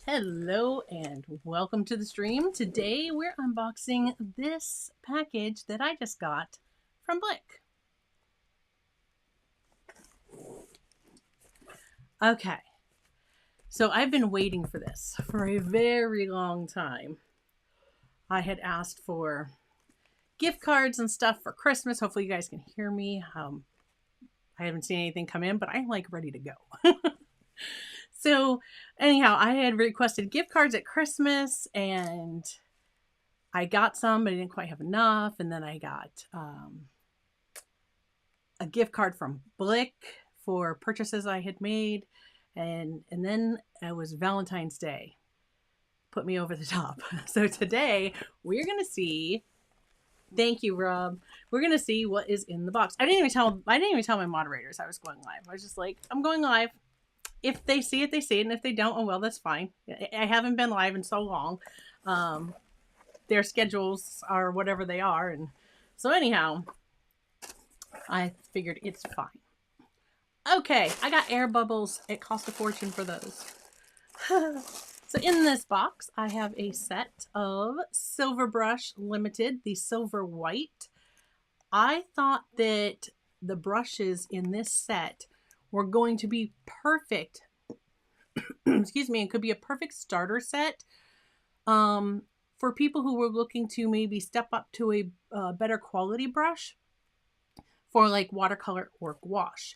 Hello and welcome to the stream. Today we're unboxing this package that I just got from Blick. Okay, so I've been waiting for this for a very long time. I had asked for gift cards and stuff for Christmas. Hopefully you guys can hear me. I haven't seen anything come in, but I'm like ready to go. So anyhow, I had requested gift cards at Christmas and I got some, but I didn't quite have enough. And then I got a gift card from Blick for purchases I had made. And then it was Valentine's Day. Put me over the top. So today we're going to see, thank you, Rob. We're going to see what is in the box. I didn't even tell my moderators I was going live. I was just like, I'm going live. If they see it, they see it. And if they don't, oh, well, that's fine. I haven't been live in so long. Their schedules are whatever they are. And so anyhow, I figured it's fine. Okay, I got air bubbles. It cost a fortune for those. So in this box, I have a set of Silver Brush Limited, the SilverWhite. I thought that the brushes in this set were going to be perfect. Excuse me, it could be a perfect starter set for people who were looking to maybe step up to a better quality brush for like watercolor or gouache.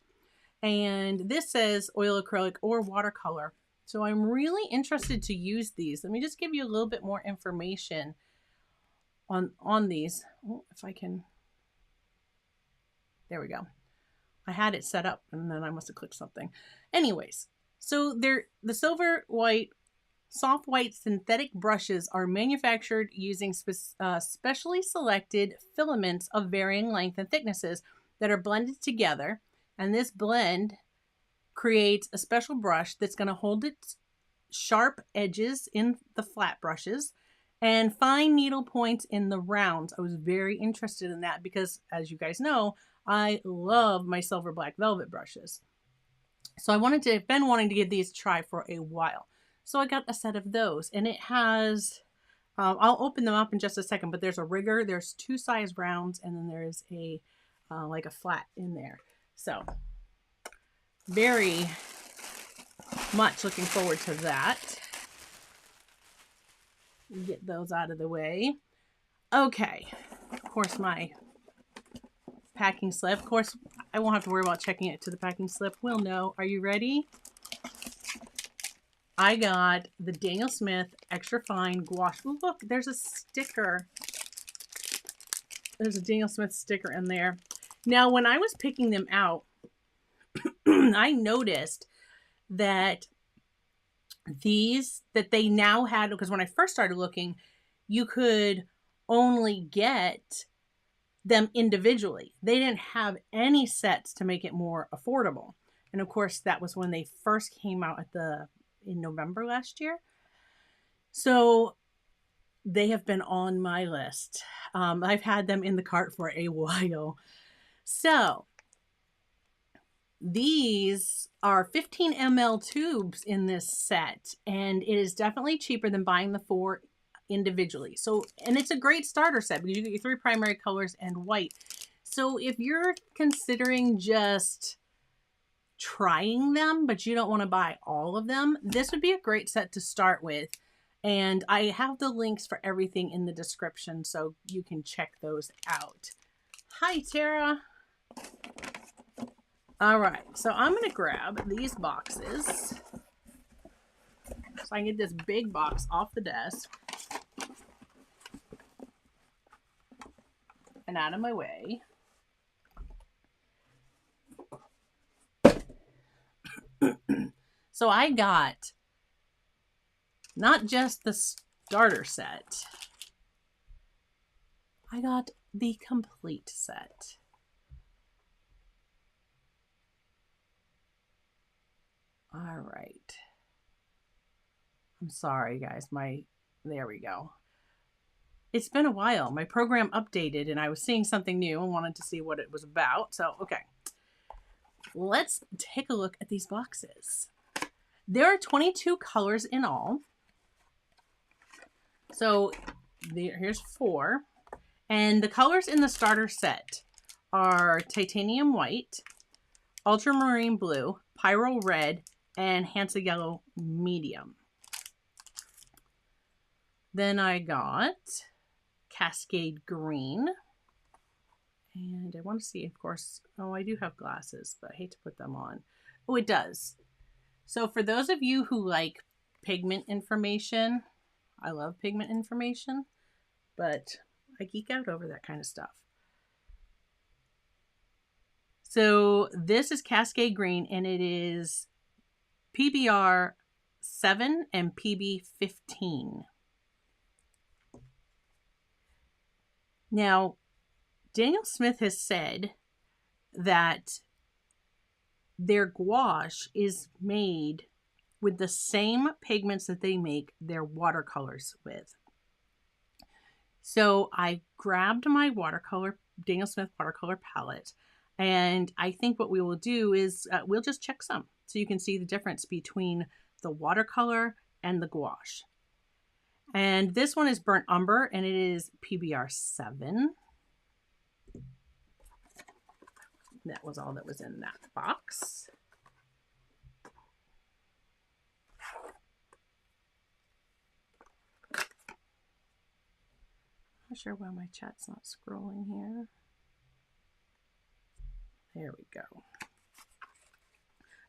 And this says oil acrylic or watercolor. So I'm really interested to use these. Let me just give you a little bit more information on these. Oh, if I can. There we go. I had it set up and then I must have clicked something. Anyways, so the SilverWhite soft white synthetic brushes are manufactured using specially selected filaments of varying length and thicknesses that are blended together. And this blend creates a special brush that's going to hold its sharp edges in the flat brushes and fine needle points in the rounds. I was very interested in that because, as you guys know, I love my silver black velvet brushes. So I've been wanting to give these a try for a while. So I got a set of those, and it has, I'll open them up in just a second, but there's a rigger, there's 2 size rounds, and then there's a, like a flat in there. So very much looking forward to that. Get those out of the way. Okay, of course my packing slip. Of course, I won't have to worry about checking it to the packing slip. We'll know. Are you ready? I got the Daniel Smith Extra Fine Gouache. Ooh, look, there's a sticker. There's a Daniel Smith sticker in there. Now, when I was picking them out, I noticed that they now had, because when I first started looking, you could only get them individually. They didn't have any sets to make it more affordable. And of course, that was when they first came out in November last year. So they have been on my list. I've had them in the cart for a while. So these are 15 ml tubes in this set, and it is definitely cheaper than buying the 4 individually. So, and it's a great starter set because you get your 3 primary colors and white. So if you're considering just trying them, but you don't want to buy all of them, this would be a great set to start with. And I have the links for everything in the description, so you can check those out. Hi, Tara. All right, so I'm going to grab these boxes so I can get this big box off the desk and out of my way. So I got not just the starter set, I got the complete set. All right. I'm sorry, guys. There we go. It's been a while. My program updated and I was seeing something new and wanted to see what it was about. So, okay. Let's take a look at these boxes. There are 22 colors in all. So here's 4. And the colors in the starter set are titanium white, ultramarine blue, pyro red, and Hansa yellow medium. Then I got Cascade green. And I want to see, of course, oh, I do have glasses, but I hate to put them on. Oh, it does. So for those of you who like pigment information, I love pigment information, but I geek out over that kind of stuff. So this is Cascade green, and it is PBR 7 and PB 15. Now, Daniel Smith has said that their gouache is made with the same pigments that they make their watercolors with. So I grabbed my watercolor, Daniel Smith watercolor palette, and I think what we will do is we'll just check some so you can see the difference between the watercolor and the gouache. And this one is Burnt Umber, and it is PBR 7. That was all that was in that box. Not sure why my chat's not scrolling here. There we go.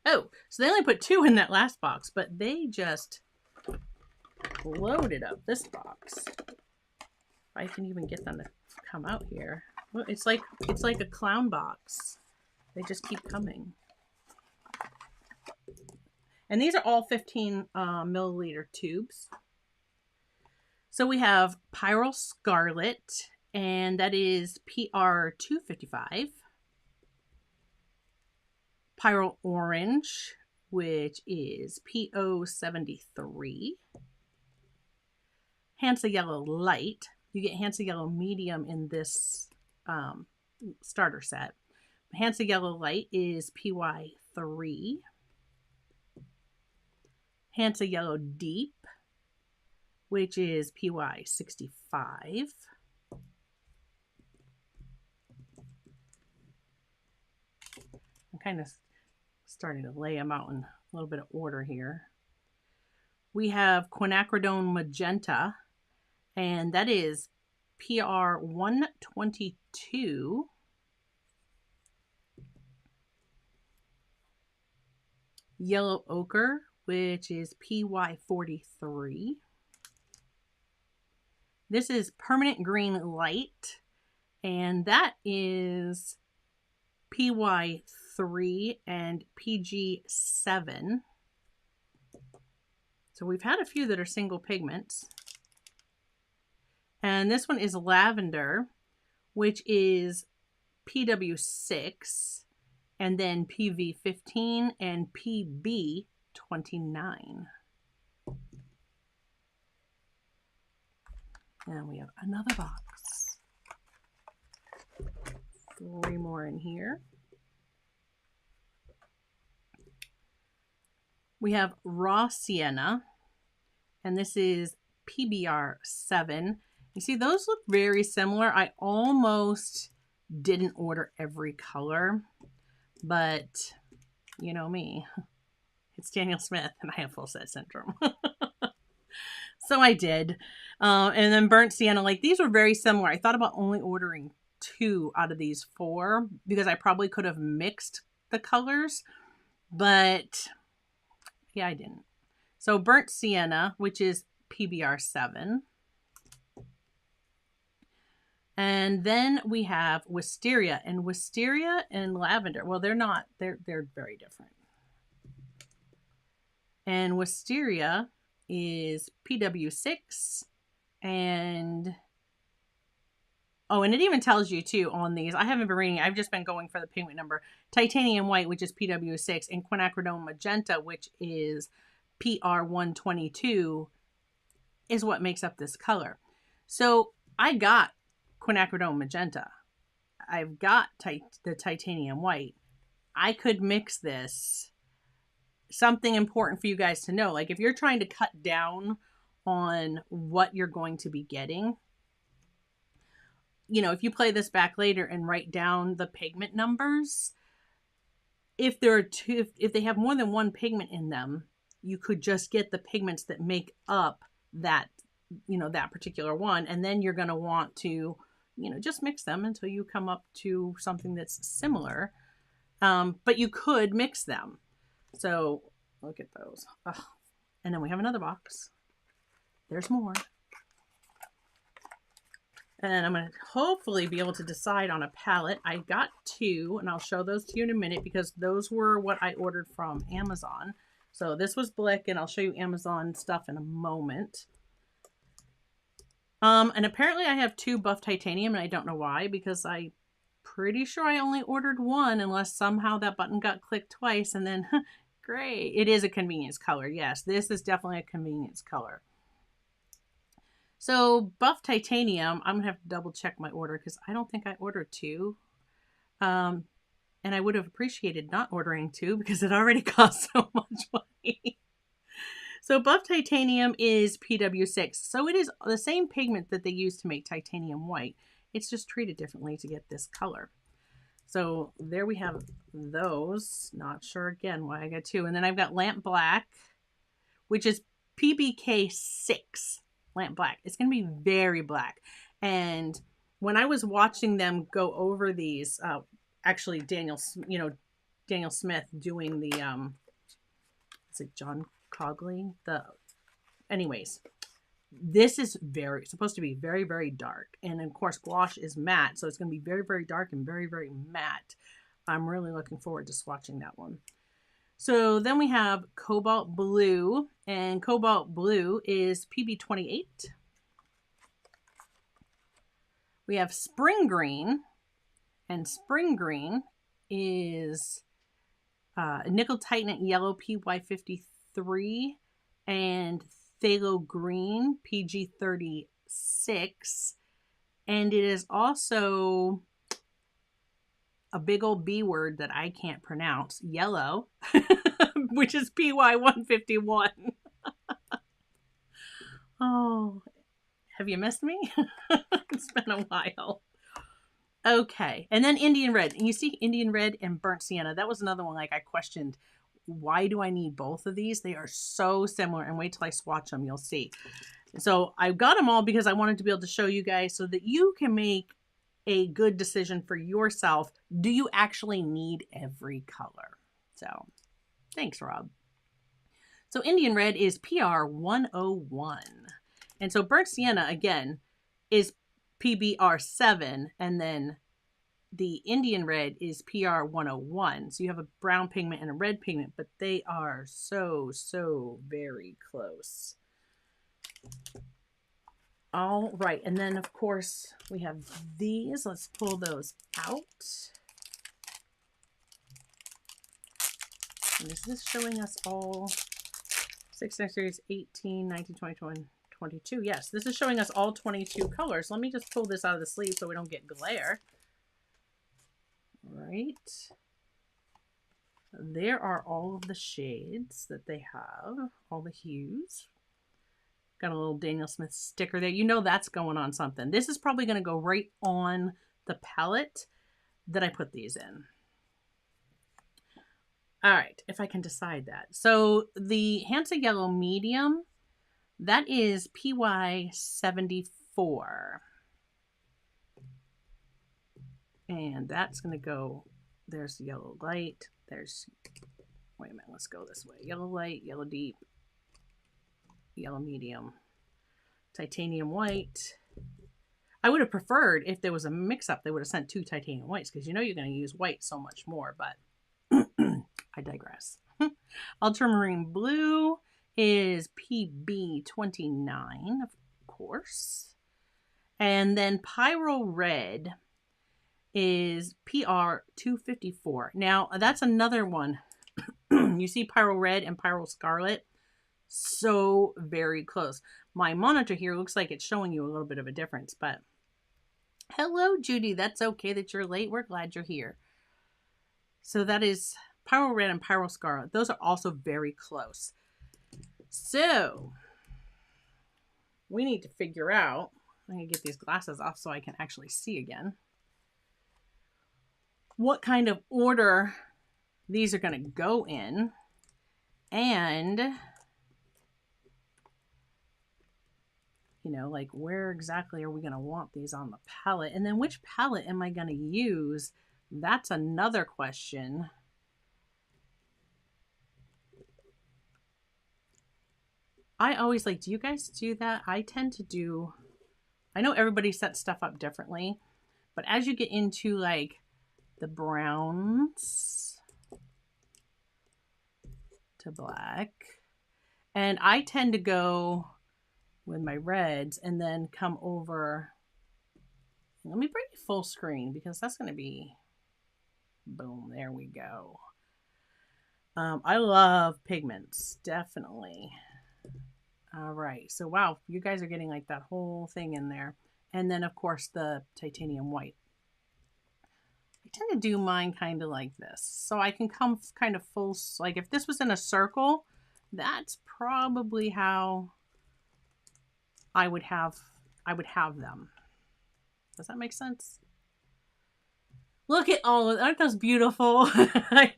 Oh, so they only put 2 in that last box, but they just loaded up this box. If I can even get them to come out here. Well, it's like a clown box. They just keep coming. And these are all 15 milliliter tubes. So we have Pyro Scarlet, and that is PR 255. Pyro Orange, which is PO 73. Hansa Yellow Light. You get Hansa Yellow Medium in this starter set. Hansa Yellow Light is PY 3. Hansa Yellow Deep, which is PY 65. I'm kind of starting to lay them out in a little bit of order here. We have Quinacridone Magenta, and that is PR 122. Yellow Ochre, which is PY 43. This is Permanent Green Light, and that is PY 3 and PG 7. So we've had a few that are single pigments. And this one is Lavender, which is PW 6, and then PV 15 and PB 29. And we have another box. 3 more in here. We have Raw Sienna, and this is PBR 7. You see, those look very similar. I almost didn't order every color, but you know me. It's Daniel Smith, and I have full set syndrome. So I did. And then Burnt Sienna, like these were very similar. I thought about only ordering 2 out of these 4 because I probably could have mixed the colors, but yeah, I didn't. So Burnt Sienna, which is PBR 7. And then we have Wisteria, and Wisteria and Lavender. Well, they're not. They're very different. And Wisteria is PW6, and oh, and it even tells you too on these. I haven't been reading. I've just been going for the pigment number. Titanium White, which is PW6, and Quinacridone Magenta, which is PR 122, is what makes up this color. So I got Quinacridone Magenta. I've got the Titanium White. I could mix this. Something important for you guys to know, like if you're trying to cut down on what you're going to be getting. You know, if you play this back later and write down the pigment numbers, if there are two, if they have more than one pigment in them, you could just get the pigments that make up that, you know, that particular one. And then you're going to want to, you know, just mix them until you come up to something that's similar. But you could mix them. So look at those. Ugh. And then we have another box. There's more. And I'm going to hopefully be able to decide on a palette. I got two, and I'll show those to you in a minute because those were what I ordered from Amazon. So this was Blick, and I'll show you Amazon stuff in a moment. And apparently I have two buff titanium, and I don't know why, because I'm pretty sure I only ordered one, unless somehow that button got clicked twice, and then, great. It is a convenience color. Yes, this is definitely a convenience color. So buff titanium, I'm gonna have to double check my order because I don't think I ordered two. And I would have appreciated not ordering two because it already cost so much money. So buff titanium is PW6. So it is the same pigment that they use to make titanium white. It's just treated differently to get this color. So there we have those. Not sure again why I got two. And then I've got lamp black, which is PBK6. Lamp black. It's going to be very black. And when I was watching them go over these, actually Daniel Smith doing the, is it John Cogley? Anyways, this is supposed to be very, very dark. And of course, gouache is matte. So it's going to be very, very dark and very, very matte. I'm really looking forward to swatching that one. So then we have cobalt blue, and cobalt blue is PB28. We have spring green, and spring green is nickel titanate yellow PY53 and phthalo green PG36. And it is also a big old B word that I can't pronounce, yellow, which is PY151. Oh, have you missed me? It's been a while. Okay, and then Indian red. And you see Indian red and burnt sienna. That was another one like I questioned, why do I need both of these? They are so similar, and wait till I swatch them, you'll see. So I got them all because I wanted to be able to show you guys so that you can make a good decision for yourself. Do you actually need every color? So thanks, Rob. So Indian red is PR101. And so burnt sienna, again, is PBR7. And then the Indian red is PR101. So you have a brown pigment and a red pigment, but they are so, so very close. All right, and then of course we have these. Let's pull those out. And this is showing us all 6 series 18, 19, 20, 21, 22. Yes, this is showing us all 22 colors. Let me just pull this out of the sleeve so we don't get glare. All right. There are all of the shades that they have, all the hues. Got a little Daniel Smith sticker there. You know that's going on something. This is probably going to go right on the palette that I put these in. All right, if I can decide that. So the Hansa Yellow Medium, that is PY74. And that's going to go, there's yellow light. There's, wait a minute, let's go this way. Yellow light, yellow deep, yellow medium, titanium white. I would have preferred if there was a mix-up, they would have sent 2 titanium whites because you know you're going to use white so much more, but I digress. Ultramarine blue is PB29, of course. And then Pyro red is PR254. Now, that's another one. You see Pyro red and Pyro scarlet? So very close. My monitor here looks like it's showing you a little bit of a difference, but hello, Judy. That's okay that you're late. We're glad you're here. So that is Pyro red and Pyro scarlet. Those are also very close. So we need to figure out, I'm going to get these glasses off so I can actually see again, what kind of order these are going to go in, and, you know, like where exactly are we going to want these on the palette? And then which palette am I going to use? That's another question. I always like, do you guys do that? I tend to do, I know everybody sets stuff up differently, but as you get into like the browns to black, and I tend to go with my reds and then come over. Let me bring it full screen because that's going to be, boom, there we go. I love pigments, definitely. All right, so wow, you guys are getting like that whole thing in there. And then of course the titanium white. I tend to do mine kind of like this. So I can come kind of full, like if this was in a circle, that's probably how I would have them. Does that make sense? Look at all of, aren't those beautiful? I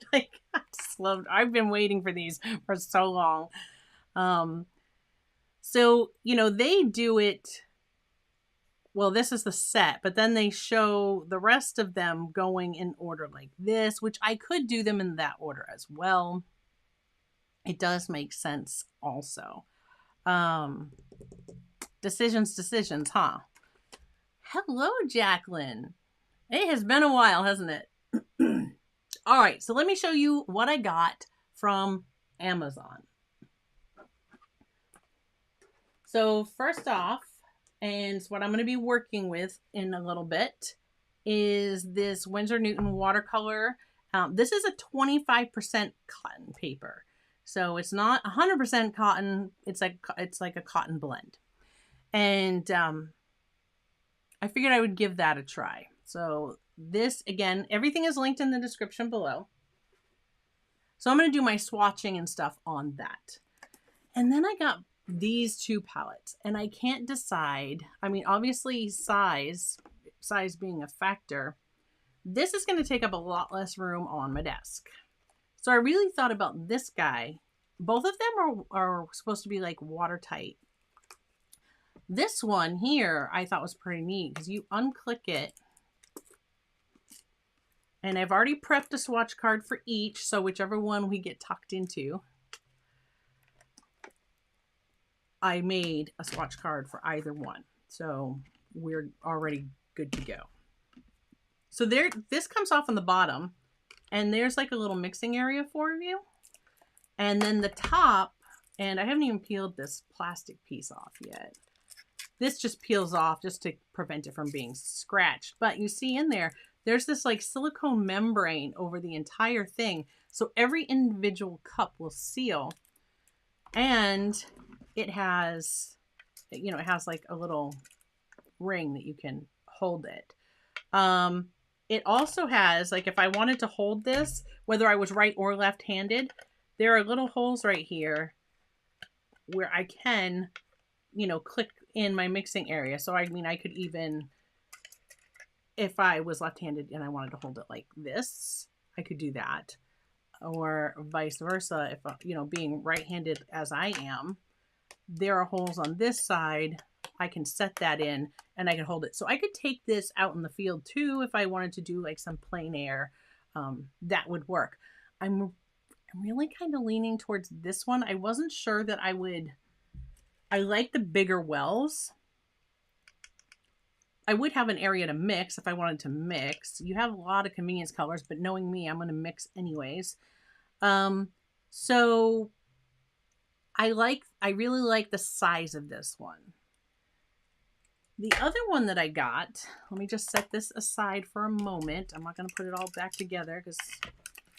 just loved, I've been waiting for these for so long. So, you know, they do it, well, this is the set, but then they show the rest of them going in order like this, which I could do them in that order as well. It does make sense also. Decisions, huh? Hello, Jacqueline. It has been a while, hasn't it? All right, so let me show you what I got from Amazon. So first off, and what I'm going to be working with in a little bit, is this Winsor Newton watercolor. This is a 25% cotton paper. So it's not 100% cotton. It's like a cotton blend. And I figured I would give that a try. So this, again, everything is linked in the description below. So I'm going to do my swatching and stuff on that. And then I got these two palettes, and I can't decide. I mean, obviously size being a factor, this is going to take up a lot less room on my desk. So I really thought about this guy. Both of them are supposed to be like watertight. This one here I thought was pretty neat because you unclick it, and I've already prepped a swatch card for each, so whichever one we get tucked into, I made a swatch card for either one. So we're already good to go. So there, this comes off on the bottom, and there's like a little mixing area for you. And then the top, and I haven't even peeled this plastic piece off yet. This just peels off just to prevent it from being scratched. But you see in there, there's this like silicone membrane over the entire thing. So every individual cup will seal. And it has, you know, it has like a little ring that you can hold it. It also has, like, if I wanted to hold this, whether I was right or left-handed, there are little holes right here where I can, you know, click in my mixing area. So, I mean, I could even, if I was left-handed and I wanted to hold it like this, I could do that. Or vice versa, if, you know, being right-handed as I am, there are holes on this side. I can set that in and I can hold it. So I could take this out in the field too if I wanted to do like some plein air. That would work. I'm really kind of leaning towards this one. I wasn't sure that I like the bigger wells. I would have an area to mix if I wanted to mix. You have a lot of convenience colors, but knowing me, I'm going to mix anyways. So I really like the size of this one. The other one that I got, let me just set this aside for a moment. I'm not going to put it all back together because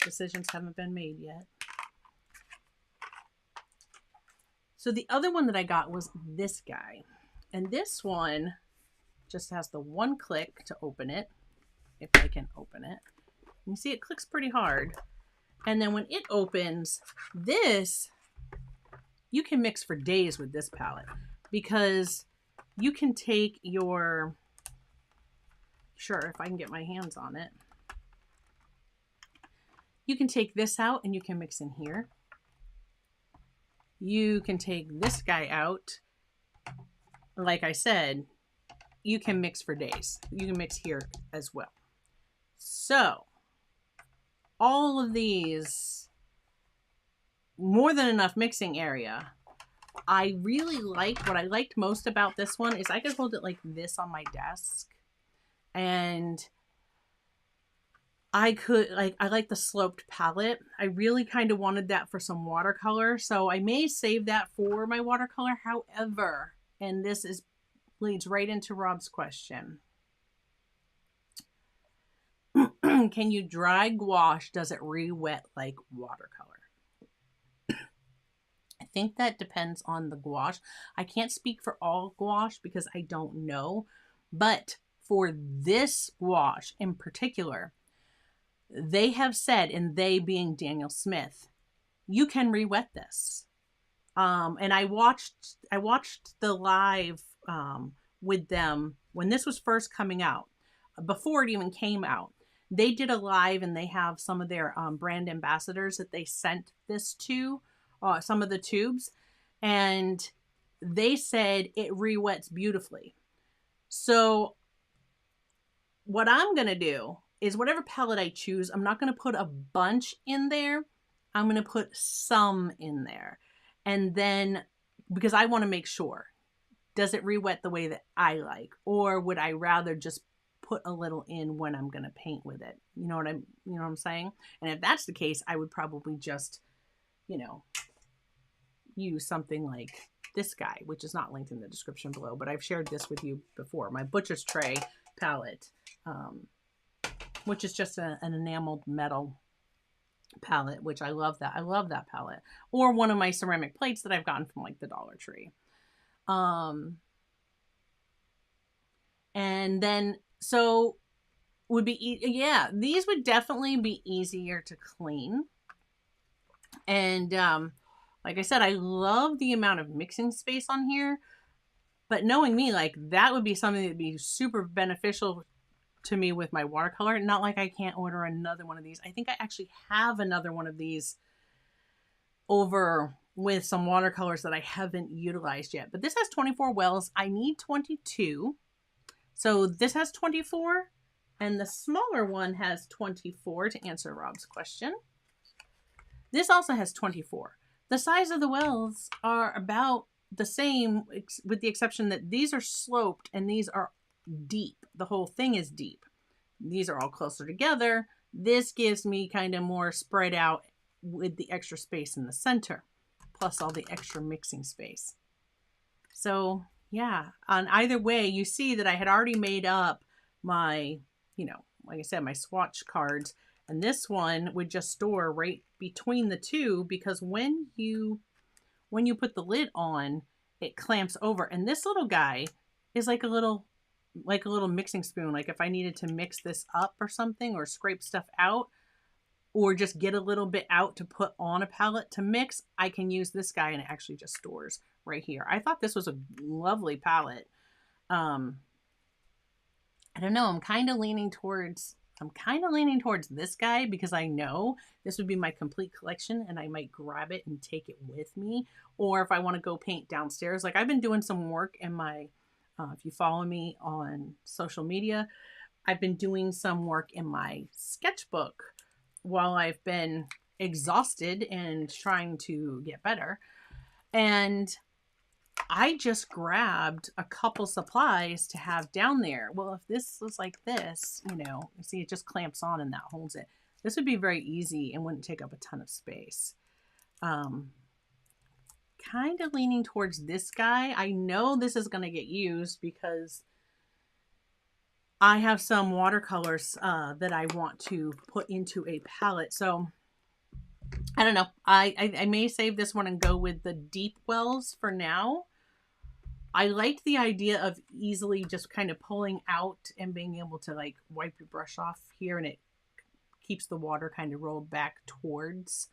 decisions haven't been made yet. So the other one that I got was this guy. And this one just has the one click to open it, if I can open it. You see it clicks pretty hard. And then when it opens, this, you can mix for days with this palette because you can take your, sure, if I can get my hands on it, you can take this out and you can mix in here. You can take this guy out. Like I said, you can mix for days. You can mix here as well. So all of these, more than enough mixing area. I really like, what I liked most about this one is I could hold it like this on my desk, and I could, like, I like the sloped palette. I really kind of wanted that for some watercolor, so I may save that for my watercolor. However, and this is leads right into Rob's question. Can you dry gouache? Does it re-wet like watercolor? I think that depends on the gouache. I can't speak for all gouache because I don't know, but for this gouache in particular, they have said, and they being Daniel Smith, you can re-wet this. And I watched the live with them when this was first coming out, before it even came out. They did a live, and they have some of their brand ambassadors that they sent this to, some of the tubes, and they said it re-wets beautifully. So what I'm going to do is whatever palette I choose, I'm not going to put a bunch in there. I'm going to put some in there. And then, because I want to make sure, does it re-wet the way that I like? Or would I rather just put a little in when I'm going to paint with it? You know what I'm saying? And if that's the case, I would probably just, use something like this guy, which is not linked in the description below, but I've shared this with you before. My Butcher's Tray palette, which is just an enameled metal palette, which I love that. I love that palette. Or one of my ceramic plates that I've gotten from like the Dollar Tree. And then, so would be, yeah, these would definitely be easier to clean. And, like I said, I love the amount of mixing space on here, but knowing me, like, that would be something that would be super beneficial to me with my watercolor. Not like I can't order another one of these. I think I actually have another one of these over with some watercolors that I haven't utilized yet. But this has 24 wells. I need 22. So this has 24, and the smaller one has 24, to answer Rob's question. This also has 24. The size of the wells are about the same, with the exception that these are sloped and these are deep. The whole thing is deep. These are all closer together. This gives me kind of more spread out with the extra space in the center, plus all the extra mixing space. So yeah, on either way, you see that I had already made up my, like I said, my swatch cards. And this one would just store right between the two, because when you put the lid on, it clamps over. And this little guy is like a little mixing spoon. Like if I needed to mix this up or something, or scrape stuff out, or just get a little bit out to put on a palette to mix, I can use this guy, and it actually just stores right here. I thought this was a lovely palette. I don't know. I'm kind of leaning towards this guy, because I know this would be my complete collection, and I might grab it and take it with me. Or if I want to go paint downstairs, like I've been doing some work in my, if you follow me on social media, I've been doing some work in my sketchbook while I've been exhausted and trying to get better. And I just grabbed a couple supplies to have down there. Well, if this was like this, you see it just clamps on and that holds it. This would be very easy and wouldn't take up a ton of space. Kind of leaning towards this guy. I know this is going to get used because I have some watercolors that I want to put into a palette. So I don't know. I may save this one and go with the deep wells for now. I liked the idea of easily just kind of pulling out and being able to like wipe your brush off here, and it keeps the water kind of rolled back towards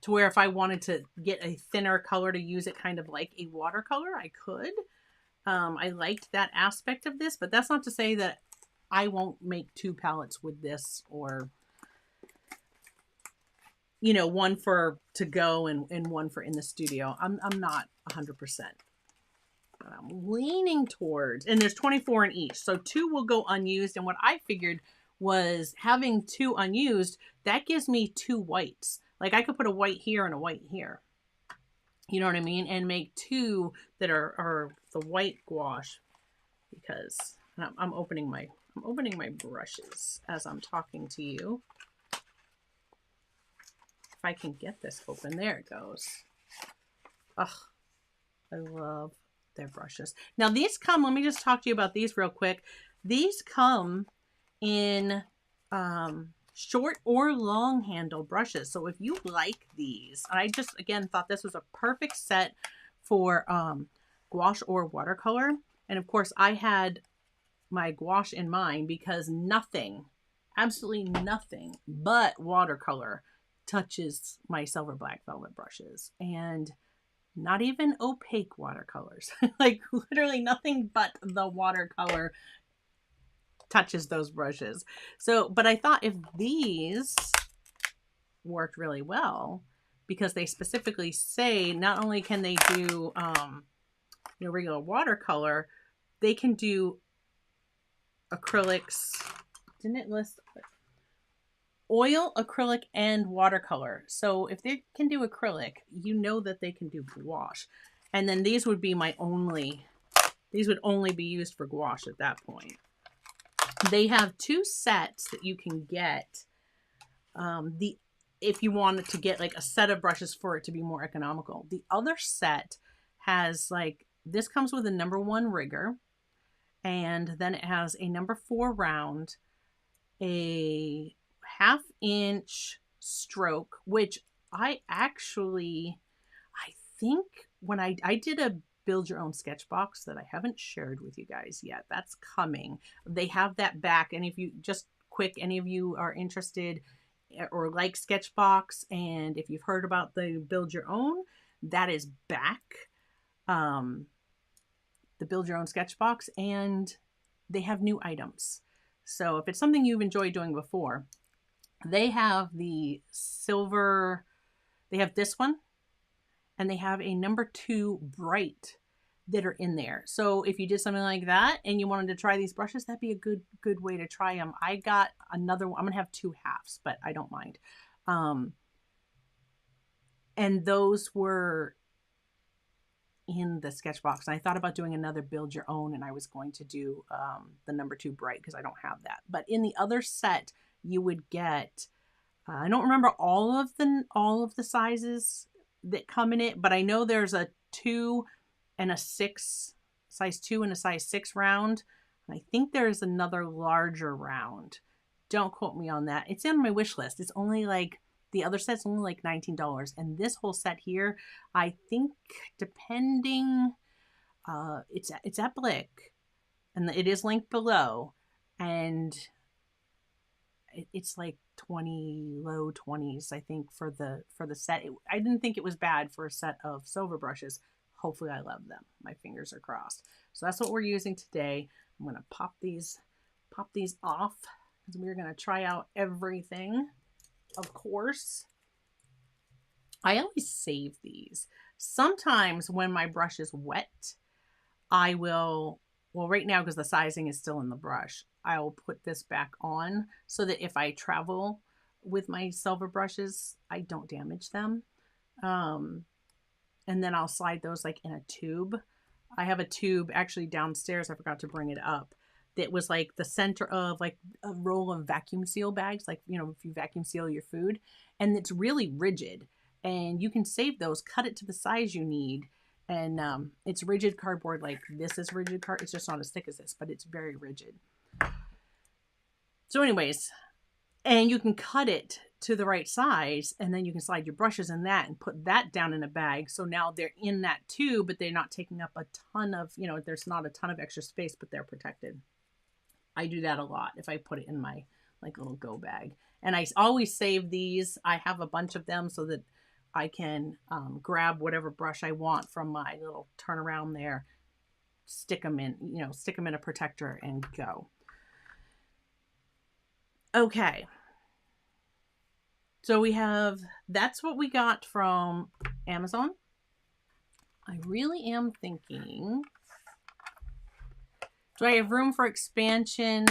to where if I wanted to get a thinner color to use it kind of like a watercolor, I could. I liked that aspect of this, but that's not to say that I won't make 2 palettes with this, or, you know, one for to go and one for in the studio. I'm not 100%, but I'm leaning towards, and there's 24 in each. So 2 will go unused. And what I figured was having 2 unused, that gives me 2 whites. Like I could put a white here and a white here. You know what I mean? And make 2 that are the white gouache, because I'm opening my brushes as I'm talking to you. If I can get this open, there it goes. Ugh, I love their brushes. Now these come, let me just talk to you about these real quick. These come in short or long handle brushes. So if you like these, I just, again, thought this was a perfect set for gouache or watercolor. And of course I had my gouache in mind because nothing, absolutely nothing but watercolor touches my silver black velvet brushes, and not even opaque watercolors. Like literally nothing but the watercolor touches those brushes. So, but I thought if these worked really well, because they specifically say not only can they do you know, regular watercolor, they can do acrylics. Didn't it list oil, acrylic, and watercolor? So if they can do acrylic, you know that they can do gouache. And then these would be my only, these would only be used for gouache at that point. They have 2 sets that you can get. If you wanted to get like a set of brushes for it to be more economical. The other set has like, this comes with a #1 rigger, and then it has a #4 round, a 1/2 inch stroke, which I think when I did a build your own sketch box that I haven't shared with you guys yet. That's coming. They have that back. And if you just quick, any of you are interested or like Sketchbox, and if you've heard about the build your own, that is back. The build your own sketch box, and they have new items. So if it's something you've enjoyed doing before, they have the silver, they have this one, and they have a #2 bright that are in there. So if you did something like that and you wanted to try these brushes, that'd be a good way to try them. I got another one. I'm gonna have 2 halves, but I don't mind. And those were in the sketch box. And I thought about doing another build your own, and I was going to do the #2 bright because I don't have that. But in the other set, you would get, I don't remember all of the sizes that come in it, but I know there's a 2 and a 6, size 2 and a size 6 round. And I think there's another larger round. Don't quote me on that. It's on my wish list. It's only like, the other set's only like $19. And this whole set here, I think depending, it's at Blick, and it is linked below. And it's like 20, low 20s, I think, for the set. I didn't think it was bad for a set of silver brushes. Hopefully I love them. My fingers are crossed. So that's what we're using today. I'm going to pop these off, because we're going to try out everything. Of course, I always save these. Sometimes when my brush is wet, I will, well, right now, because the sizing is still in the brush, I will put this back on so that if I travel with my silver brushes, I don't damage them. And then I'll slide those like in a tube. I have a tube actually downstairs. I forgot to bring it up. That was like the center of like a roll of vacuum seal bags. Like, you know, if you vacuum seal your food, and it's really rigid, and you can save those, cut it to the size you need. And it's rigid cardboard. Like this is rigid card. It's just not as thick as this, but it's very rigid. So anyways, and you can cut it to the right size, and then you can slide your brushes in that and put that down in a bag. So now they're in that tube, but they're not taking up a ton of, you know, there's not a ton of extra space, but they're protected. I do that a lot if I put it in my like little go bag. And I always save these. I have a bunch of them so that I can grab whatever brush I want from my little turnaround there, stick them in, stick them in a protector and go. Okay. So that's what we got from Amazon. I really am thinking, do I have room for expansion?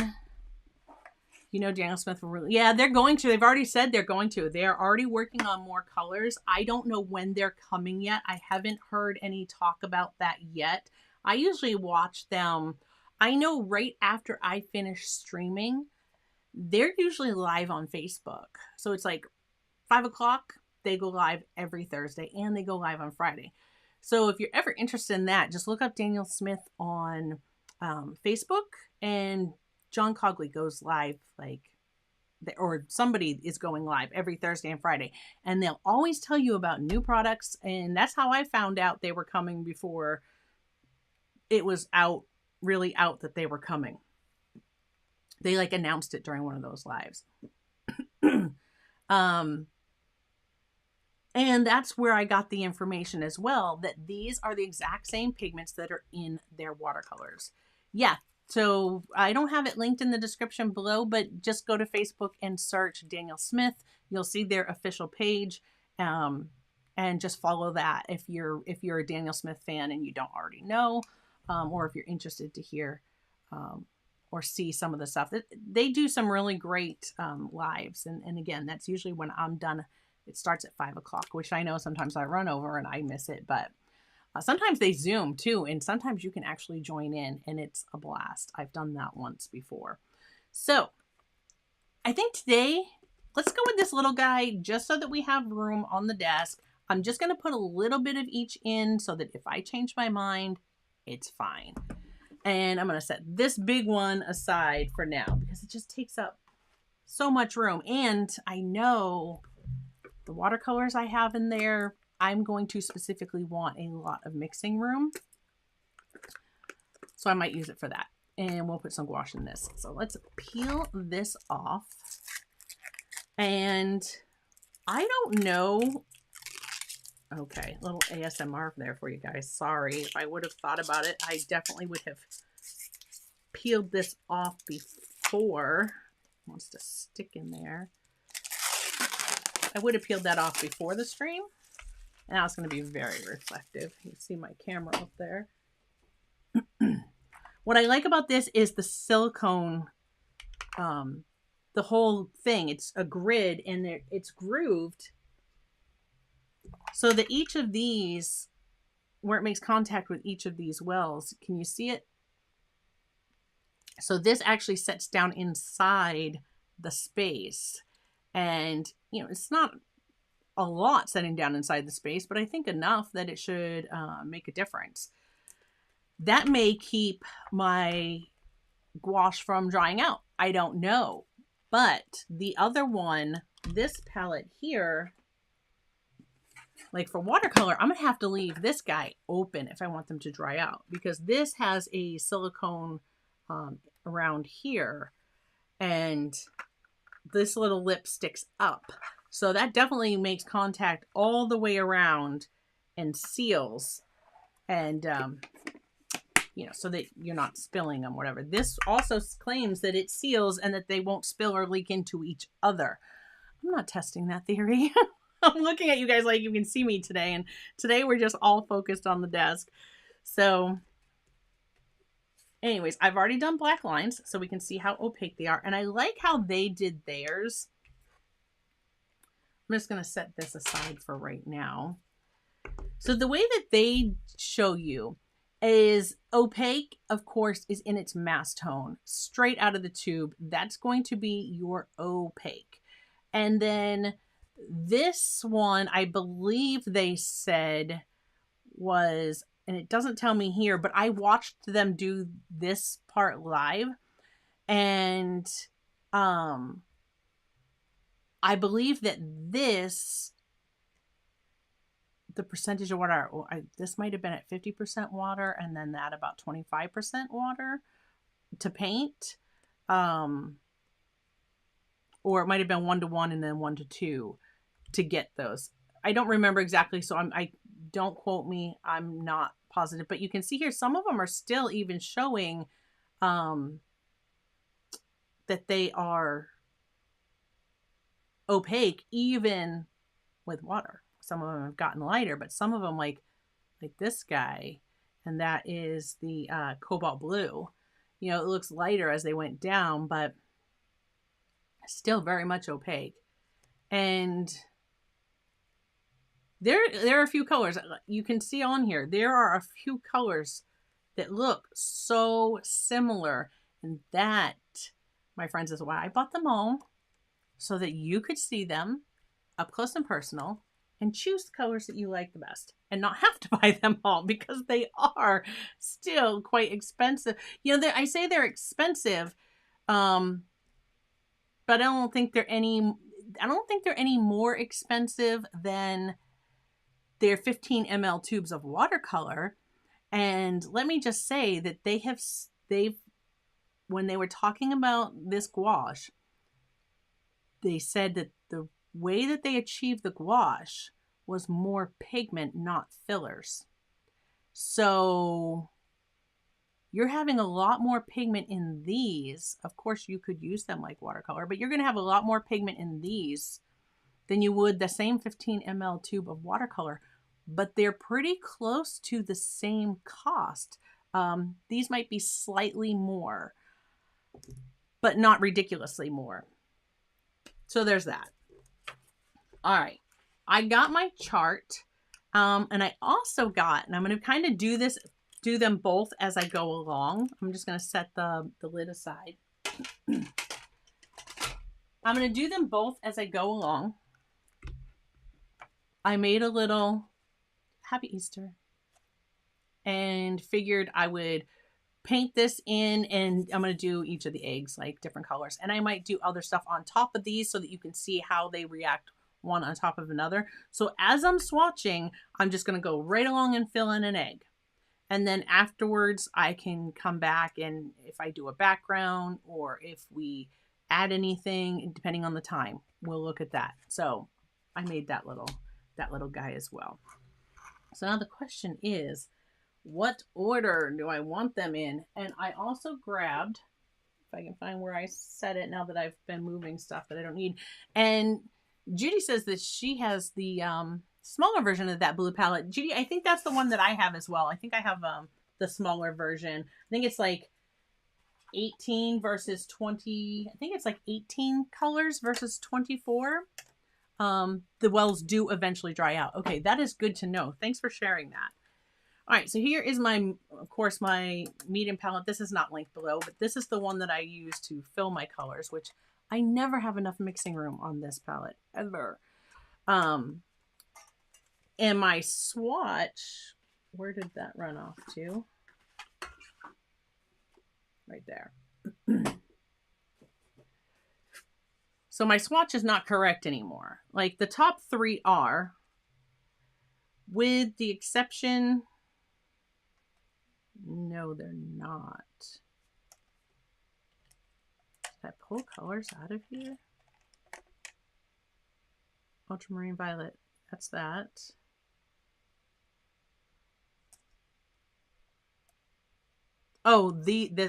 Daniel Smith will really, yeah, they're going to. They've already said they're going to. They're already working on more colors. I don't know when they're coming yet. I haven't heard any talk about that yet. I usually watch them. I know right after I finish streaming, they're usually live on Facebook. So it's like 5 o'clock. They go live every Thursday and they go live on Friday. So if you're ever interested in that, just look up Daniel Smith on Facebook, and John Cogley goes live or somebody is going live every Thursday and Friday, and they'll always tell you about new products. And that's how I found out they were coming before it was really out that they were coming. They announced it during one of those lives. And that's where I got the information as well, that these are the exact same pigments that are in their watercolors. Yeah. So I don't have it linked in the description below, but just go to Facebook and search Daniel Smith. You'll see their official page, and just follow that if you're a Daniel Smith fan and you don't already know, or if you're interested to hear or see some of the stuff. They do some really great lives, and again, that's usually when I'm done. It starts at 5 o'clock, which I know sometimes I run over and I miss it, but sometimes they Zoom too, and sometimes you can actually join in, and it's a blast. I've done that once before. So I think today, let's go with this little guy just so that we have room on the desk. I'm just going to put a little bit of each in so that if I change my mind, it's fine. And I'm going to set this big one aside for now because it just takes up so much room. And I know the watercolors I have in there, I'm going to specifically want a lot of mixing room. So I might use it for that. And we'll put some gouache in this. So let's peel this off. And I don't know. Okay, little ASMR there for you guys. Sorry, if I would have thought about it, I definitely would have peeled this off before. It wants to stick in there. I would have peeled that off before the stream. And now it's going to be very reflective. You can see my camera up there. What I like about this is the silicone, the whole thing. It's a grid and it's grooved so that each of these, where it makes contact with each of these wells, can you see it? So this actually sets down inside the space. And, it's not a lot setting down inside the space, but I think enough that it should make a difference. That may keep my gouache from drying out. I don't know. But the other one, this palette here, like for watercolor, I'm going to have to leave this guy open if I want them to dry out, because this has a silicone around here, and this little lip sticks up. So that definitely makes contact all the way around and seals, and so that you're not spilling them, whatever. This also claims that it seals and that they won't spill or leak into each other. I'm not testing that theory. I'm looking at you guys like you can see me today, and today we're just all focused on the desk. So anyways, I've already done black lines so we can see how opaque they are. And I like how they did theirs. I'm just going to set this aside for right now. So the way that they show you is opaque, of course, is in its mass tone. Straight out of the tube, that's going to be your opaque. And then this one, I believe they said was, and it doesn't tell me here, but I watched them do this part live, and I believe that the percentage of water, this might have been at 50% water, and then that about 25% water to paint, or it might have been 1 to 1 and then 1 to 2 to get those. I don't remember exactly, so I don't quote me. I'm not positive, but you can see here some of them are still even showing that they are opaque even with water. Some of them have gotten lighter, but some of them like this guy, and that is the cobalt blue. You know, it looks lighter as they went down, but still very much opaque. And there are a few colors you can see on here. There are a few colors that look so similar, and that, my friends, is why I bought them all, so that you could see them up close and personal and choose the colors that you like the best and not have to buy them all, because they are still quite expensive. You know, I say they're expensive, but I don't think they're any more expensive than their 15 ml tubes of watercolor. And let me just say that they've when they were talking about this gouache, they said that the way that they achieved the gouache was more pigment, not fillers. So you're having a lot more pigment in these. Of course, you could use them like watercolor, but you're going to have a lot more pigment in these than you would the same 15 ml tube of watercolor, but they're pretty close to the same cost. These might be slightly more, but not ridiculously more. So there's that. All right. I got my chart. And I also got, and I'm going to kind of do them both as I go along. I'm just going to set the lid aside. I'm going to do them both as I go along. I made a little Happy Easter and figured I would paint this in, and I'm going to do each of the eggs like different colors, and I might do other stuff on top of these so that you can see how they react one on top of another. So as I'm swatching, I'm just going to go right along and fill in an egg, and then afterwards I can come back, and if I do a background or if we add anything depending on the time, we'll look at that. So I made that little guy as well. So now the question is, what order do I want them in? And I also grabbed, if I can find where I set it now that I've been moving stuff that I don't need. And Judy says that she has the smaller version of that blue palette. Judy, I think that's the one that I have as well. I think I have the smaller version. I think it's like 18 versus 20. I think it's like 18 colors versus 24. The wells do eventually dry out. Okay, that is good to know. Thanks for sharing that. All right, so here is of course, my medium palette. This is not linked below, but this is the one that I use to fill my colors, which I never have enough mixing room on this palette, ever. And my swatch, where did that run off to? Right there. So my swatch is not correct anymore. Like the top three are, with the exception, no, they're not. Did I pull colors out of here? Ultramarine violet, that's that. Oh,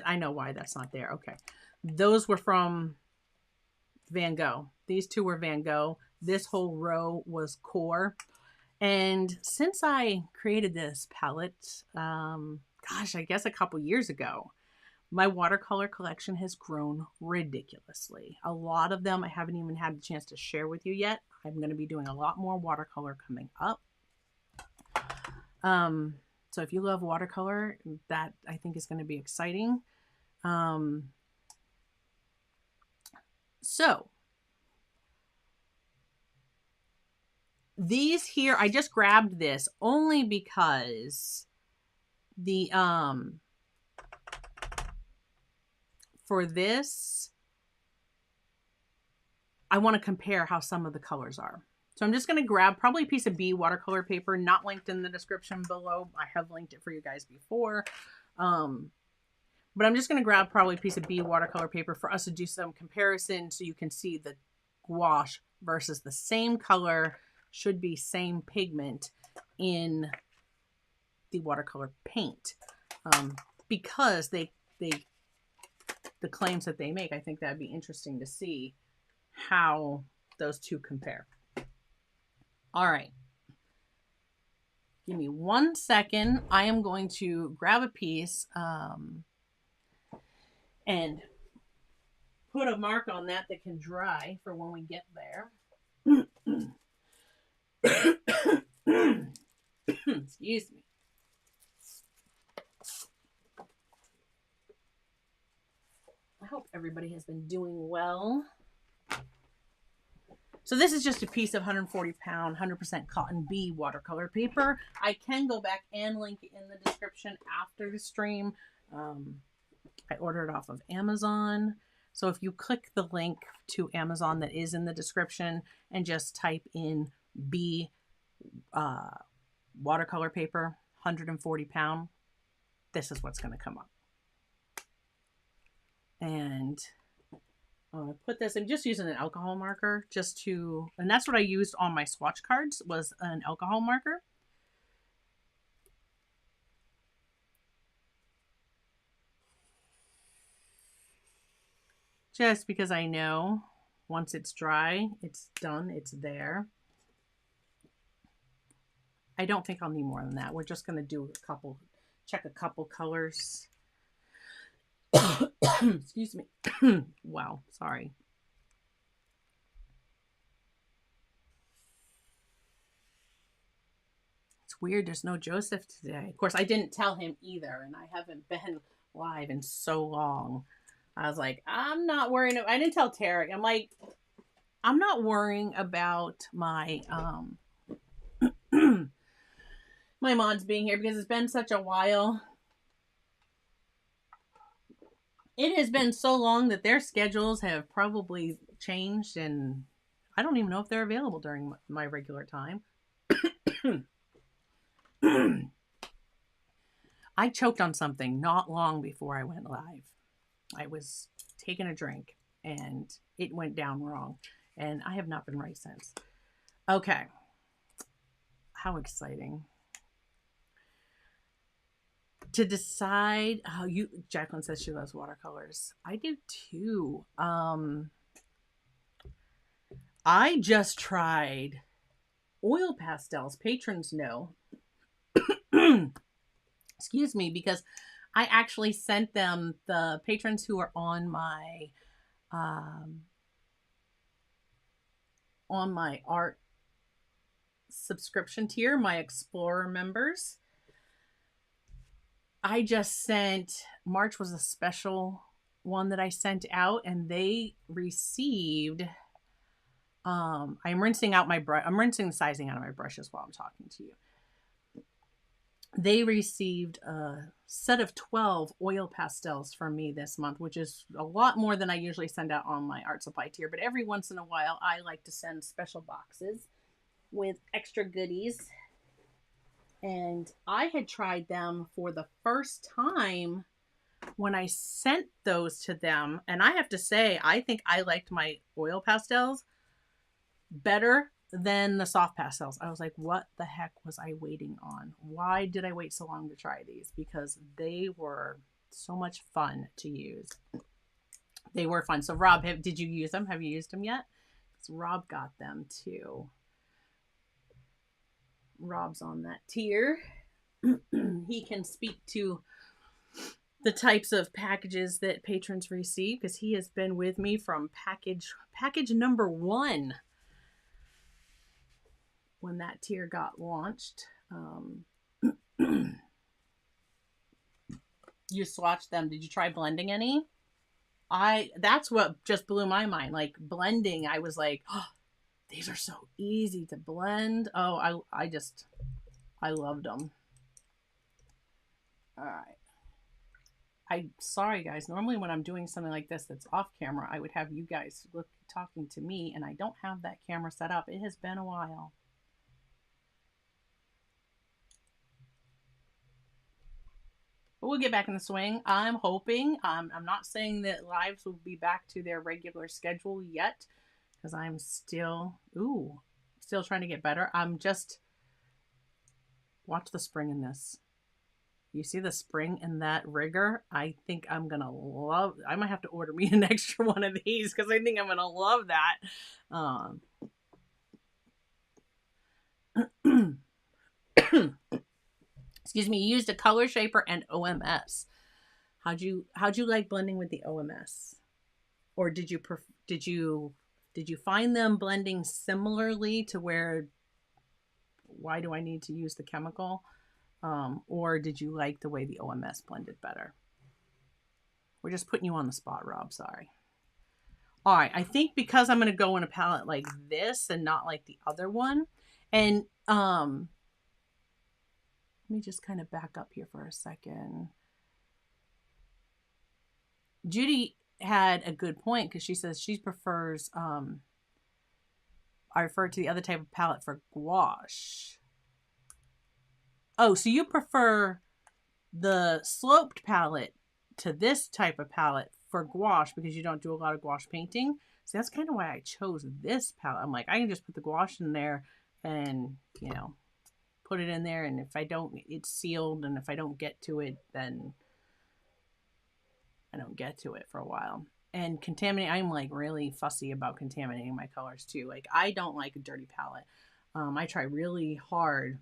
I know why that's not there. Okay. Those were from Van Gogh. These two were Van Gogh. This whole row was Core. And since I created this palette, gosh, I guess a couple years ago, my watercolor collection has grown ridiculously. A lot of them I haven't even had the chance to share with you yet. I'm going to be doing a lot more watercolor coming up. So if you love watercolor, that I think is going to be exciting. So these here, I just grabbed this only because the for this, I want to compare how some of the colors are. So I'm just going to grab probably a piece of B watercolor paper, not linked in the description below. I have linked it for you guys before. But I'm just going to grab probably a piece of B watercolor paper for us to do some comparison so you can see the gouache versus the same color should be same pigment in the watercolor paint, because the claims that they make, I think that'd be interesting to see how those two compare. All right. Give me 1 second. I am going to grab a piece and put a mark on that can dry for when we get there. Excuse me. I hope everybody has been doing well. So this is just a piece of 140 pound, 100% cotton B watercolor paper. I can go back and link in the description after the stream. I ordered it off of Amazon. So if you click the link to Amazon that is in the description and just type in B watercolor paper, 140 pound, this is what's going to come up. And put this, I'm just using an alcohol marker just to, and that's what I used on my swatch cards, was an alcohol marker. Just because I know once it's dry, it's done, it's there. I don't think I'll need more than that. We're just going to do a couple, check a couple colors. Excuse me. Wow, sorry. It's weird, there's no Joseph today. Of course, I didn't tell him either, and I haven't been live in so long. I was like, I'm not worrying. I didn't tell Tarek. I'm like, I'm not worrying about my my mods being here because it's been such a while. It has been so long that their schedules have probably changed, and I don't even know if they're available during my regular time. I choked on something not long before I went live. I was taking a drink and it went down wrong, and I have not been right since. Okay. How exciting. To decide how Jacqueline says she loves watercolors. I do too. I just tried oil pastels. Patrons know. Excuse me, because I actually sent them, the patrons who are on my art subscription tier, my Explorer members. I just sent, March was a special one that I sent out, and they received, I'm rinsing out my brush, I'm rinsing the sizing out of my brushes while I'm talking to you. They received a set of 12 oil pastels from me this month, which is a lot more than I usually send out on my art supply tier. But every once in a while, I like to send special boxes with extra goodies. And I had tried them for the first time when I sent those to them. And I have to say, I think I liked my oil pastels better than the soft pastels. I was like, what the heck was I waiting on? Why did I wait so long to try these? Because they were so much fun to use. They were fun. So Rob, did you use them? Have you used them yet? Because Rob got them too. Rob's on that tier. He can speak to the types of packages that patrons receive because he has been with me from package number 1 when that tier got launched. You swatched them. Did you try blending any? That's what just blew my mind. Like blending, I was like, oh, these are so easy to blend. Oh, I loved them. All right. I'm sorry, guys. Normally when I'm doing something like this that's off camera, I would have you guys talking to me, and I don't have that camera set up. It has been a while. But we'll get back in the swing. I'm hoping. I'm not saying that lives will be back to their regular schedule yet, because I'm still still trying to get better. I'm just, watch the spring in this. You see the spring in that rigor? I think I'm going to love, I might have to order me an extra one of these because I think I'm going to love that. Excuse me, you used a color shaper and OMS. How'd you like blending with the OMS? Or did you find them blending similarly to where, why do I need to use the chemical? Or did you like the way the OMS blended better? We're just putting you on the spot, Rob. Sorry. All right. I think because I'm going to go in a palette like this and not like the other one. And let me just kind of back up here for a second. Judy had a good point because she says she prefers, I refer to the other type of palette for gouache. Oh, so you prefer the sloped palette to this type of palette for gouache because you don't do a lot of gouache painting. So that's kind of why I chose this palette. I'm like, I can just put the gouache in there and, you know, put it in there. And if I don't, it's sealed. And if I don't get to it, then I don't get to it for a while. And contaminate, I'm like really fussy about contaminating my colors too. Like I don't like a dirty palette. I try really hard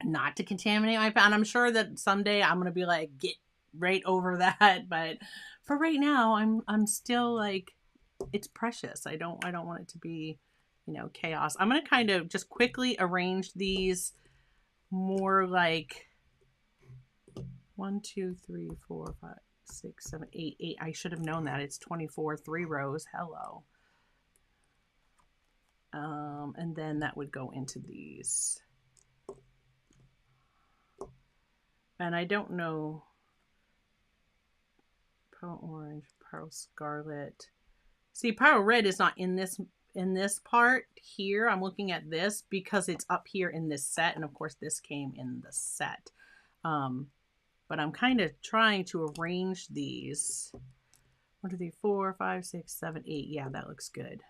not to contaminate my palette. And I'm sure that someday I'm going to be like, get right over that. But for right now, I'm still like, it's precious. I don't want it to be, you know, chaos. I'm going to kind of just quickly arrange these more like 1, 2, 3, 4, 5, 6, 7, 8, 8. I should have known that. It's 24, 3 rows. Hello. And then that would go into these. And I don't know, pearl orange, pearl scarlet. See, pearl red is not in this part here. I'm looking at this because it's up here in this set. And of course this came in the set. But I'm kind of trying to arrange these. 1, 2, 3, 4, 5, 6, 7, 8. Yeah, that looks good.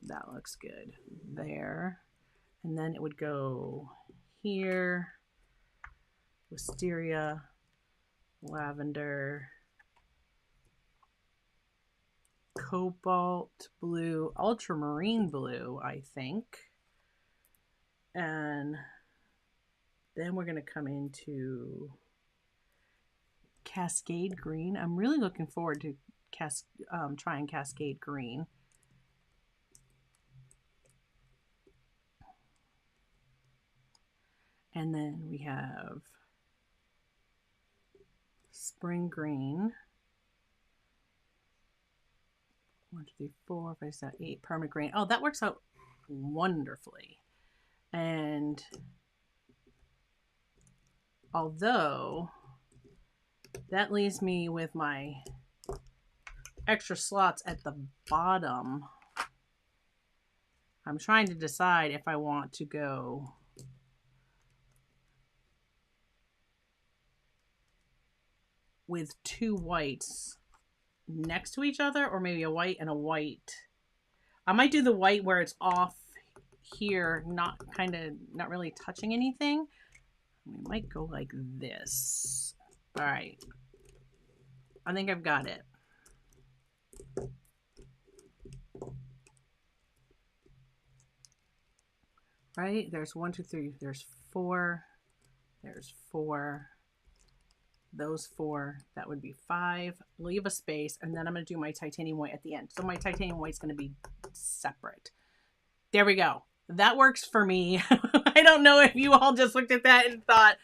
That looks good there. And then it would go here. Wisteria, lavender, cobalt blue, ultramarine blue, I think. And then we're going to come into Cascade Green. I'm really looking forward to trying Cascade Green. And then we have Spring Green. 1, 2, 3, 4, 5, 6, 7, 8. Permanent Green. Oh, that works out wonderfully. And although that leaves me with my extra slots at the bottom, I'm trying to decide if I want to go with 2 whites next to each other, or maybe a white and a white. I might do the white where it's off here, not really touching anything. We might go like this. All right. I think I've got it. Right? There's 1, 2, 3. There's 4. There's 4. Those 4. That would be 5. Leave a space. And then I'm going to do my titanium white at the end. So my titanium white's going to be separate. There we go. That works for me. I don't know if you all just looked at that and thought,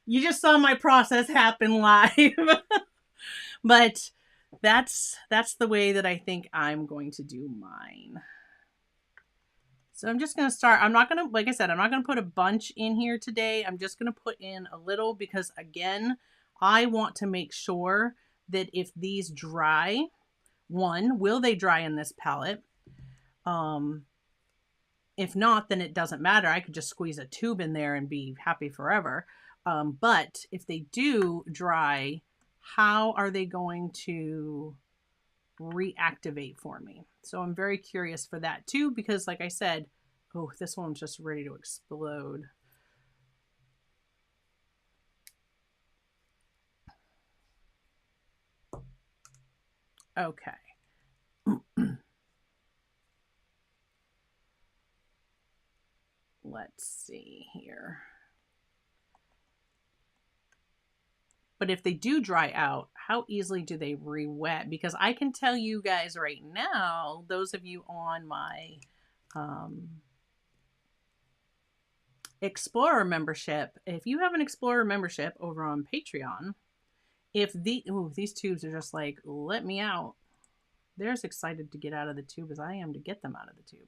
you just saw my process happen live. But that's the way that I think I'm going to do mine. So I'm just going to start. I'm not going to, like I said, I'm not going to put a bunch in here today. I'm just going to put in a little because, again, I want to make sure that if these dry, one, will they dry in this palette? If not, then it doesn't matter. I could just squeeze a tube in there and be happy forever. But if they do dry, how are they going to reactivate for me? So I'm very curious for that too, because like I said, Oh, this one's just ready to explode. Okay. Let's see here. But if they do dry out, how easily do they re-wet? Because I can tell you guys right now, those of you on my Explorer membership, if you have an Explorer membership over on Patreon, if these tubes are just like, let me out. They're as excited to get out of the tube as I am to get them out of the tube.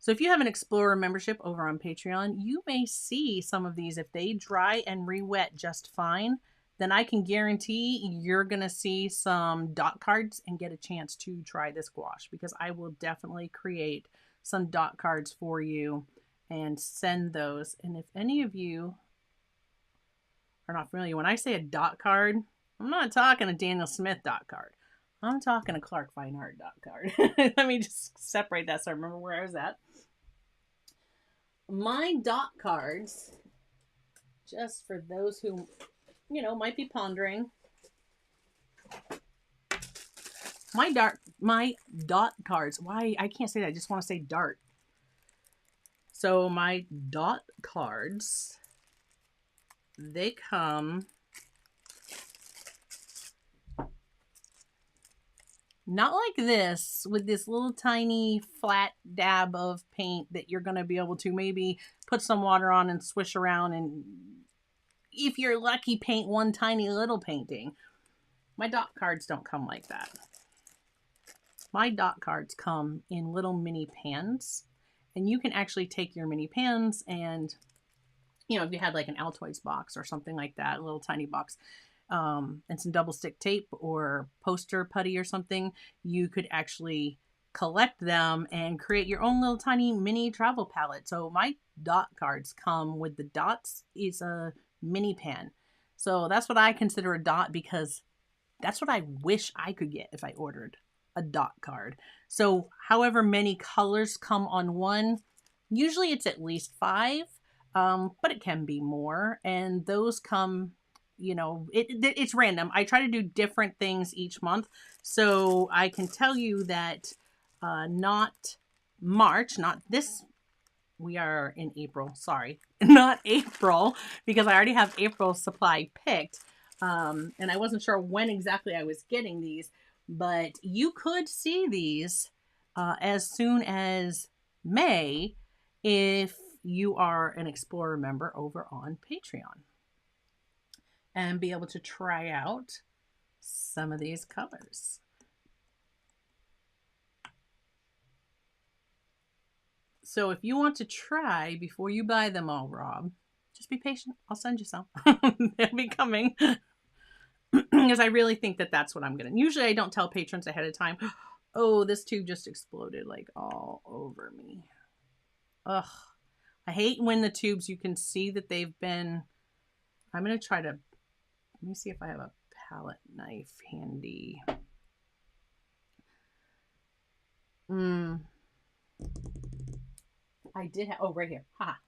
So if you have an Explorer membership over on Patreon, you may see some of these. If they dry and re-wet just fine, then I can guarantee you're going to see some dot cards and get a chance to try this gouache, because I will definitely create some dot cards for you and send those. And if any of you are not familiar, when I say a dot card, I'm not talking a Daniel Smith dot card. I'm talking a Clark Fine Art dot card. Let me just separate that so I remember where I was at. My dot cards, just for those who, you know, might be pondering. My dot cards. Why? I can't say that. I just want to say dart. So my dot cards, they come not like this, with this little tiny flat dab of paint that you're going to be able to maybe put some water on and swish around, and if you're lucky, paint one tiny little painting. My dot cards don't come like that. My dot cards come in little mini pans, and you can actually take your mini pans and, you know, if you had like an Altoids box or something like that, a little tiny box, and some double stick tape or poster putty or something, you could actually collect them and create your own little tiny mini travel palette. So my dot cards come with the dots is a mini pan. So that's what I consider a dot, because that's what I wish I could get if I ordered a dot card. So however many colors come on one, usually it's at least 5, but it can be more. And those come, you know, it's random. I try to do different things each month. So I can tell you that not March, not this, we are in April, sorry, not April, because I already have April's supply picked. And I wasn't sure when exactly I was getting these, but you could see these as soon as May if you are an Explorer member over on Patreon, and be able to try out some of these colors. So if you want to try before you buy them all, Rob, just be patient. I'll send you some. They'll be coming. Because I really think that that's what I'm going to. Usually I don't tell patrons ahead of time. Oh, this tube just exploded like all over me. Ugh. I hate when the tubes, you can see that they've been. I'm going to try to. Let me see if I have a palette knife handy. I did have. Oh, right here. Ha.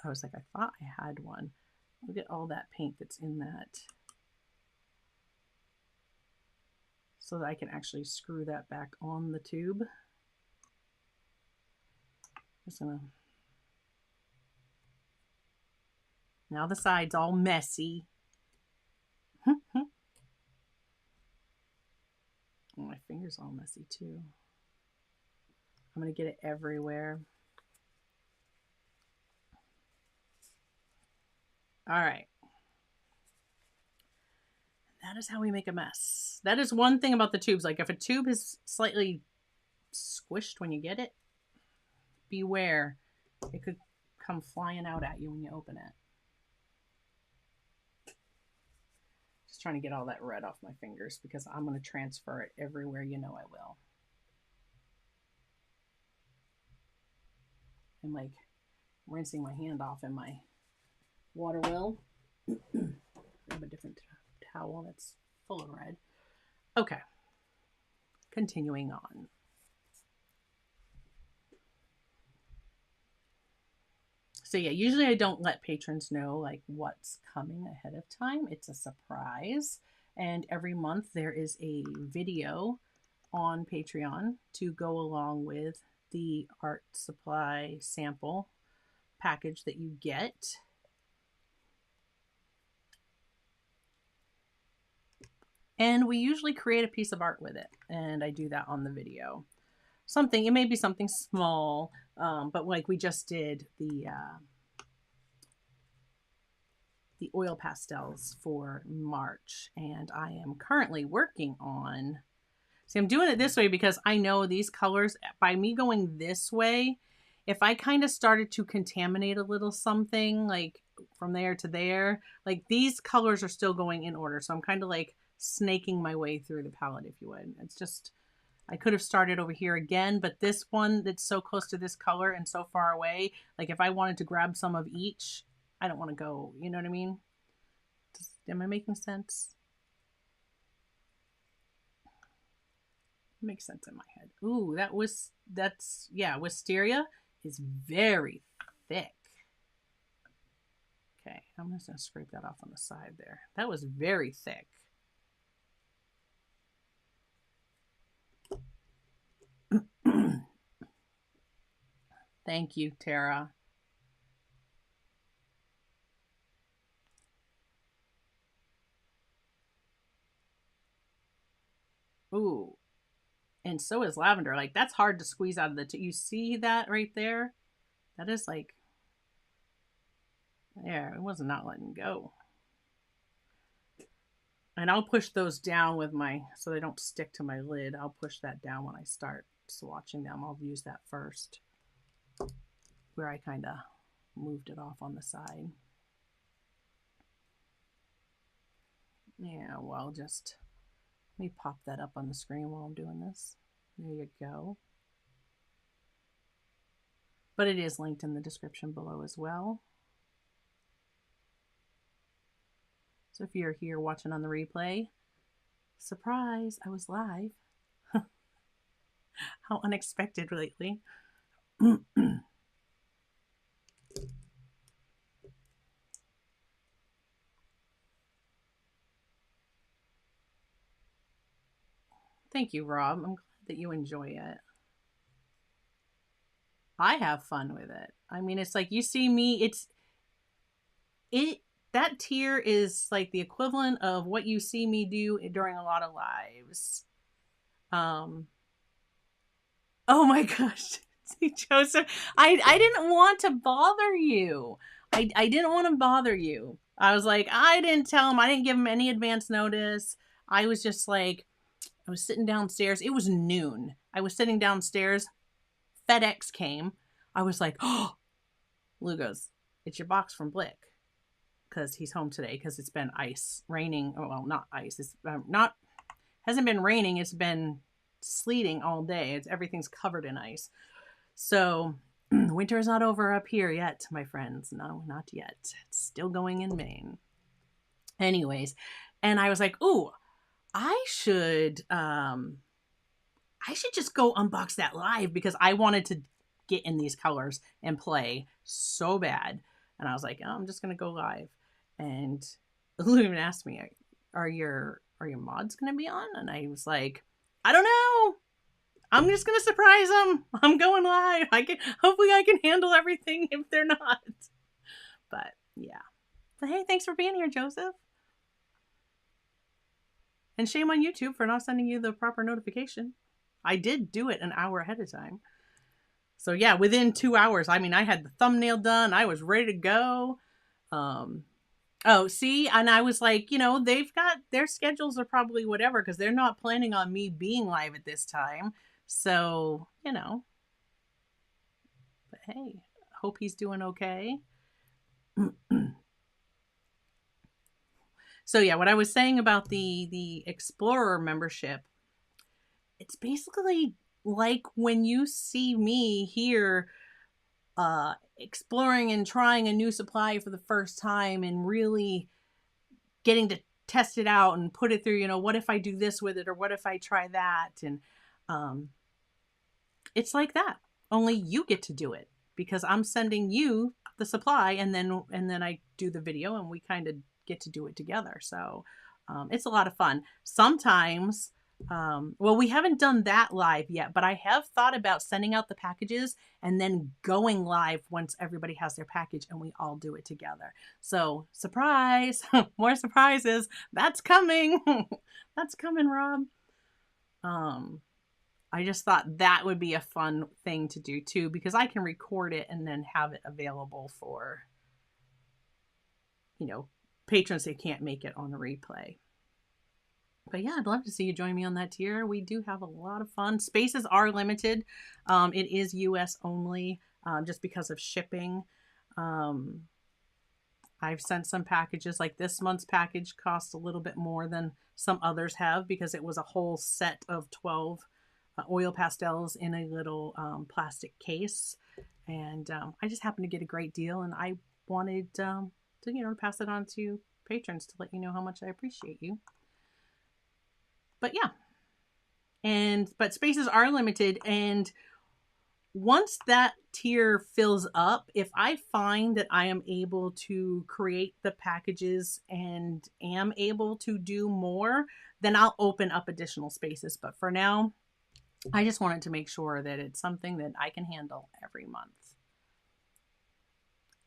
I was like, I thought I had one. Look at all that paint that's in that. So that I can actually screw that back on the tube. Just gonna. Now the side's all messy. Oh, my finger's all messy too. I'm gonna get it everywhere. All right. That is how we make a mess. That is one thing about the tubes. Like if a tube is slightly squished when you get it, beware. It could come flying out at you when you open it. Just trying to get all that red off my fingers because I'm going to transfer it everywhere, you know I will. I'm like rinsing my hand off in my water well. I have a different towel that's full of red. Okay, continuing on. So yeah, usually I don't let patrons know like what's coming ahead of time. It's a surprise. And every month there is a video on Patreon to go along with the art supply sample package that you get. And we usually create a piece of art with it. And I do that on the video. Something, it may be something small, but like we just did the oil pastels for March. And I am currently working on, see, I'm doing it this way because I know these colors, by me going this way, if I kind of started to contaminate a little something, like from there to there, like these colors are still going in order. So I'm kind of like snaking my way through the palette, if you would. It's just, I could have started over here again, but this one that's so close to this color and so far away, like if I wanted to grab some of each, I don't want to go, you know what I mean? Am I making sense? It makes sense in my head. Ooh, yeah, wisteria is very thick. Okay, I'm just gonna scrape that off on the side there. That was very thick. Thank you, Tara. Ooh, and so is lavender. Like that's hard to squeeze out of the you see that right there? That is like, there, it was not letting go. And I'll push those down with my, so they don't stick to my lid. I'll push that down when I start swatching them. I'll use that first, where I kind of moved it off on the side. Yeah, well, just let me pop that up on the screen while I'm doing this. There you go. But it is linked in the description below as well. So if you're here watching on the replay, surprise, I was live. How unexpected lately. Thank you, Rob. I'm glad that you enjoy it. I have fun with it. I mean, it's like you see me, that tier is like the equivalent of what you see me do during a lot of lives. Oh my gosh. See, Joseph, I didn't want to bother you. I didn't want to bother you. I was like, I didn't tell him. I didn't give him any advance notice. I was just like, I was sitting downstairs. It was noon. I was sitting downstairs. FedEx came. I was like, oh, Lou goes, it's your box from Blick. Because he's home today because it's been raining. Oh, well, not ice. It's hasn't been raining. It's been sleeting all day. Everything's covered in ice. So winter is not over up here yet, my friends. No, not yet. It's still going in Maine. Anyways, and I was like, ooh, I should just go unbox that live because I wanted to get in these colors and play so bad. And I was like, oh, I'm just gonna go live. And Lou even asked me, are your mods gonna be on? And I was like, I don't know. I'm just gonna surprise them. I'm going live. Hopefully I can handle everything if they're not. But yeah. But hey, thanks for being here, Joseph. And shame on YouTube for not sending you the proper notification. I did do it an hour ahead of time. So yeah, within 2 hours, I mean, I had the thumbnail done. I was ready to go. Oh, see, and I was like, you know, they've got, their schedules are probably whatever, because they're not planning on me being live at this time. So, you know, but hey, hope he's doing okay. So yeah, what I was saying about the Explorer membership, it's basically like when you see me here exploring and trying a new supply for the first time and really getting to test it out and put it through, you know, what if I do this with it, or what if I try that? And it's like that, only you get to do it because I'm sending you the supply, and then I do the video, and we kind of get to do it together. So it's a lot of fun. Sometimes, well, we haven't done that live yet, but I have thought about sending out the packages and then going live once everybody has their package and we all do it together. So surprise, more surprises. That's coming. That's coming, Rob. I just thought that would be a fun thing to do too, because I can record it and then have it available for, you know, patrons that can't make it on the replay. But yeah, I'd love to see you join me on that tier. We do have a lot of fun. Spaces are limited. It is US only, just because of shipping. I've sent some packages, like this month's package cost a little bit more than some others have, because it was a whole set of 12 oil pastels in a little plastic case. And I just happened to get a great deal, and I wanted to, you know, pass it on to patrons to let you know how much I appreciate you. But yeah, but spaces are limited, and once that tier fills up, if I find that I am able to create the packages and am able to do more, then I'll open up additional spaces. But for now, I just wanted to make sure that it's something that I can handle every month.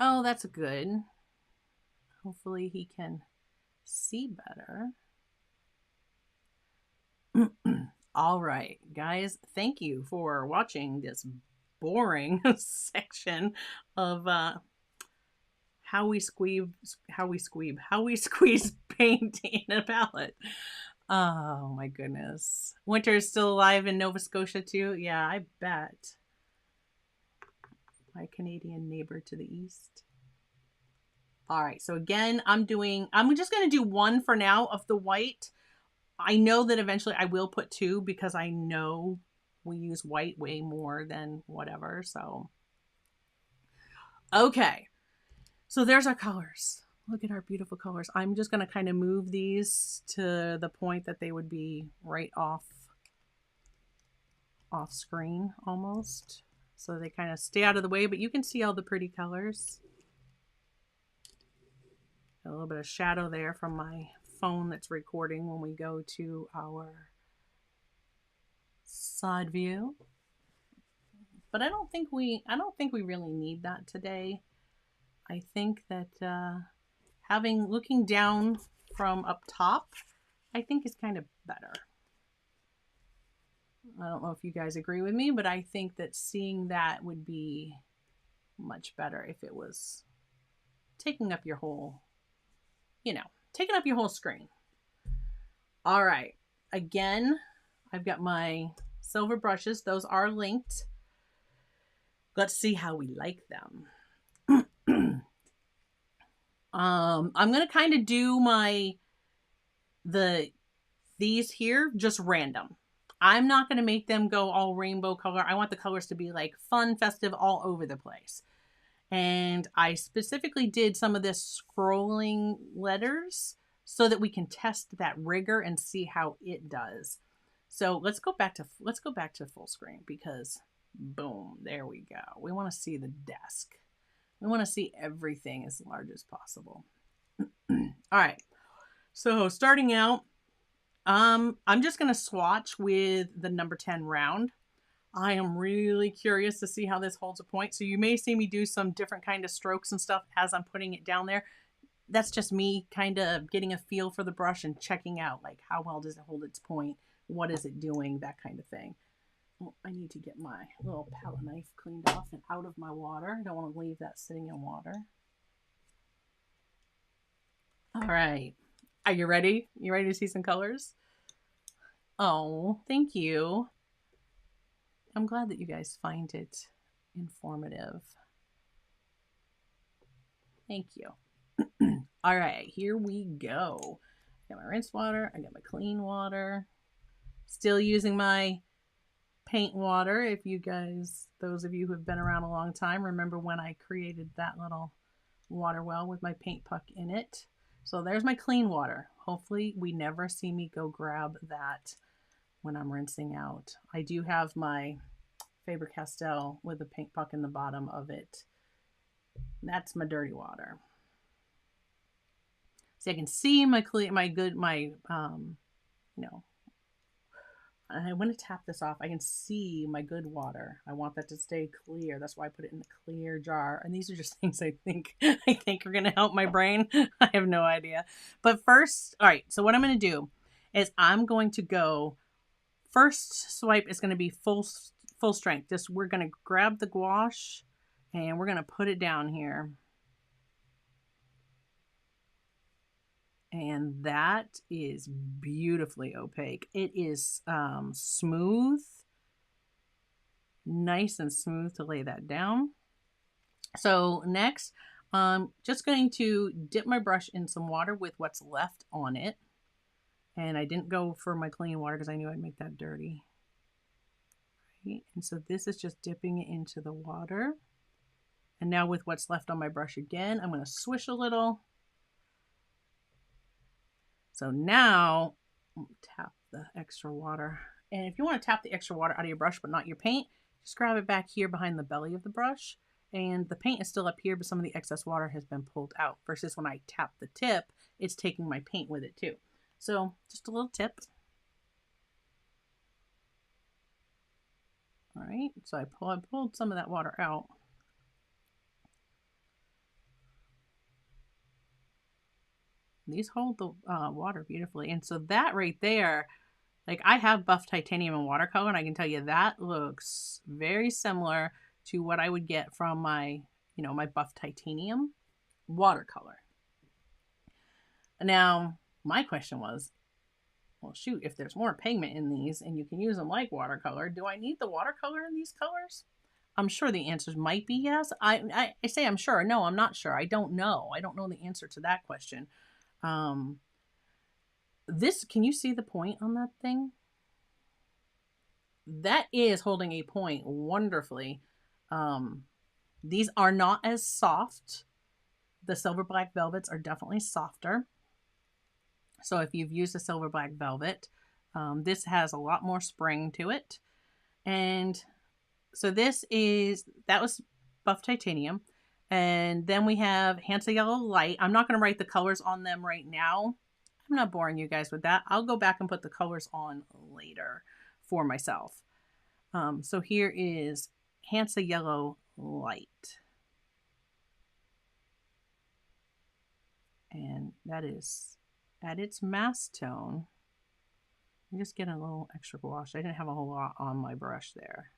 Oh, that's good. Hopefully he can see better. All right, guys, thank you for watching this boring section of how we squeeze paint in a palette. Oh my goodness. Winter is still alive in Nova Scotia too. Yeah, I bet. My Canadian neighbor to the east. All right, so again, I'm just going to do one for now of the white. I know that eventually I will put two, because I know we use white way more than whatever. So, okay. So there's our colors. Look at our beautiful colors. I'm just going to kind of move these to the point that they would be right off screen almost. So they kind of stay out of the way, but you can see all the pretty colors. A little bit of shadow there from my phone that's recording when we go to our side view. But I don't think we really need that today. I think that looking down from up top, I think is kind of better. I don't know if you guys agree with me, but I think that seeing that would be much better if it was taking up your whole, taking up your whole screen. All right. Again, I've got my silver brushes. Those are linked. Let's see how we like them. I'm going to kind of do these here just random. I'm not going to make them go all rainbow color. I want the colors to be like fun, festive, all over the place. And I specifically did some of this scrolling letters so that we can test that rigor and see how it does. So let's go back to full screen, because boom, there we go. We want to see the desk. We want to see everything as large as possible. All right. So starting out, I'm just going to swatch with the number 10 round. I am really curious to see how this holds a point. So you may see me do some different kind of strokes and stuff as I'm putting it down there. That's just me kind of getting a feel for the brush and checking out, like, how well does it hold its point? What is it doing? That kind of thing. Well, I need to get my little palette knife cleaned off and out of my water. I don't want to leave that sitting in water. All right. Are you ready? You ready to see some colors? Oh, thank you. I'm glad that you guys find it informative. Thank you. All right, here we go. I got my rinse water. I got my clean water. Still using my paint water. If you guys, those of you who have been around a long time, remember when I created that little water well with my paint puck in it. So there's my clean water. Hopefully we never see me go grab that when I'm rinsing out. I do have my Faber-Castell with the paint puck in the bottom of it. That's my dirty water. See, I can see my clear, you know, I want to tap this off. I can see my good water. I want that to stay clear. That's why I put it in the clear jar. And these are just things I think are going to help my brain. I have no idea. But first, all right. So what I'm going to do is I'm going to go. First swipe is going to be full strength. Just we're going to grab the gouache and we're going to put it down here. And that is beautifully opaque. It is smooth, nice and smooth to lay that down. So next, just going to dip my brush in some water with what's left on it. And I didn't go for my clean water because I knew I'd make that dirty. Right? And so this is just dipping it into the water. And now with what's left on my brush again, I'm going to swish a little. So now, tap the extra water. And if you want to tap the extra water out of your brush, but not your paint, just grab it back here behind the belly of the brush. And the paint is still up here, but some of the excess water has been pulled out. Versus when I tap the tip, it's taking my paint with it too. So just a little tip. All right, so I pulled some of that water out. These hold the water beautifully. And so that right there, like I have buff titanium and watercolor, and I can tell you that looks very similar to what I would get from my, my buff titanium watercolor. Now, my question was, well, shoot, if there's more pigment in these and you can use them like watercolor, do I need the watercolor in these colors? I'm sure the answers might be yes. I say I'm sure. No, I'm not sure. I don't know. I don't know the answer to that question. This, can you see the point on that thing? That is holding a point wonderfully. These are not as soft. The silver black velvets are definitely softer. So if you've used a silver black velvet, this has a lot more spring to it. And so that was buff titanium. And then we have Hansa Yellow Light. I'm not going to write the colors on them right now. I'm not boring you guys with that. I'll go back and put the colors on later for myself. So here is Hansa Yellow Light. And that is at its mass tone. I'm just getting a little extra gouache. I didn't have a whole lot on my brush there.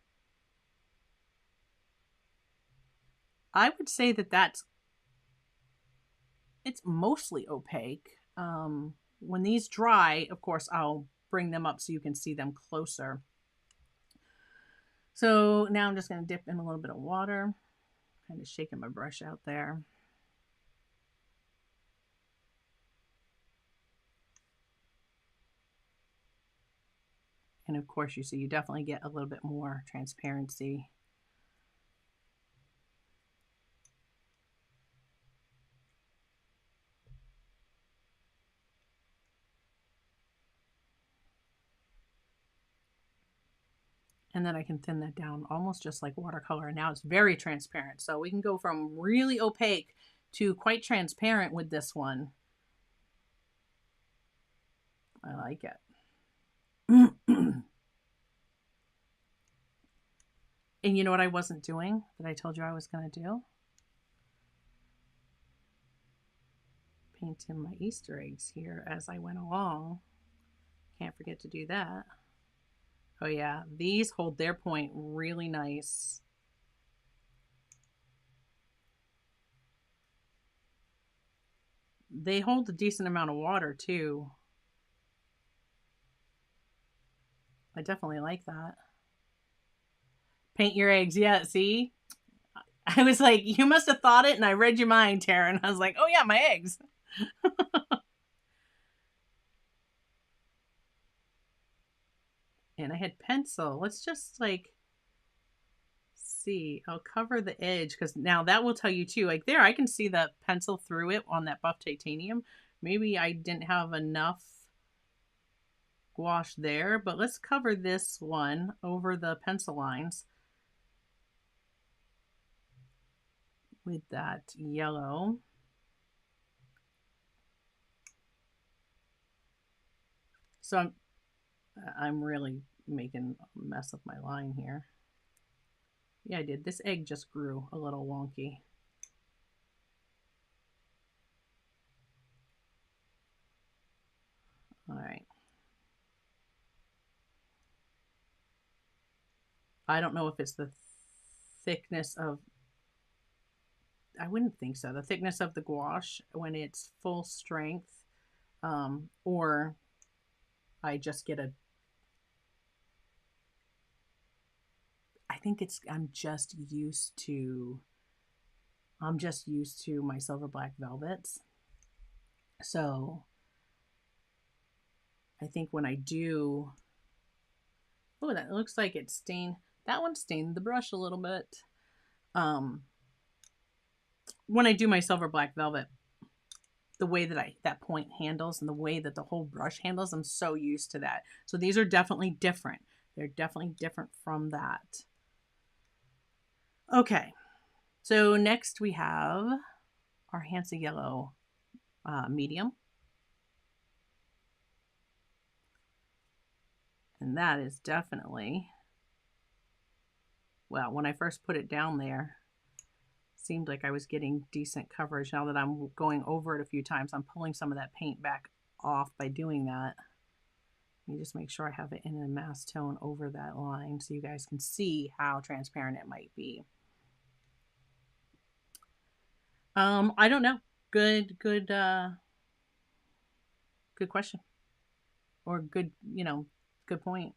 I would say that it's mostly opaque. When these dry, of course, I'll bring them up so you can see them closer. So now I'm just going to dip in a little bit of water, kind of shaking my brush out there. And of course, you see, you definitely get a little bit more transparency. And then I can thin that down almost just like watercolor. And now it's very transparent. So we can go from really opaque to quite transparent with this one. I like it. And you know what I wasn't doing that I told you I was going to do? Painting my Easter eggs here as I went along. Can't forget to do that. Oh yeah, these hold their point really nice. They hold a decent amount of water too. I definitely like that. Paint your eggs. Yeah, see? I was like, you must have thought it, and I read your mind, Tara. And I was like, oh yeah, my eggs. And I had pencil. Let's just like see. I'll cover the edge because now that will tell you too. Like there, I can see the pencil through it on that buff titanium. Maybe I didn't have enough gouache there, but let's cover this one over the pencil lines. with that yellow. So I'm really making a mess of my line here. Yeah, I did. This egg just grew a little wonky. All right. I don't know if it's the thickness of, I wouldn't think so, the thickness of the gouache when it's full strength, or I just get a, I think it's, I'm just used to my silver black velvets. So I think when I do, oh, that looks like it stained, that one stained the brush a little bit. When I do my silver black velvet, the way that that point handles and the way that the whole brush handles, I'm so used to that. So these are definitely different. They're definitely different from that. Okay, so next we have our Hansa Yellow medium. And that is definitely, well, when I first put it down there, seemed like I was getting decent coverage. Now that I'm going over it a few times, I'm pulling some of that paint back off by doing that. Let me just make sure I have it in a mass tone over that line so you guys can see how transparent it might be. I don't know. Good question. Or good, good point.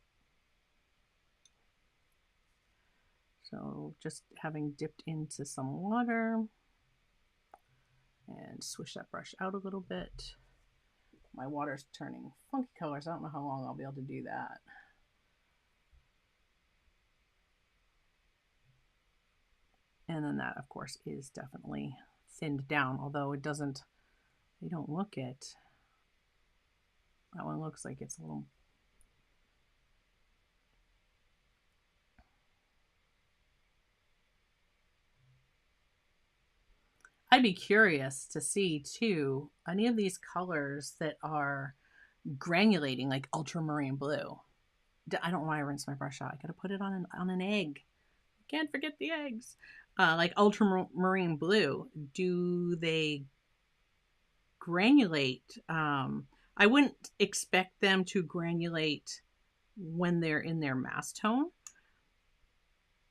So just having dipped into some water and swish that brush out a little bit. My water's turning funky colors. I don't know how long I'll be able to do that. And then that, of course, is definitely thinned down, although it doesn't, you don't look it. That one looks like it's a little, I'd be curious to see too, any of these colors that are granulating, like ultramarine blue. I don't know why I rinsed my brush out. I gotta put it on an egg. Can't forget the eggs. Like ultramarine blue, do they granulate? I wouldn't expect them to granulate when they're in their mass tone.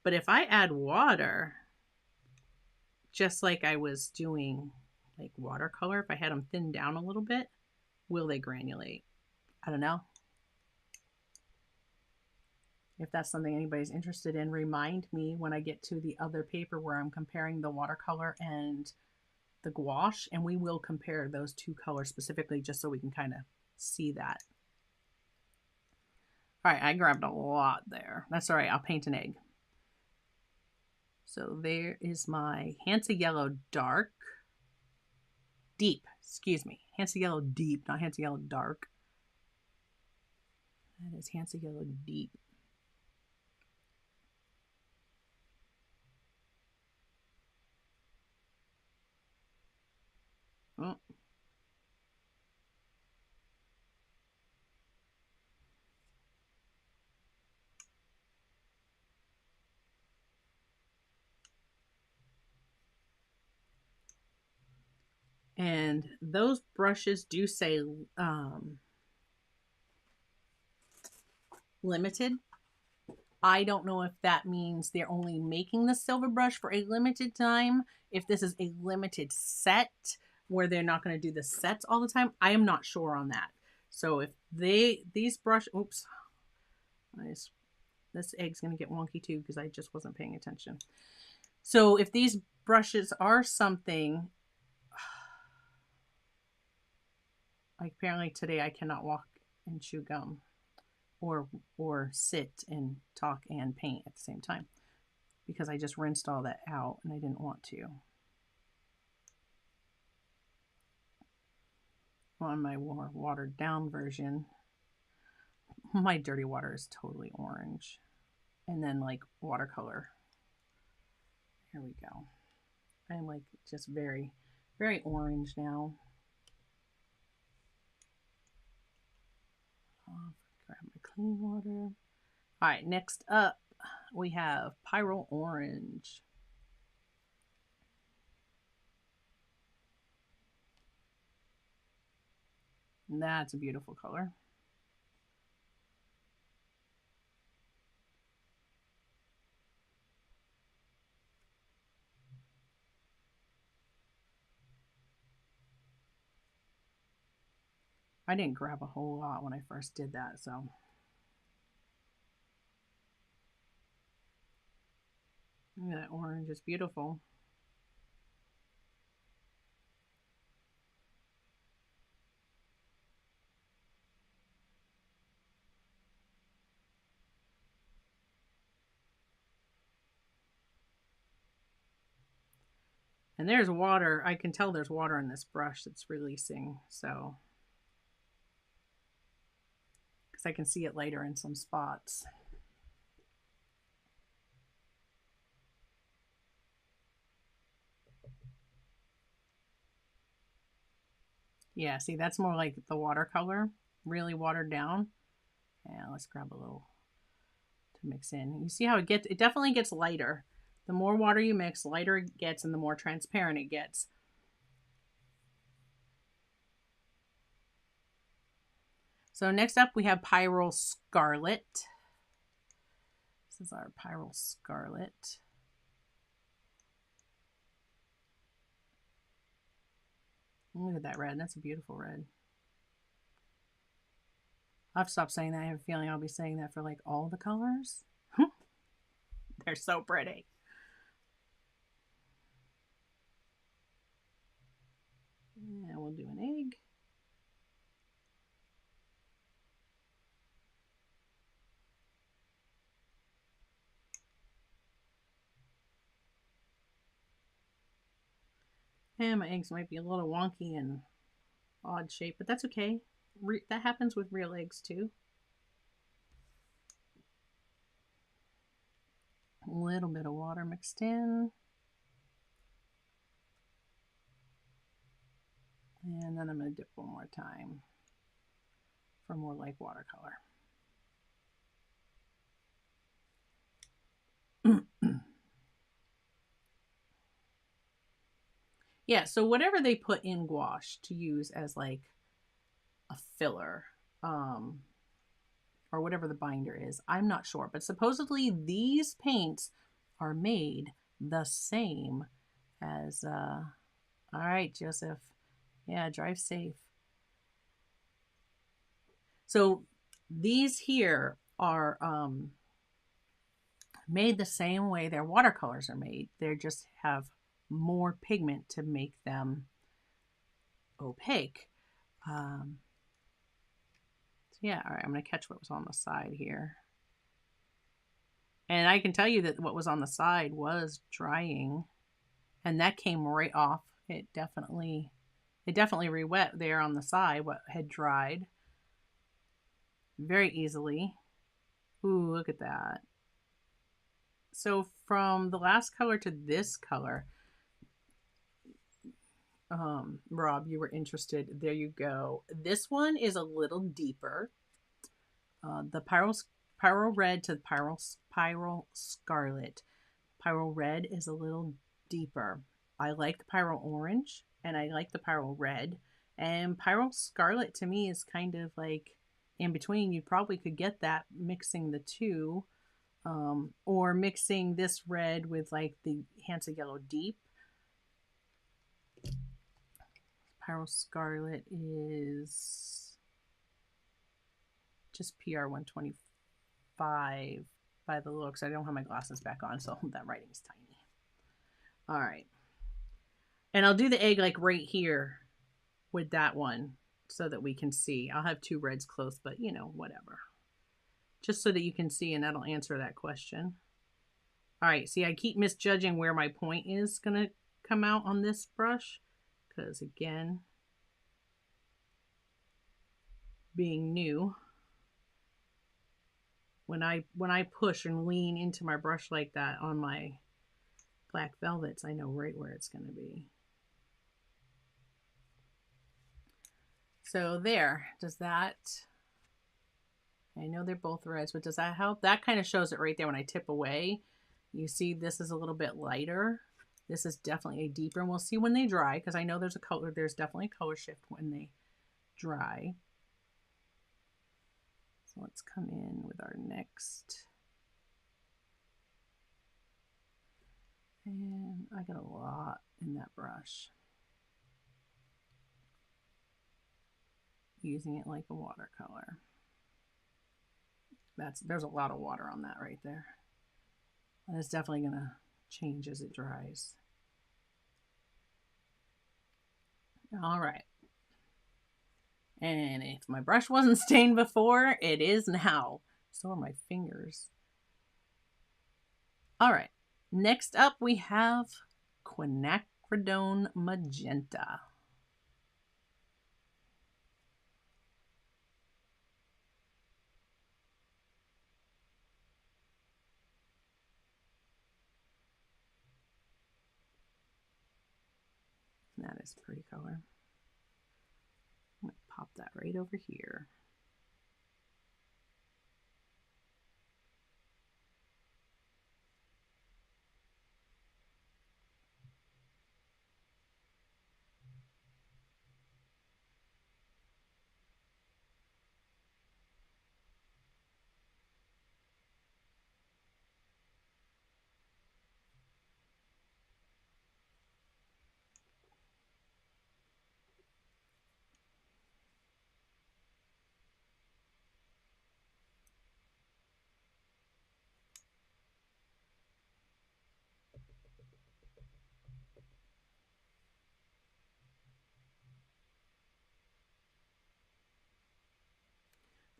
But if I add water, just like I was doing like watercolor, if I had them thinned down a little bit, will they granulate? I don't know. If that's something anybody's interested in, remind me when I get to the other paper where I'm comparing the watercolor and the gouache, and we will compare those two colors specifically just so we can kind of see that. All right, I grabbed a lot there. That's all right, I'll paint an egg. So there is my Hansa Yellow Dark. Deep, excuse me. Hansa Yellow Deep, not Hansa Yellow Dark. That is Hansa Yellow Deep. Oh. And those brushes do say limited. I don't know if that means they're only making the silver brush for a limited time. If this is a limited set where they're not going to do the sets all the time, I am not sure on that. So if these brush, oops, this egg's going to get wonky too because I just wasn't paying attention. So if these brushes are something, like apparently today I cannot walk and chew gum or sit and talk and paint at the same time because I just rinsed all that out and I didn't want to. On my more watered down version, my dirty water is totally orange. And then like watercolor. Here we go. I'm like just very, very orange now. I'll grab my clean water. All right, next up we have Pyro Orange. And that's a beautiful color. I didn't grab a whole lot when I first did that, so. That orange is beautiful. And there's water. I can tell there's water in this brush that's releasing, so. Because I can see it later in some spots. Yeah, see, that's more like the watercolor, really watered down. Yeah, let's grab a little to mix in. You see how it gets, it definitely gets lighter. The more water you mix, lighter it gets and the more transparent it gets. So next up we have Pyro Scarlet. This is our Pyro Scarlet. Look at that red. That's a beautiful red. I've stopped saying that. I have a feeling I'll be saying that for like all the colors. They're so pretty. And we'll do an egg. And my eggs might be a little wonky and odd shape, but that's okay. That happens with real eggs too. A little bit of water mixed in. And then I'm going to dip one more time for more like watercolor. Yeah, so whatever they put in gouache to use as like a filler, or whatever the binder is, I'm not sure. But supposedly these paints are made the same as, all right, Joseph. Yeah, drive safe. So these here are made the same way their watercolors are made. They just have more pigment to make them opaque. So yeah, all right, I'm going to catch what was on the side here. And I can tell you that what was on the side was drying, and that came right off. It definitely re-wet there on the side, what had dried very easily. Ooh, look at that. So from the last color to this color, Rob, you were interested. There you go. This one is a little deeper. The Pyro Red to Pyro Scarlet. Pyro Red is a little deeper. I like the Pyro Orange and I like the Pyro Red. And Pyro Scarlet to me is kind of like in between. You probably could get that mixing the two, or mixing this red with like the Hansa Yellow Deep. Pyro Scarlet is just PR 125 by the looks. I don't have my glasses back on, so that writing is tiny. All right. And I'll do the egg like right here with that one so that we can see. I'll have two reds close, but you know, whatever. Just so that you can see, and that'll answer that question. All right, see, I keep misjudging where my point is going to come out on this brush because, again, being new, when I push and lean into my brush like that on my Black velvets, I know right where it's going to be. So there, does that, I know they're both reds, but does that help? That kind of shows it right there when I tip away. You see this is a little bit lighter. This is definitely a deeper, and we'll see when they dry, because I know there's a color, there's definitely a color shift when they dry. So let's come in with our next. And I got a lot in that brush. Using it like a watercolor. There's a lot of water on that right there. And it's definitely going to change as it dries. All right. And if my brush wasn't stained before, it is now. So are my fingers. All right. Next up, we have quinacridone magenta. That is a pretty color. I'm going to pop that right over here.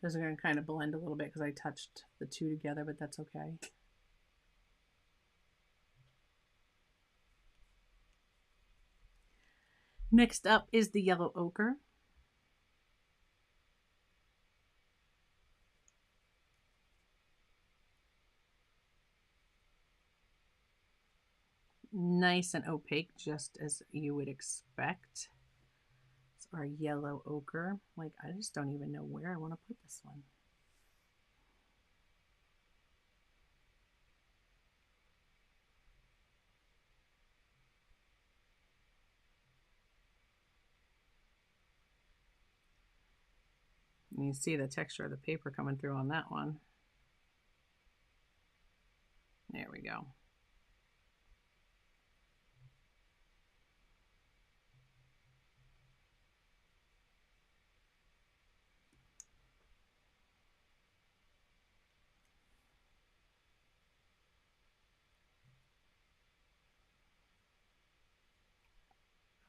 Those are going to kind of blend a little bit because I touched the two together, but that's okay. Next up is the yellow ochre. Nice and opaque, just as you would expect. It's our yellow ochre. Like, I just don't even know where I want to put this one. You see the texture of the paper coming through on that one. There we go.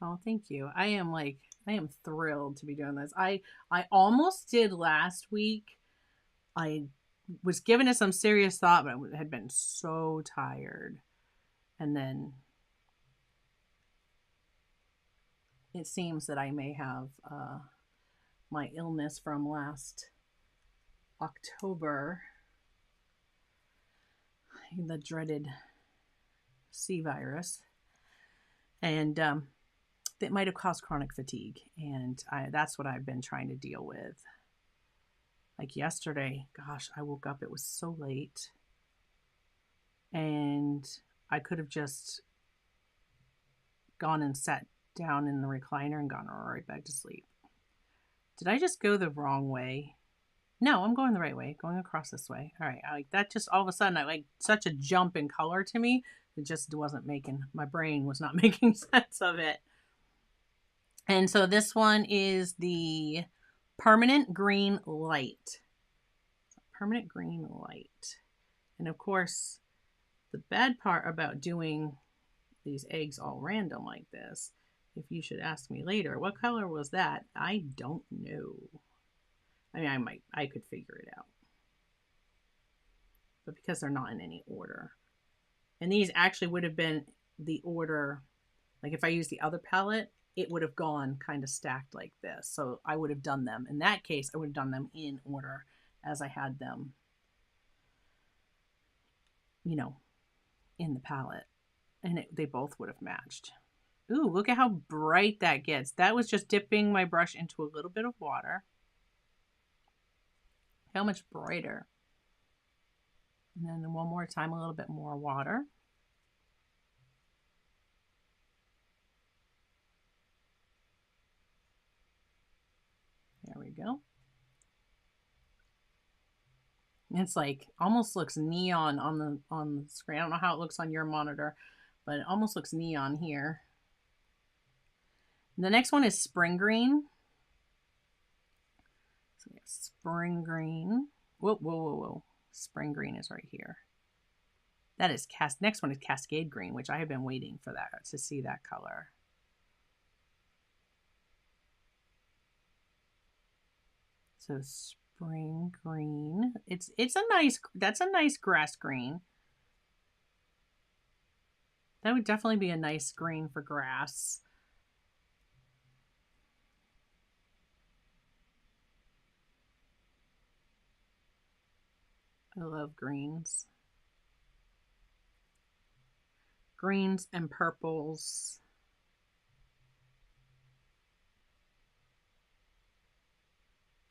Oh, thank you. I am thrilled to be doing this. I almost did last week. I was giving it some serious thought, but I had been so tired. And then it seems that I may have my illness from last October, the dreaded C virus. And it might have caused chronic fatigue. And that's what I've been trying to deal with. Like yesterday, gosh, I woke up, it was so late. And I could have just gone and sat down in the recliner and gone right back to sleep. Did I just go the wrong way? No, I'm going the right way, going across this way. All right, that just all of a sudden, I like such a jump in color to me. It just wasn't making, my brain was not making sense of it. And so this one is the Permanent Green Light. Permanent Green Light. And of course, the bad part about doing these eggs all random like this, if you should ask me later, what color was that? I don't know. I mean, I could figure it out. But because they're not in any order. And these actually would have been the order, like if I used the other palette, it would have gone kind of stacked like this. So I would have done them. In that case, I would have done them in order as I had them, you know, in the palette. And they both would have matched. Ooh, look at how bright that gets. That was just dipping my brush into a little bit of water. How much brighter. And then one more time, a little bit more water. There we go. It's like almost looks neon on the screen. I don't know how it looks on your monitor, but it almost looks neon here. The next one is spring green. So we have spring green. Whoa, whoa, whoa, whoa. Spring green is right here. That is next one is Cascade green, which I have been waiting for that to see that color. So spring green. It's a nice, that's a nice grass green. That would definitely be a nice green for grass. I love greens. Greens and purples.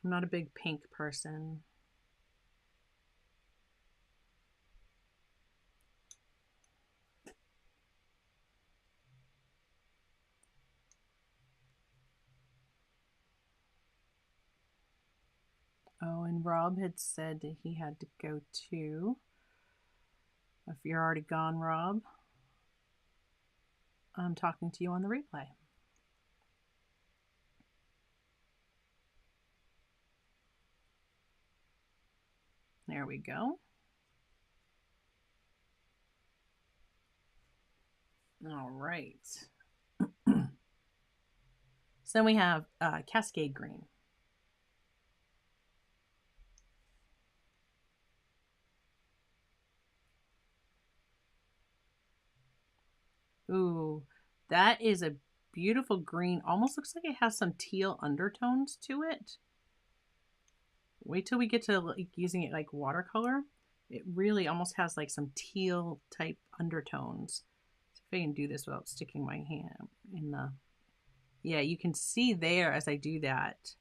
I'm not a big pink person. Oh, and Rob had said that he had to go too. If you're already gone, Rob, I'm talking to you on the replay. There we go. All right. So then we have Cascade green. Ooh, that is a beautiful green. Almost looks like it has some teal undertones to it. Wait till we get to like using it like watercolor. It really almost has like some teal type undertones. See if I can do this without sticking my hand in the... Yeah, you can see there as I do that.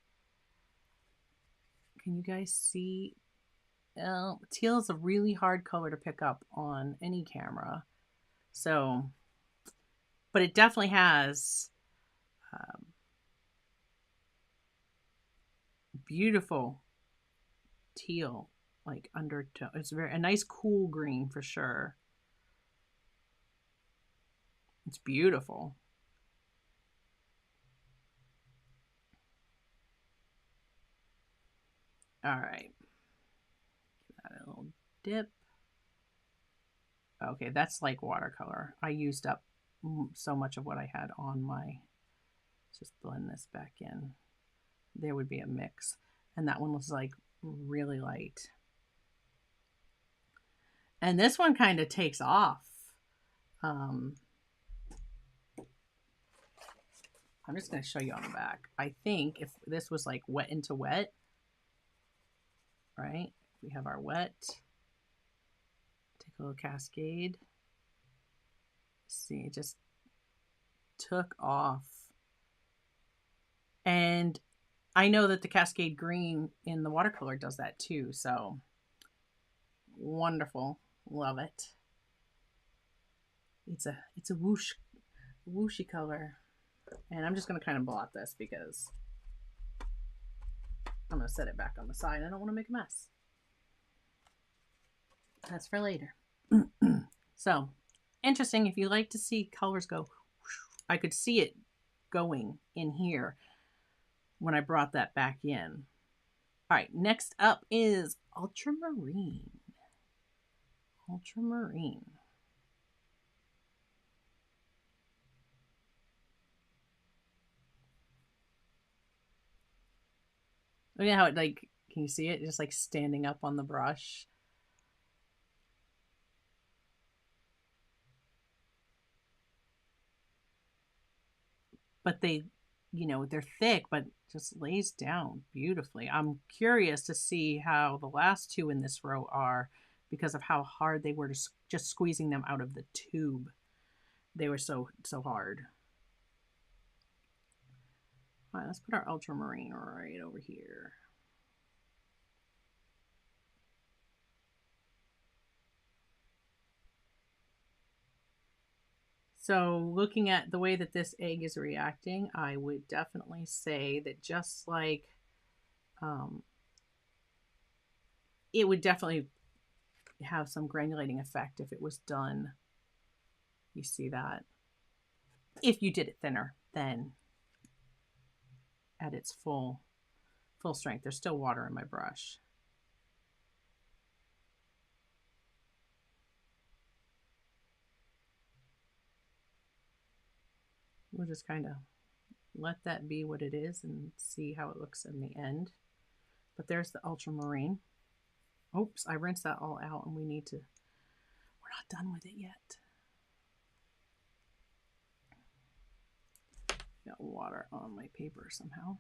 Can you guys see? Teal is a really hard color to pick up on any camera. So, but it definitely has beautiful teal like undertone. It's a nice cool green for sure. It's beautiful. All right, give that a little dip. Okay, that's like watercolor. I used up so much of what I had on my... Just blend this back in. There would be a mix, and that one was like really light. And this one kind of takes off. I'm just going to show you on the back. I think if this was like wet into wet, right? We have our wet. Take a little Cascade. See, it just took off. And I know that the Cascade green in the watercolor does that too. So wonderful. Love it. It's a whooshy color. And I'm just going to kind of blot this because I'm going to set it back on the side. I don't want to make a mess. That's for later. So interesting. If you like to see colors go, I could see it going in here when I brought that back in. All right, next up is ultramarine. Ultramarine. Look at how it like, can you see it? Just like standing up on the brush. But they, you know, they're thick, but just lays down beautifully. I'm curious to see how the last two in this row are because of how hard they were just squeezing them out of the tube. they were so hard. All right, let's put our ultramarine right over here. So looking at the way that this egg is reacting, I would definitely say that just like it would definitely have some granulating effect if it was done. You see that? If you did it thinner than at its full strength. There's still water in my brush. We'll just kind of let that be what it is and see how it looks in the end. But there's the ultramarine. Oops, I rinsed that all out and we're not done with it yet. Got water on my paper somehow.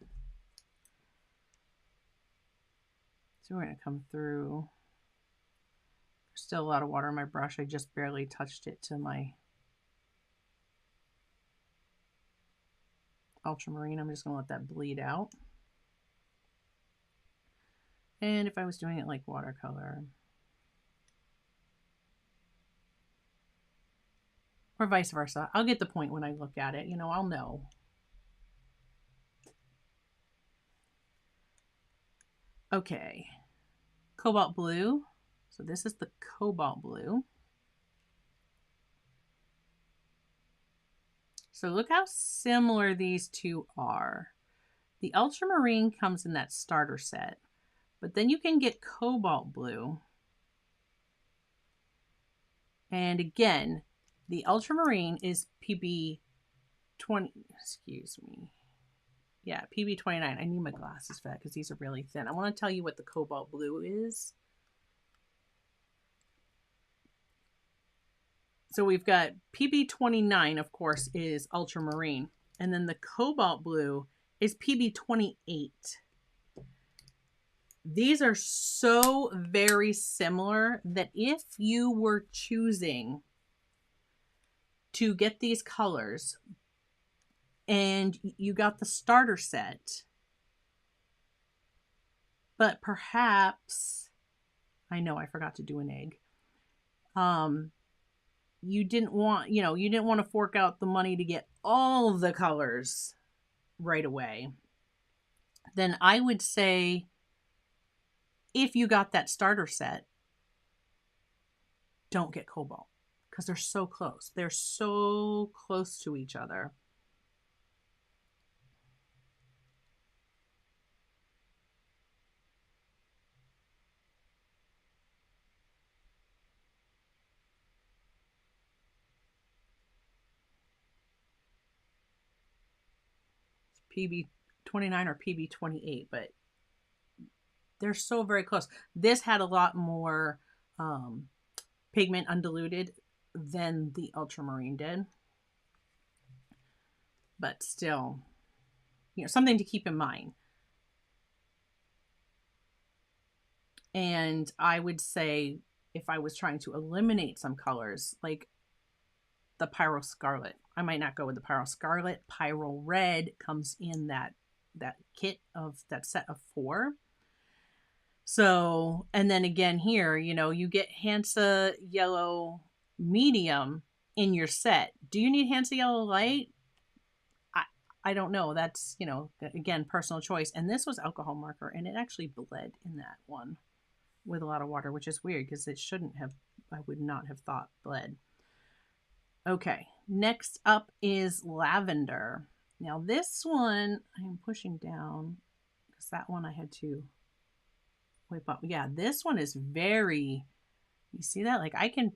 So we're going to come through. There's still a lot of water in my brush. I just barely touched it to my ultramarine. I'm just going to let that bleed out. And if I was doing it like watercolor, or vice versa, I'll get the point when I look at it. You know, I'll know. Okay, cobalt blue. So this is the cobalt blue. So look how similar these two are. The ultramarine comes in that starter set, but then you can get cobalt blue. And again, the ultramarine is PB 20, excuse me. Yeah, PB 29. I need my glasses for that because these are really thin. I want to tell you what the cobalt blue is. So we've got PB 29, of course, is ultramarine. And then the cobalt blue is PB 28. These are so very similar that if you were choosing to get these colors and you got the starter set, but perhaps, I know I forgot to do an egg. You didn't want, you didn't want to fork out the money to get all the colors right away. Then I would say if you got that starter set, don't get cobalt because they're so close. They're so close to each other. PB 29 or PB 28, but they're so very close. This had a lot more pigment undiluted than the ultramarine did, but still, something to keep in mind. And I would say if I was trying to eliminate some colors, like the Pyro Scarlet, I might not go with the Pyro Scarlet. Pyro Red comes in that kit of that set of 4. So, and then again here, you get Hansa Yellow Medium in your set. Do you need Hansa Yellow Light? I don't know. That's, again, personal choice. And this was alcohol marker, and it actually bled in that one with a lot of water, which is weird because it shouldn't have, I would not have thought bled. Okay, next up is lavender. Now this one I am pushing down because that one I had to wipe up. Yeah, this one is very, you see that? Like I can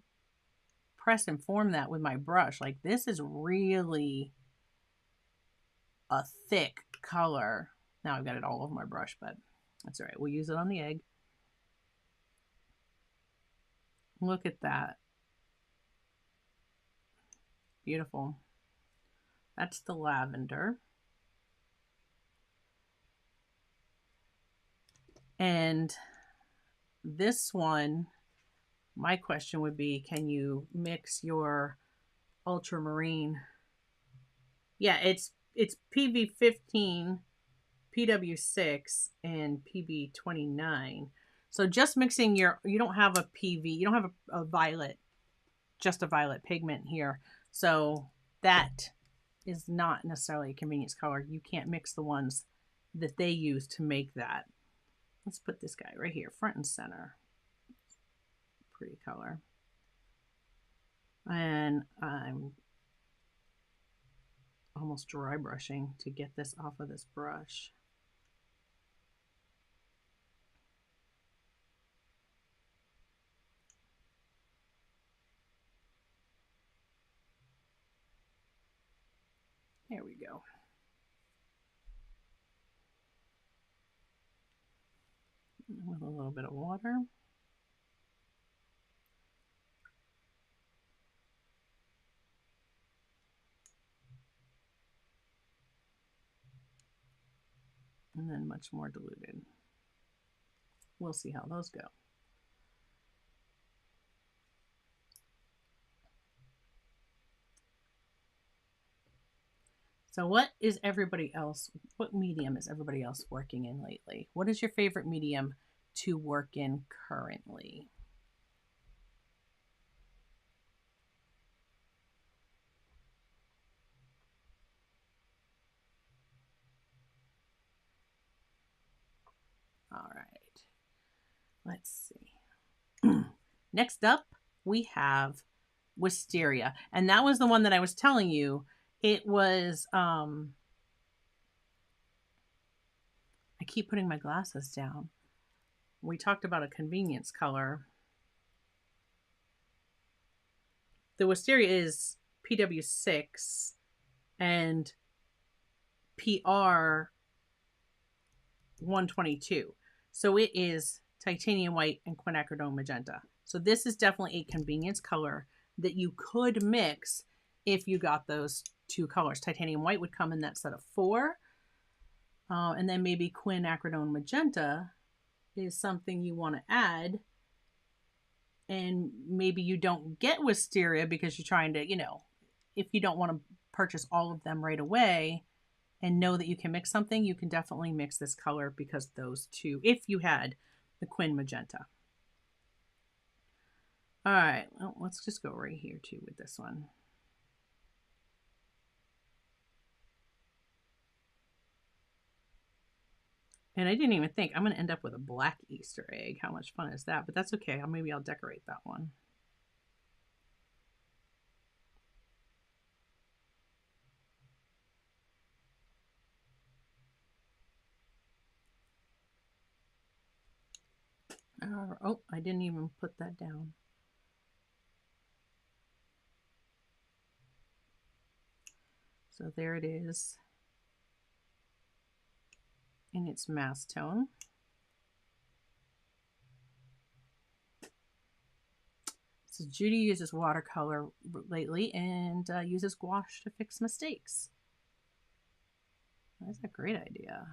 press and form that with my brush. Like this is really a thick color. Now I've got it all over my brush, but that's all right. We'll use it on the egg. Look at that. Beautiful. That's the lavender. And this one, my question would be, can you mix your ultramarine. Yeah, it's PV15, PW6, and PB29. So just mixing you don't have a PV, you don't have a violet, just a violet pigment here. So that is not necessarily a convenience color. You can't mix the ones that they use to make that. Let's put this guy right here, front and center. Pretty color. And I'm almost dry brushing to get this off of this brush. There we go. With a little bit of water. And then much more diluted. We'll see how those go. So what medium is everybody else working in lately? What is your favorite medium to work in currently? All right, let's see. Next up, we have Wisteria. And that was the one that I was telling you. It was, I keep putting my glasses down. We talked about a convenience color. The Wisteria is PW6 and PR 122. So it is titanium white and quinacridone magenta. So this is definitely a convenience color that you could mix if you got those two colors. Titanium white would come in that set of 4. And then maybe quinacridone magenta is something you want to add. And maybe you don't get Wisteria because you're trying to, if you don't want to purchase all of them right away and know that you can mix something, you can definitely mix this color because those two, if you had the quin magenta. All right, well, let's just go right here too with this one. And I didn't even think I'm going to end up with a black Easter egg. How much fun is that? But that's okay. Maybe I'll decorate that one. Oh, I didn't even put that down. So there it is in its mass tone. So Judy uses watercolor lately and uses gouache to fix mistakes. That's a great idea.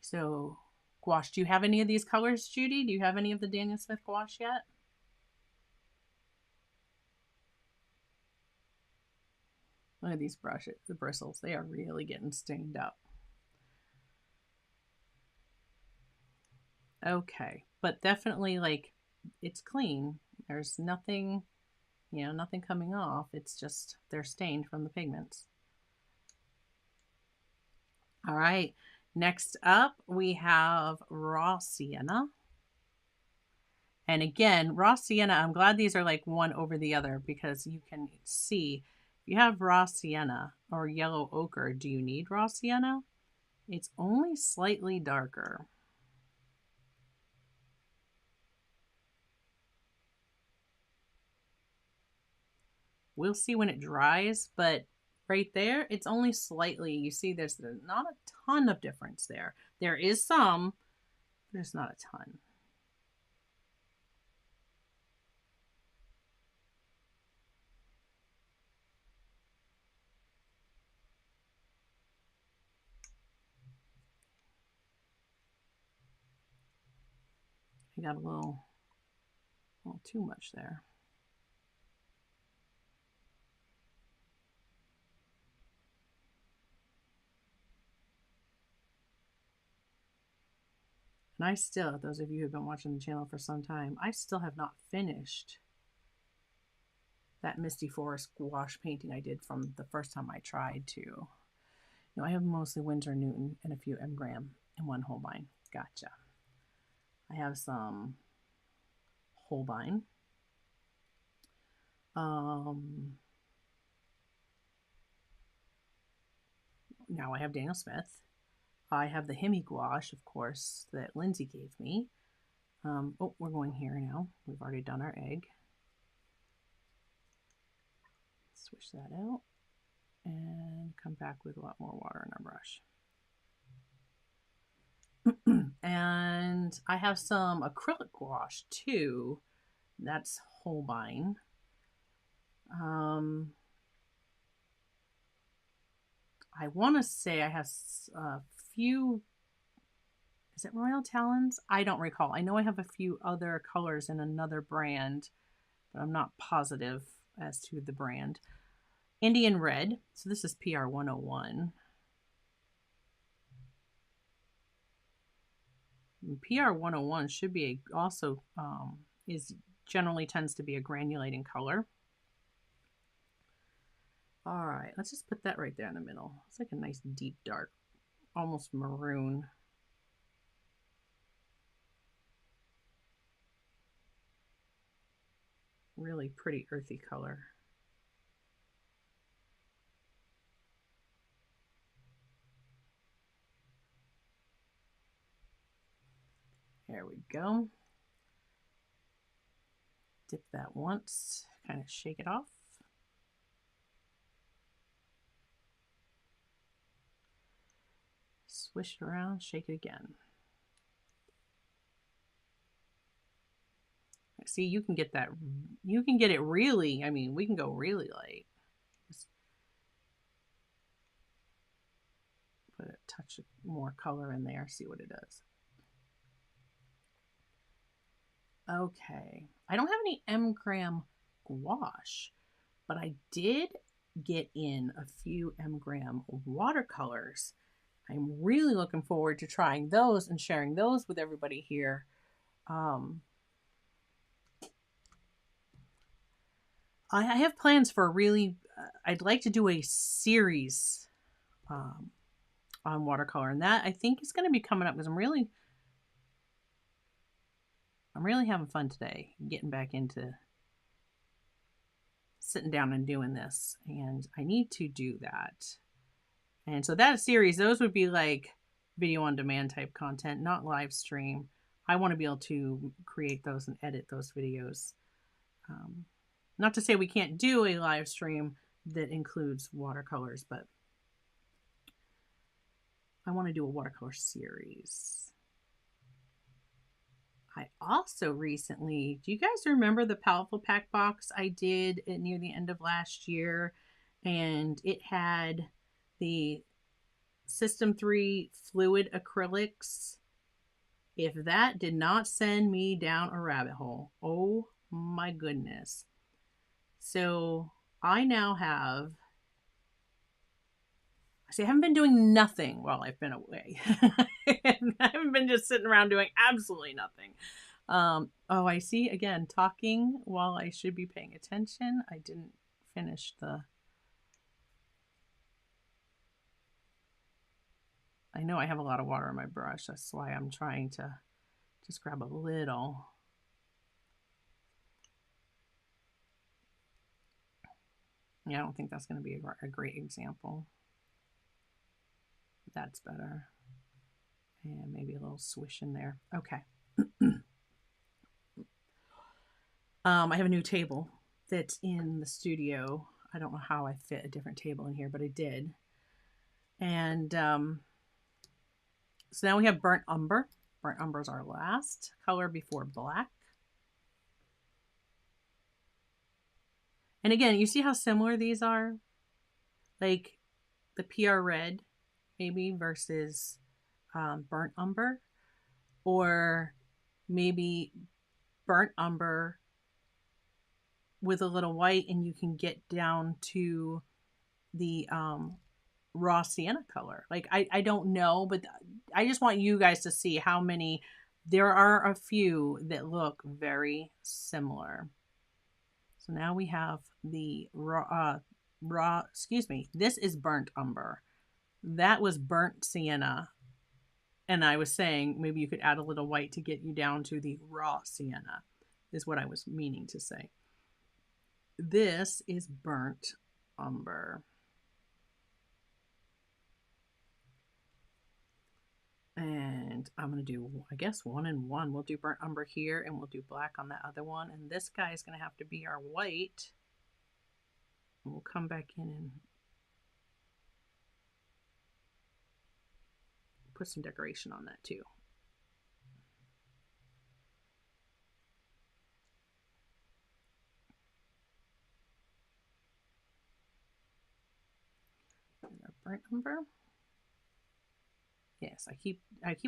So gouache, do you have any of these colors, Judy? Do you have any of the Daniel Smith gouache yet? Look at these brushes, the bristles. They are really getting stained up. Okay, but definitely like it's clean. There's nothing, nothing coming off. It's just they're stained from the pigments. All right, next up we have raw sienna. And again, raw sienna, I'm glad these are like one over the other because you can see if you have raw sienna or yellow ochre, do you need raw sienna? It's only slightly darker. We'll see when it dries, but right there, it's only slightly, you see there's not a ton of difference there. There is some, but there's not a ton. I got a little too much there. And I still, those of you who've been watching the channel for some time, I still have not finished that Misty Forest gouache painting I did from the first time I tried to. You know, I have mostly Winsor Newton and a few M. Graham and one Holbein. Gotcha. I have some Holbein. Now I have Daniel Smith. I have the Hemi gouache, of course, that Lindsay gave me. Oh, we're going here now. We've already done our egg. Switch that out and come back with a lot more water in our brush. And I have some acrylic gouache too. That's Holbein. I want to say I have a few, is it Royal Talons? I don't recall. I know I have a few other colors in another brand, but I'm not positive as to the brand. Indian Red. So this is PR 101. PR 101 should be also generally tends to be a granulating color. All right, let's just put that right there in the middle. It's like a nice deep dark, almost maroon. Really pretty earthy color. There we go. Dip that once, kind of shake it off. Swish it around, shake it again. See, you can get that, you can get it really, I mean, we can go really light. Just put a touch more color in there, see what it does. Okay, I don't have any M. Graham gouache, but I did get in a few M. Graham watercolors. I'm really looking forward to trying those and sharing those with everybody here. I have plans for I'd like to do a series on watercolor, and that I think is going to be coming up because I'm really having fun today, getting back into sitting down and doing this, and I need to do that. And so that series, those would be like video on demand type content, not live stream. I want to be able to create those and edit those videos. Not to say we can't do a live stream that includes watercolors, but I want to do a watercolor series. I also recently, do you guys remember the Powerful Pack box I did near the end of last year? And it had the System 3 fluid acrylics. If that did not send me down a rabbit hole, oh my goodness. So I now have, see, I haven't been doing nothing while I've been away. I haven't been just sitting around doing absolutely nothing. Oh, I see, again, talking while I should be paying attention. I didn't finish I know I have a lot of water in my brush. That's why I'm trying to just grab a little. Yeah, I don't think that's going to be a great example. That's better. And maybe a little swish in there. Okay. I have a new table that's in the studio. I don't know how I fit a different table in here, but I did. And so now we have burnt umber. Burnt umber is our last color before black. And again, you see how similar these are? Like the PR red, maybe, versus burnt umber. Or maybe burnt umber with a little white, and you can get down to the raw sienna color. Like, I don't know, but I just want you guys to see how many. There are a few that look very similar. So now we have the excuse me, this is burnt umber. That was burnt sienna. And I was saying maybe you could add a little white to get you down to the raw sienna, is what I was meaning to say. This is burnt umber. And I'm going to do, I guess, 1 and 1. We'll do burnt umber here, and we'll do black on that other one. And this guy is going to have to be our white. And we'll come back in and put some decoration on that too. Burnt umber. Yes, I keep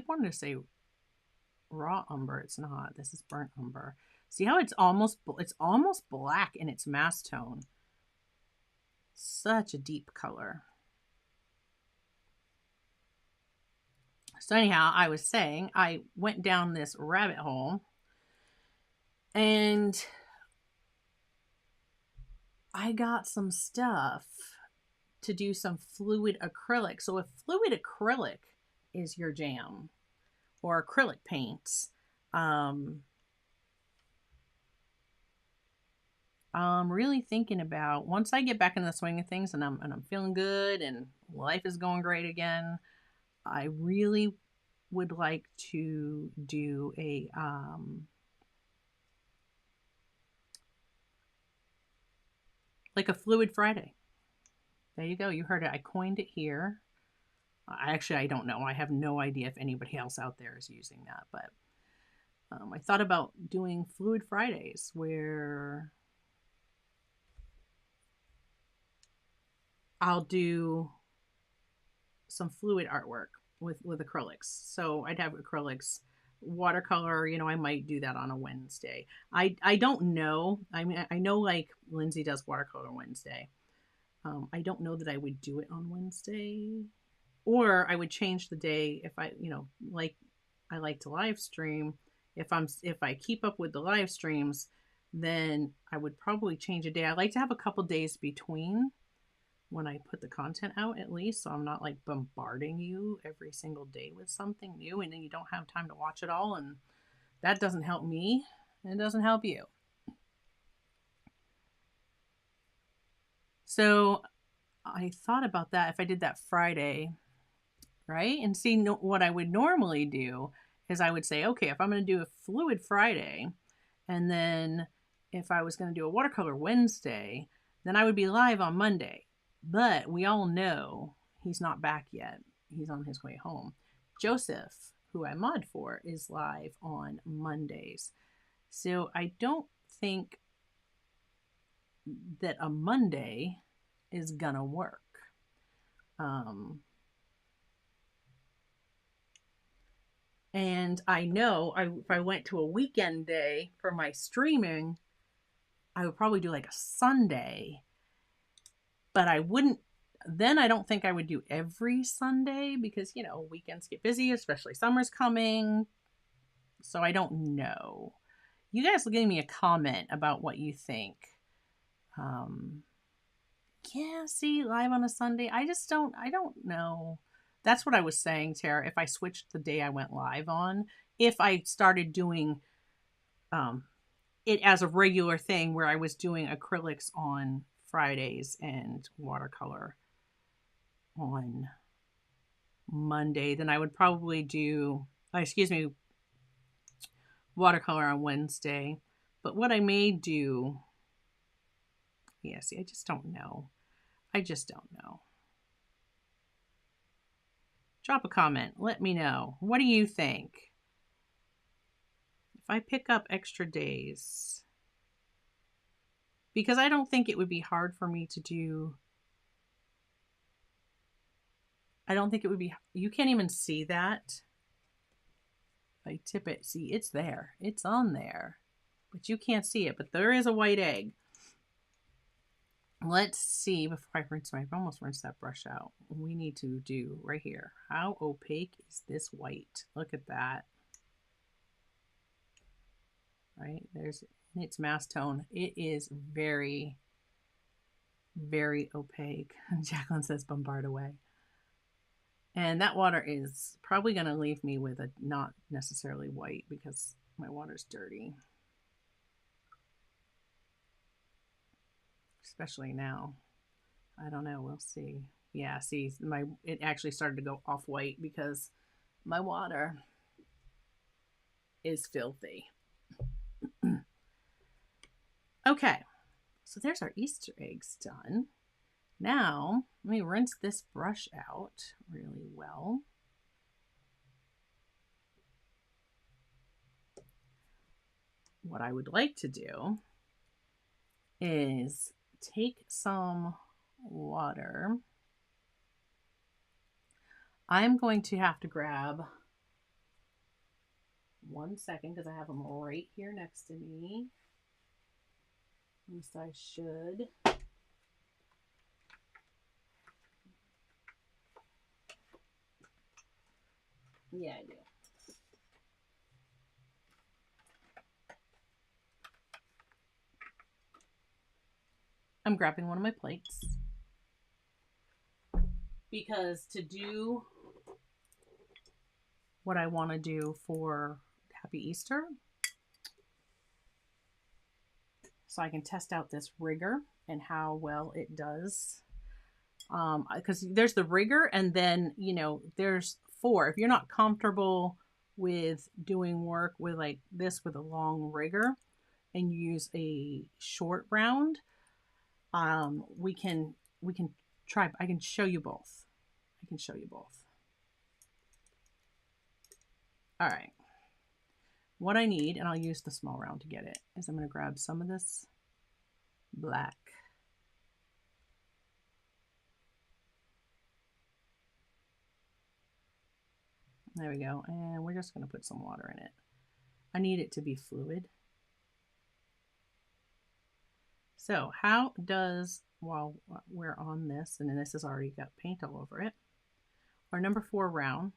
wanting to say raw umber. It's not. This is burnt umber. See how it's almost black in its mass tone. Such a deep color. So anyhow, I was saying I went down this rabbit hole, and I got some stuff to do some fluid acrylic. So if fluid acrylic is your jam, or acrylic paints, I'm really thinking about, once I get back in the swing of things and I'm feeling good and life is going great again, I really would like to do a like a fluid Friday. There you go. You heard it. I coined it here. Actually, I don't know. I have no idea if anybody else out there is using that, but I thought about doing Fluid Fridays, where I'll do some fluid artwork with acrylics. So I'd have acrylics, watercolor, you know, I might do that on a Wednesday. I don't know. I mean, I know like Lindsay does watercolor Wednesday. I don't know that I would do it on Wednesday, or I would change the day if I, you know, like I like to live stream. If I keep up with the live streams, then I would probably change a day. I like to have a couple days between when I put the content out, at least, so I'm not like bombarding you every single day with something new, and then you don't have time to watch it all, and that doesn't help me, and it doesn't help you. So I thought about that if I did that Friday, right? And see, what I would normally do is I would say, okay, if I'm going to do a Fluid Friday, and then if I was going to do a Watercolor Wednesday, then I would be live on Monday. But we all know he's not back yet. He's on his way home. Joseph, who I mod for, is live on Mondays. So I don't think that a Monday is gonna work. And I know if I went to a weekend day for my streaming, I would probably do like a Sunday, but I wouldn't. Then I don't think I would do every Sunday because, you know, weekends get busy, especially summer's coming. So I don't know. You guys will give me a comment about what you think. Yeah, see, live on a Sunday. I don't know. That's what I was saying, Tara. If I switched the day I went live on, if I started doing it as a regular thing where I was doing acrylics on Fridays and watercolor on Monday, then I would probably do, watercolor on Wednesday. But what I may do, yeah, see, I just don't know. Drop a comment. Let me know. What do you think? If I pick up extra days, because I don't think it would be hard for me to do. I don't think it would be, you can't even see that. I tip it, see, it's there. It's on there. But you can't see it. But there is a white egg. Let's see, before I rinse I've almost rinsed that brush out. We need to do right here. How opaque is this white? Look at that. Right, there's its mass tone. It is very, very opaque. Jacqueline says bombard away. And that water is probably going to leave me with a not necessarily white because my water's dirty. Especially now. I don't know, we'll see. Yeah, see, it actually started to go off white because my water is filthy. Okay, so there's our Easter eggs done. Now, let me rinse this brush out really well. What I would like to do is take some water. I'm going to have to grab 1 second because I have them right here next to me. At least I should. Yeah, I do. I'm grabbing one of my plates because to do what I want to do for Happy Easter, so I can test out this rigger and how well it does. Because there's the rigger and then, you know, there's 4. If you're not comfortable with doing work with like this with a long rigger and you use a short round, we can try. I can show you both. All right. What I need, and I'll use the small round to get it, is I'm going to grab some of this black. There we go. And we're just going to put some water in it. I need it to be fluid. So how does, while we're on this, and then this has already got paint all over it, our number 4 round,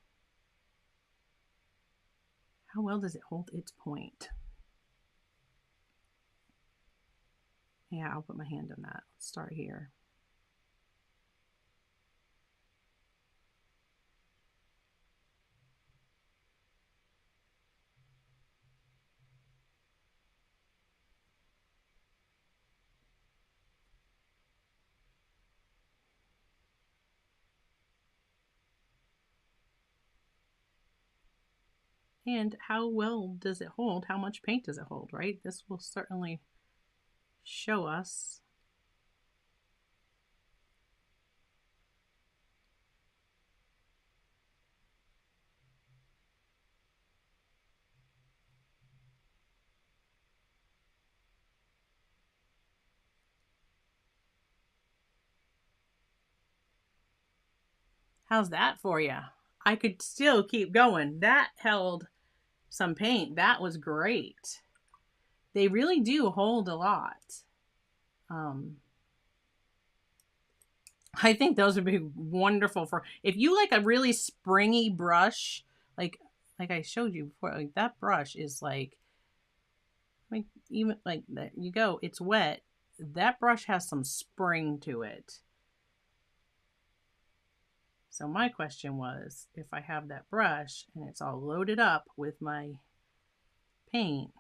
how well does it hold its point? Yeah, I'll put my hand on that. Let's start here. And how well does it hold? How much paint does it hold, right? This will certainly show us. How's that for you? I could still keep going. That held some paint. That was great. They really do hold a lot. I think those would be wonderful for if you like a really springy brush, like I showed you before. Like that brush is like even like there you go. It's wet. That brush has some spring to it. So my question was, if I have that brush and it's all loaded up with my paint,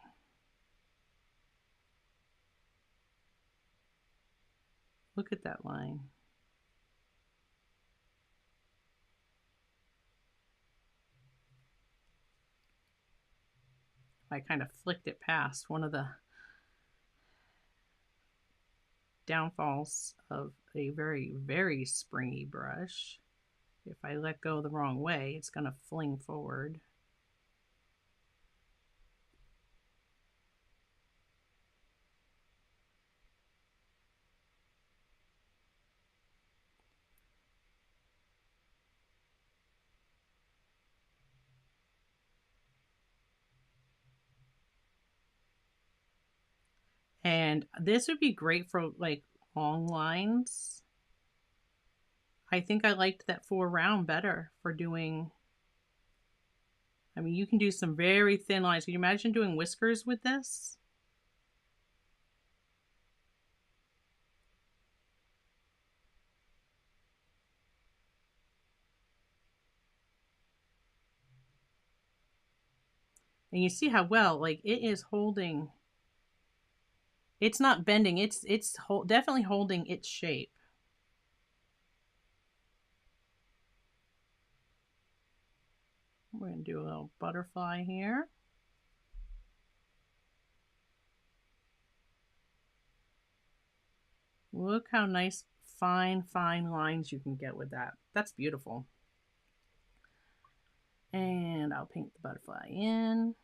look at that line. I kind of flicked it past. One of the downfalls of a very, very springy brush. If I let go the wrong way, it's going to fling forward. And this would be great for like long lines. I think I liked that 4 round better for doing, I mean, you can do some very thin lines. Can you imagine doing whiskers with this? And you see how well, like, it is holding. It's not bending. It's definitely holding its shape. We're going to do a little butterfly here. Look how nice, fine lines you can get with that. That's beautiful. And I'll paint the butterfly in.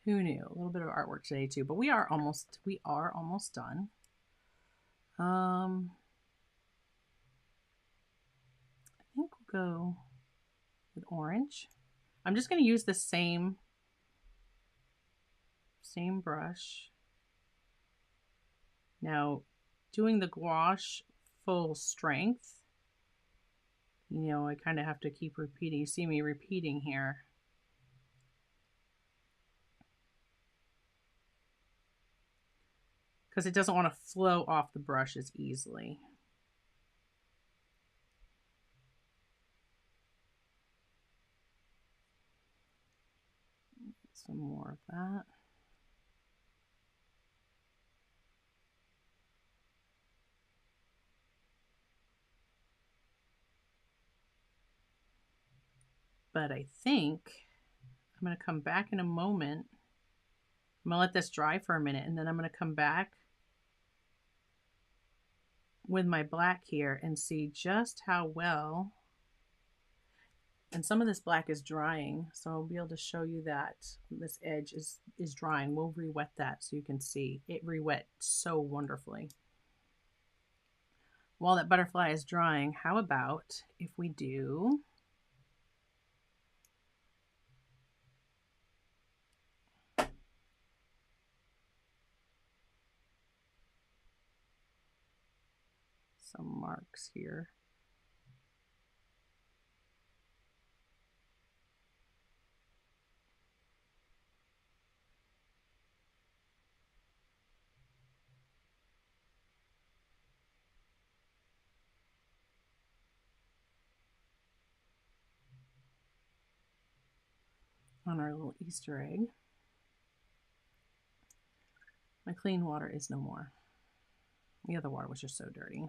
Who knew? A little bit of artwork today too, but we are almost done. I think we'll go with orange. I'm just going to use the same brush. Now, doing the gouache full strength, you know, I kind of have to keep repeating. You see me repeating here. Because it doesn't want to flow off the brush as easily. Some more of that. But I think I'm going to come back in a moment. I'm going to let this dry for a minute, and then I'm going to come back with my black here and see just how well. And some of this black is drying, so I'll be able to show you that this edge is drying. We'll re-wet that so you can see. It re-wet so wonderfully. While that butterfly is drying, how about if we do some marks here. On our little Easter egg. My clean water is no more. The other water was just so dirty.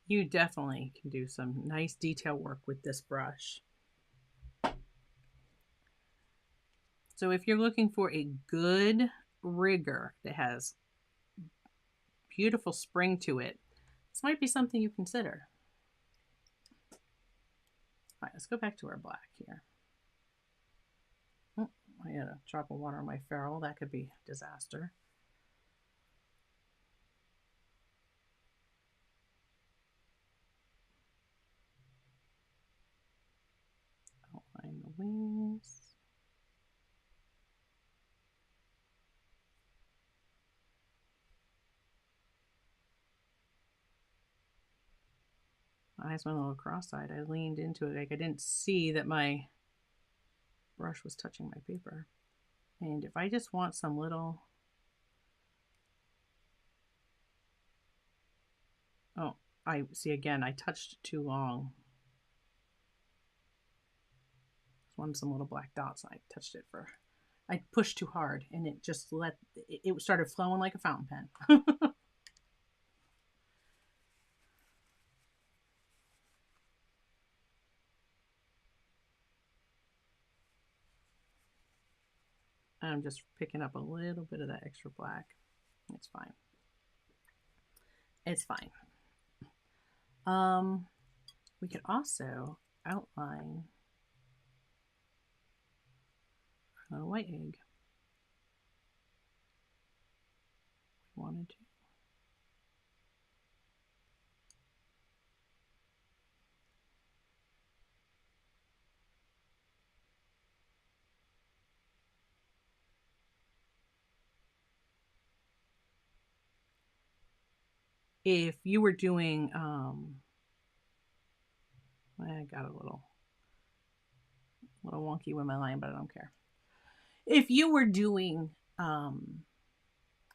You definitely can do some nice detail work with this brush. So if you're looking for a good rigger that has beautiful spring to it, this might be something you consider. All right, let's go back to our black here. Oh, I had a drop of water on my ferrule. That could be a disaster. Outline the wings. My eyes went a little cross-eyed. I leaned into it like I didn't see that my brush was touching my paper. And if I just want some little, oh, I see again, I touched too long. Just wanted some little black dots. I touched it for, I pushed too hard and it just it started flowing like a fountain pen. I'm just picking up a little bit of that extra black. It's fine. It's fine. We could also outline a white egg. gonna do. If you were doing, I got a little wonky with my line, but I don't care. If you were doing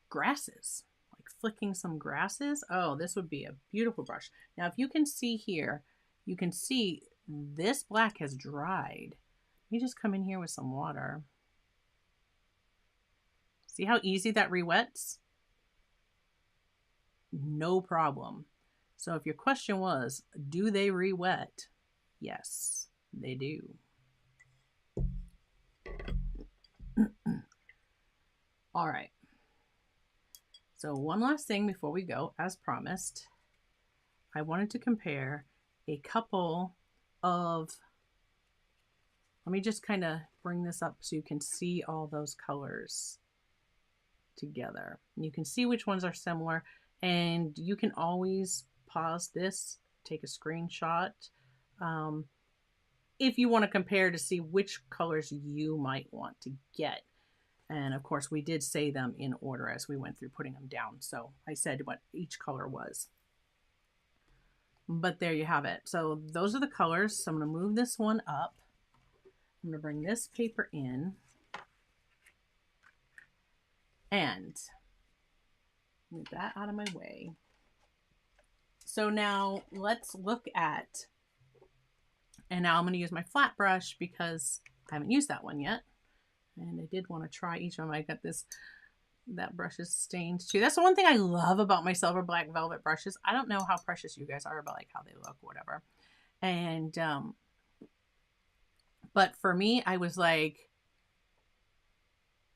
grasses, like flicking some grasses, oh, this would be a beautiful brush. Now, if you can see here, you can see this black has dried. Let me just come in here with some water. See how easy that re-wets? No problem. So if your question was, do they re-wet? Yes, they do. All right. So one last thing before we go, as promised, I wanted to compare a couple of, let me just kind of bring this up so you can see all those colors together. You can see which ones are similar, and you can always pause this, take a screenshot if you want to compare to see which colors you might want to get. And of course, we did say them in order as we went through putting them down. So I said what each color was. But there you have it. So those are the colors. So I'm going to move this one up. I'm going to bring this paper in. And move that out of my way. So now let's look at, and now I'm going to use my flat brush because I haven't used that one yet. And I did want to try each one. I got this, that brush is stained too. That's the one thing I love about my silver black velvet brushes. I don't know how precious you guys are about like how they look, whatever. And, but for me, I was like,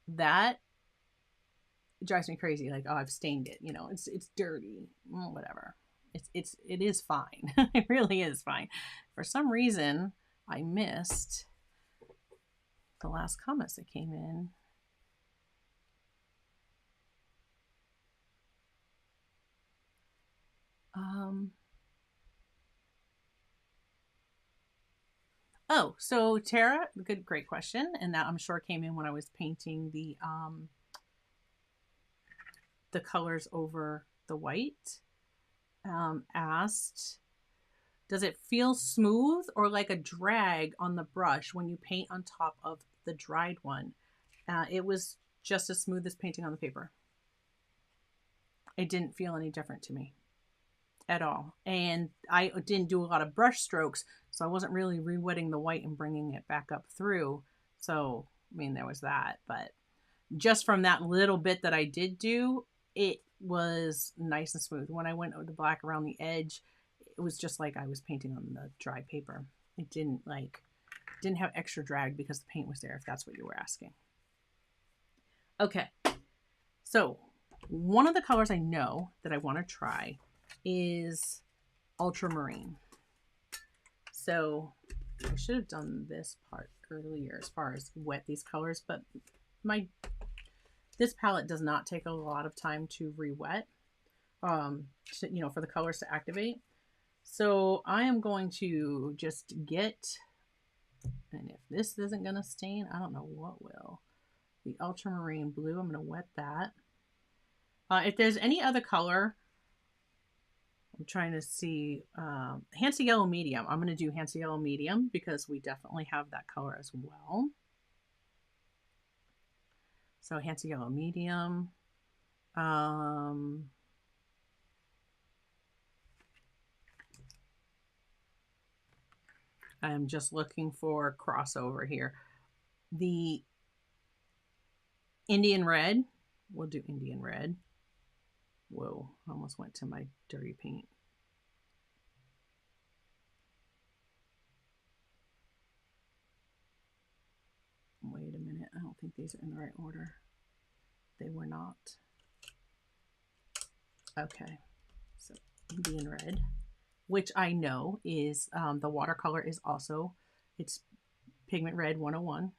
that drives me crazy. Like, oh, I've stained it, you know, it's dirty, well, whatever. It is fine. It really is fine. For some reason, I missed the last comments that came in. Oh, so Tara, great question. And that I'm sure came in when I was painting the colors over the white. Asked, does it feel smooth or like a drag on the brush when you paint on top of the dried one? It was just as smooth as painting on the paper. It didn't feel any different to me at all. And I didn't do a lot of brush strokes, so I wasn't really re-wetting the white and bringing it back up through. So, I mean, there was that. But just from that little bit that I did do, it was nice and smooth. When I went with the black around the edge, it was just like I was painting on the dry paper. It didn't have extra drag because the paint was there, if that's what you were asking. Okay, so one of the colors I know that I want to try is ultramarine. So I should have done this part earlier as far as wet these colors, but this palette does not take a lot of time to re-wet, you know, for the colors to activate. So I am going to just get, and if this isn't going to stain, I don't know what will. The ultramarine blue, I'm going to wet that. If there's any other color, I'm trying to see, Hansa Yellow Medium. I'm going to do Hansa Yellow Medium because we definitely have that color as well. So Hansa Yellow Medium. I'm just looking for crossover here. The Indian Red. We'll do Indian Red. Whoa, almost went to my dirty paint. Wait a minute, I don't think these are in the right order. They were not. Okay, so Indian Red, which I know is, the watercolor is also, it's Pigment Red 101.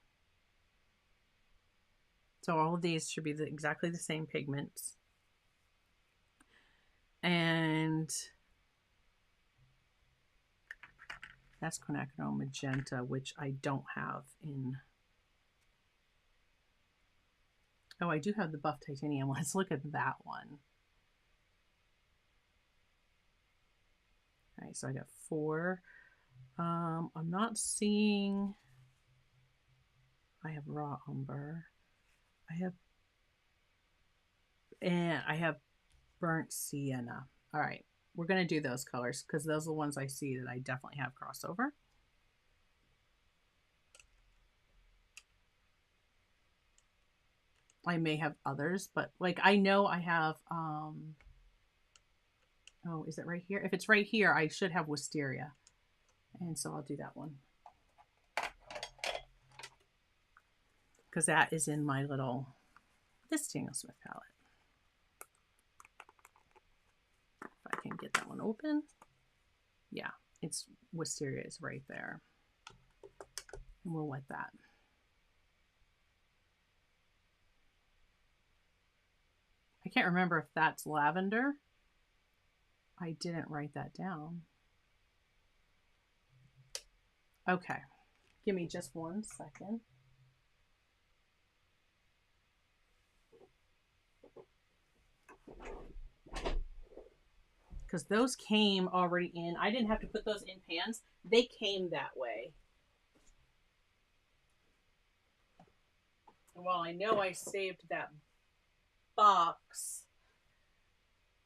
So all of these should be exactly the same pigments. And that's quinacridone magenta, which I don't have in. Oh, I do have the buff titanium. Let's look at that one. All right, so I got 4. I'm not seeing. I have raw umber. I have burnt sienna. All right, we're gonna do those colors because those are the ones I see that I definitely have crossover. I may have others, but like I know I have oh, is it right here? If it's right here, I should have wisteria. And so I'll do that one. Because that is in my little this Daniel Smith palette. If I can get that one open. Yeah, it's wisteria is right there. And we'll wet that. I can't remember if that's lavender. I didn't write that down. Okay, give me just 1 second. Because those came already in. I didn't have to put those in pans. They came that way. And while I know I saved that box,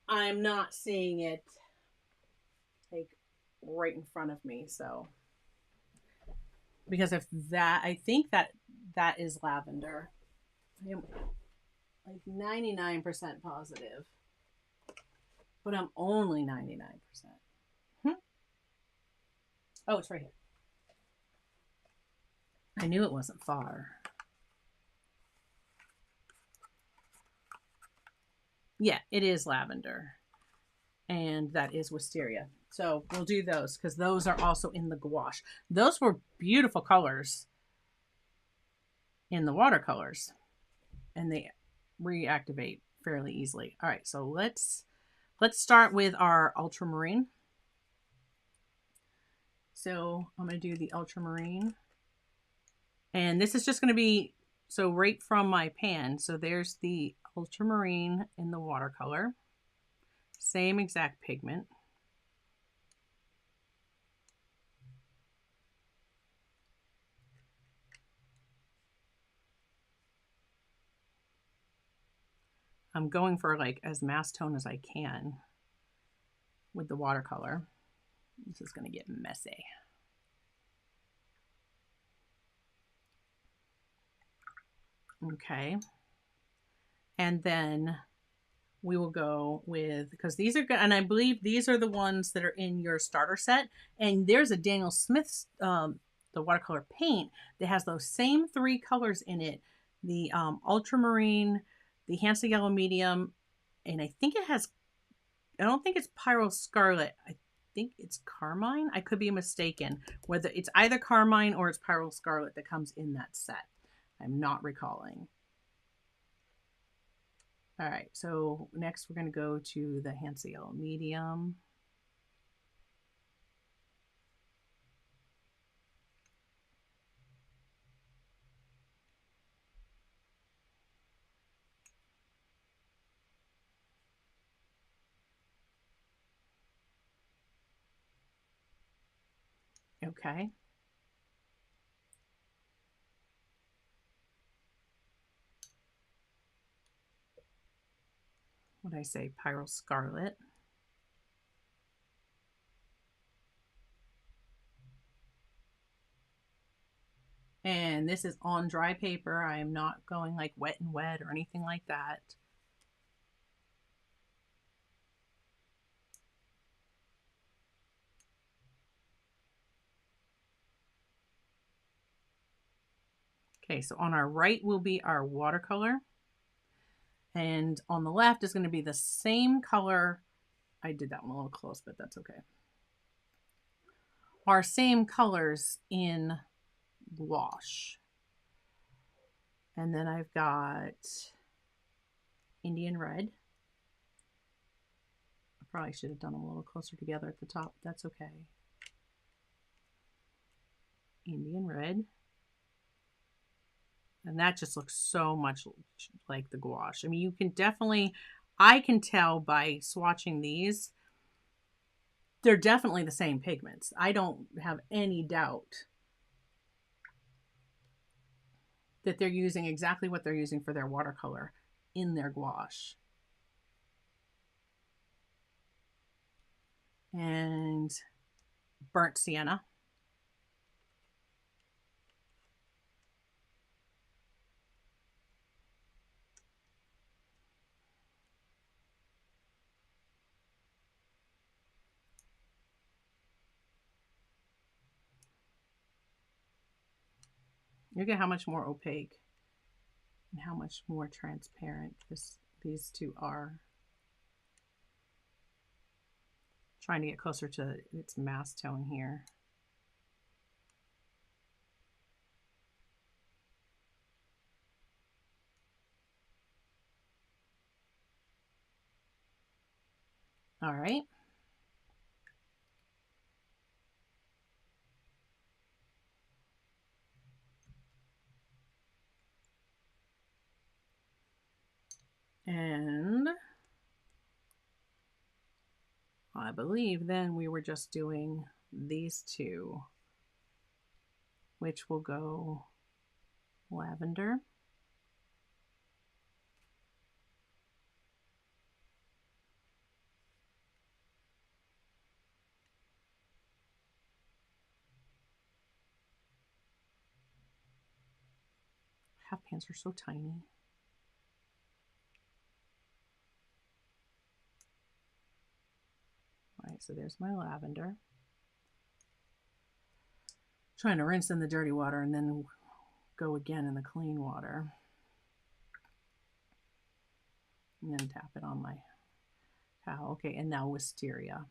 I'm not seeing it like right in front of me. So, because if that, I think that is lavender. I am like 99% positive, but I'm only 99%. Oh, it's right here. I knew it wasn't far. Yeah, it is lavender. And that is wisteria. So we'll do those because those are also in the gouache. Those were beautiful colors in the watercolors. And they reactivate fairly easily. All right, so let's start with our ultramarine. So I'm going to do the ultramarine. And this is just going to be, so right from my pan. So there's the ultramarine in the watercolor. Same exact pigment. I'm going for like as mass tone as I can with the watercolor. This is going to get messy. Okay. And then we will go with, because these are good, and I believe these are the ones that are in your starter set. And there's a Daniel Smith's, the watercolor paint that has those same 3 colors in it. The ultramarine, the Hansa Yellow Medium, and I think it has, I don't think it's Pyro Scarlet. I think it's Carmine. I could be mistaken. Whether it's either Carmine or it's Pyro Scarlet that comes in that set. I'm not recalling. All right, so next we're going to go to the Hansa Yellow Medium. Okay. What did I say? Pyro Scarlet. And this is on dry paper. I am not going like wet and wet or anything like that. Okay, so on our right will be our watercolor. And on the left is going to be the same color. I did that one a little close, but that's okay. Our same colors in gouache. And then I've got Indian red, Probably should have done them a little closer together at the top. That's okay. Indian red. And that just looks so much like the gouache. I mean, you can definitely, I can tell by swatching these, they're definitely the same pigments. I don't have any doubt that they're using exactly what they're using for their watercolor in their gouache. And burnt sienna. Look at how much more opaque and how much more transparent these two are. Trying to get closer to its mass tone here. All right. And I believe then we were just doing these two, which will go lavender. Half pans are so tiny. All right, so there's my lavender. Trying to rinse in the dirty water and then go again in the clean water. And then tap it on my towel. Okay, and now wisteria.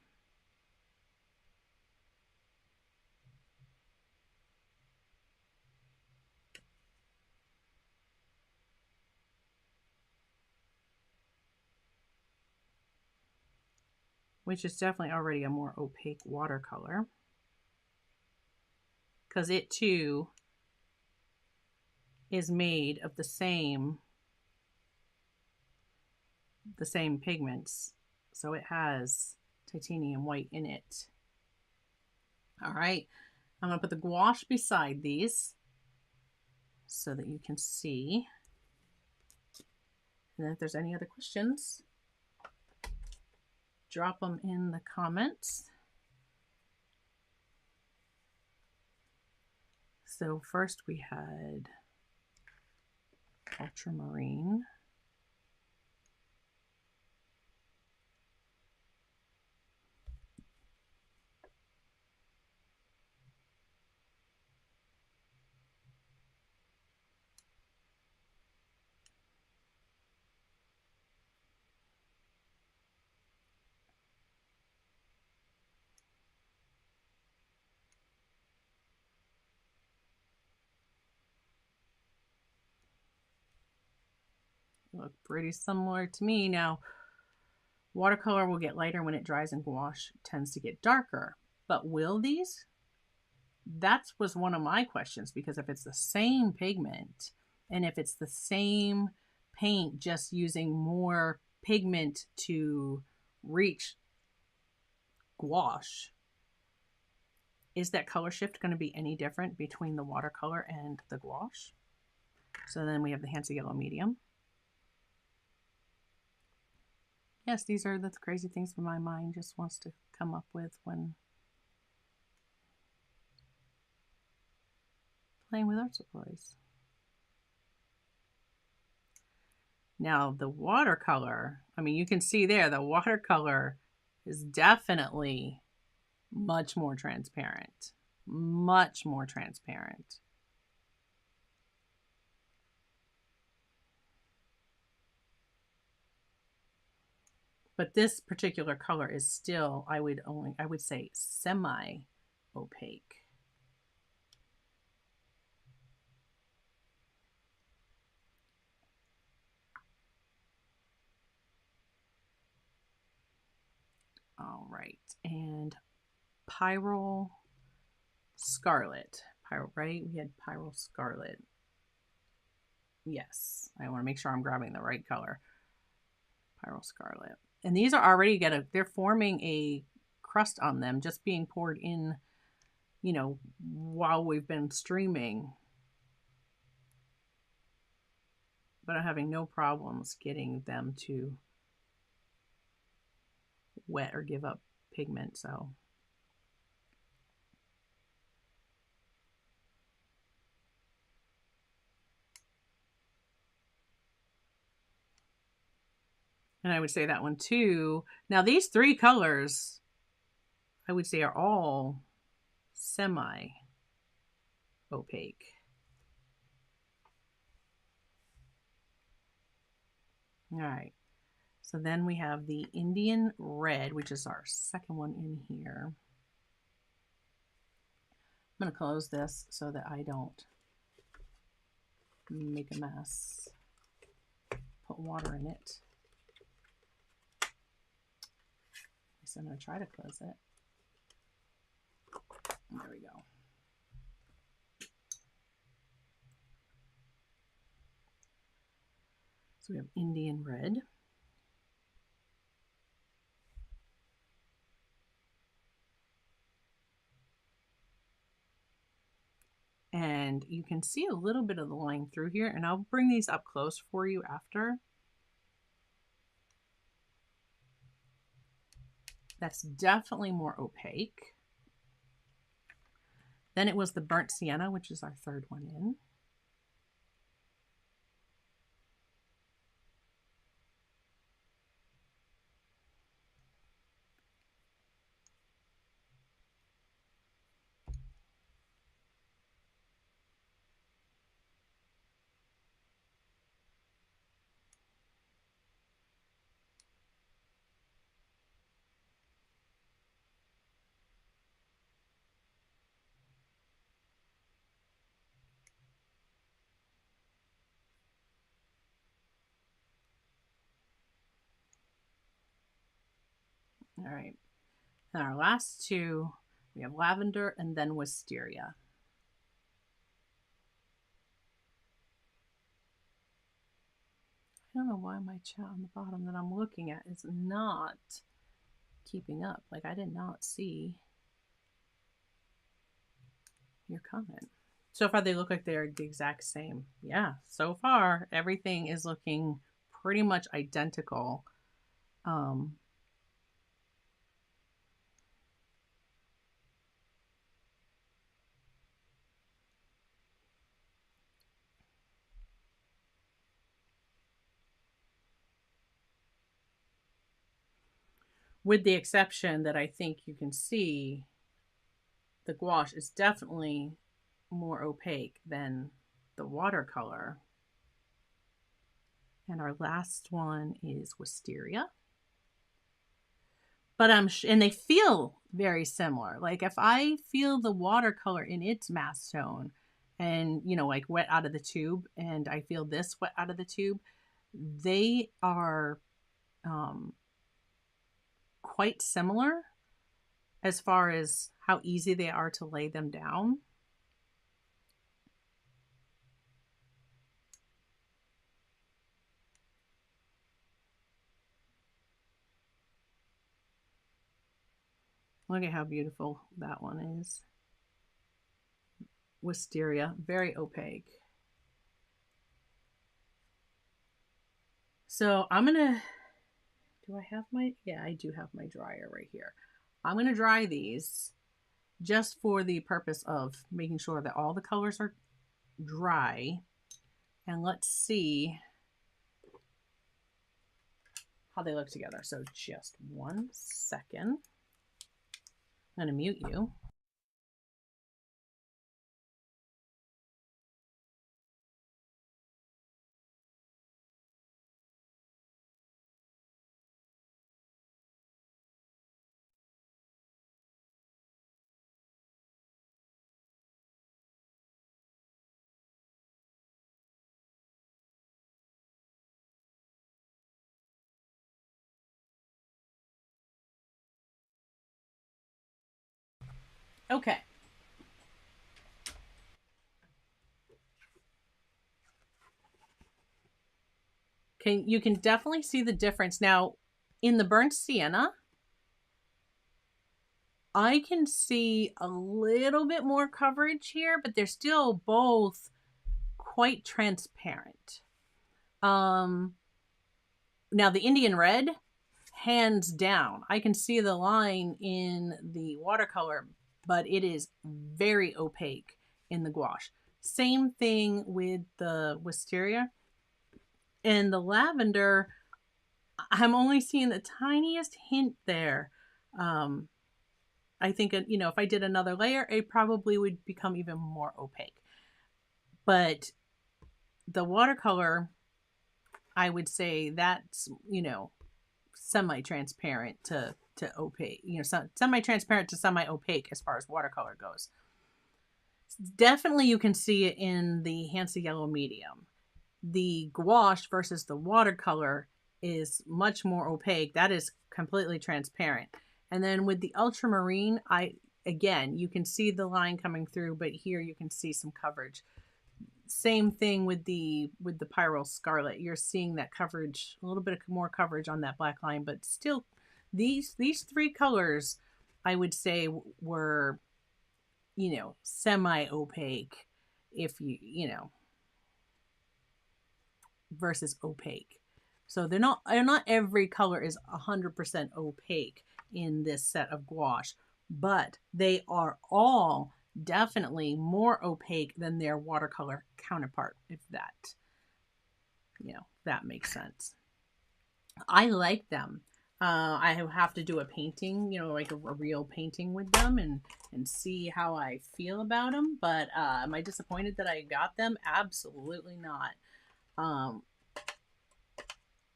Which is definitely already a more opaque watercolor, because it too is made of the same pigments. So it has titanium white in it. All right, I'm gonna put the gouache beside these so that you can see. And then if there's any other questions, drop them in the comments. So first we had ultramarine. Look pretty similar to me. Now, watercolor will get lighter when it dries and gouache tends to get darker. But will these? That was one of my questions, because if it's the same pigment and if it's the same paint just using more pigment to reach gouache, is that color shift going to be any different between the watercolor and the gouache? So then we have the Hansa Yellow Medium. Yes, these are the crazy things that my mind just wants to come up with when playing with art supplies. Now the watercolor, I mean, you can see there, the watercolor is definitely much more transparent. Much more transparent. But this particular color is still, I would say semi-opaque. All right, and Pyral Scarlet. Right? We had Pyral Scarlet. Yes, I want to make sure I'm grabbing the right color. Pyral Scarlet. And these are already they're forming a crust on them, just being poured in, you know, while we've been streaming. But I'm having no problems getting them to wet or give up pigment, so. And I would say that one too. Now these three colors, I would say, are all semi-opaque. All right. So then we have the Indian Red, which is our second one in here. I'm going to close this so that I don't make a mess. Put water in it. So I'm going to try to close it. There we go. So we have Indian Red. And you can see a little bit of the line through here, and I'll bring these up close for you after. That's definitely more opaque. Then it was the Burnt Sienna, which is our third one in. All right. And our last two, we have Lavender and then Wisteria. I don't know why my chat on the bottom that I'm looking at is not keeping up. Like, I did not see your comment. So far, they look like they're the exact same. Yeah, so far, everything is looking pretty much identical. With the exception that I think you can see the gouache is definitely more opaque than the watercolor. And our last one is Wisteria. But and they feel very similar. Like if I feel the watercolor in its mass tone and, you know, like wet out of the tube, and I feel this wet out of the tube, they are quite similar as far as how easy they are to lay them down. Look at how beautiful that one is. Wisteria, very opaque. So I'm gonna, do I have my, yeah, I do have my dryer right here. I'm gonna dry these just for the purpose of making sure that all the colors are dry. And let's see how they look together. So just 1 second. I'm gonna mute you. Okay. You can definitely see the difference. Now, in the burnt sienna, I can see a little bit more coverage here, but they're still both quite transparent. Now the Indian red, hands down, I can see the line in the watercolor, but it is very opaque in the gouache. Same thing with the wisteria. And the lavender, I'm only seeing the tiniest hint there. I think, if I did another layer, it probably would become even more opaque. But the watercolor, I would say that's, semi-transparent to opaque, semi-transparent to semi-opaque as far as watercolor goes. Definitely you can see it in the Hansa Yellow medium. The gouache versus the watercolor is much more opaque. That is completely transparent. And then with the ultramarine, again, you can see the line coming through, but here you can see some coverage. Same thing with the Pyrrole Scarlet. You're seeing that coverage, a little bit more coverage on that black line, but still these three colors I would say were, semi-opaque, if versus opaque. So not every color is 100% opaque in this set of gouache, but they are all definitely more opaque than their watercolor counterpart, if that makes sense. I like them. I have to do a painting, like a real painting with them and see how I feel about them. But am I disappointed that I got them? Absolutely not.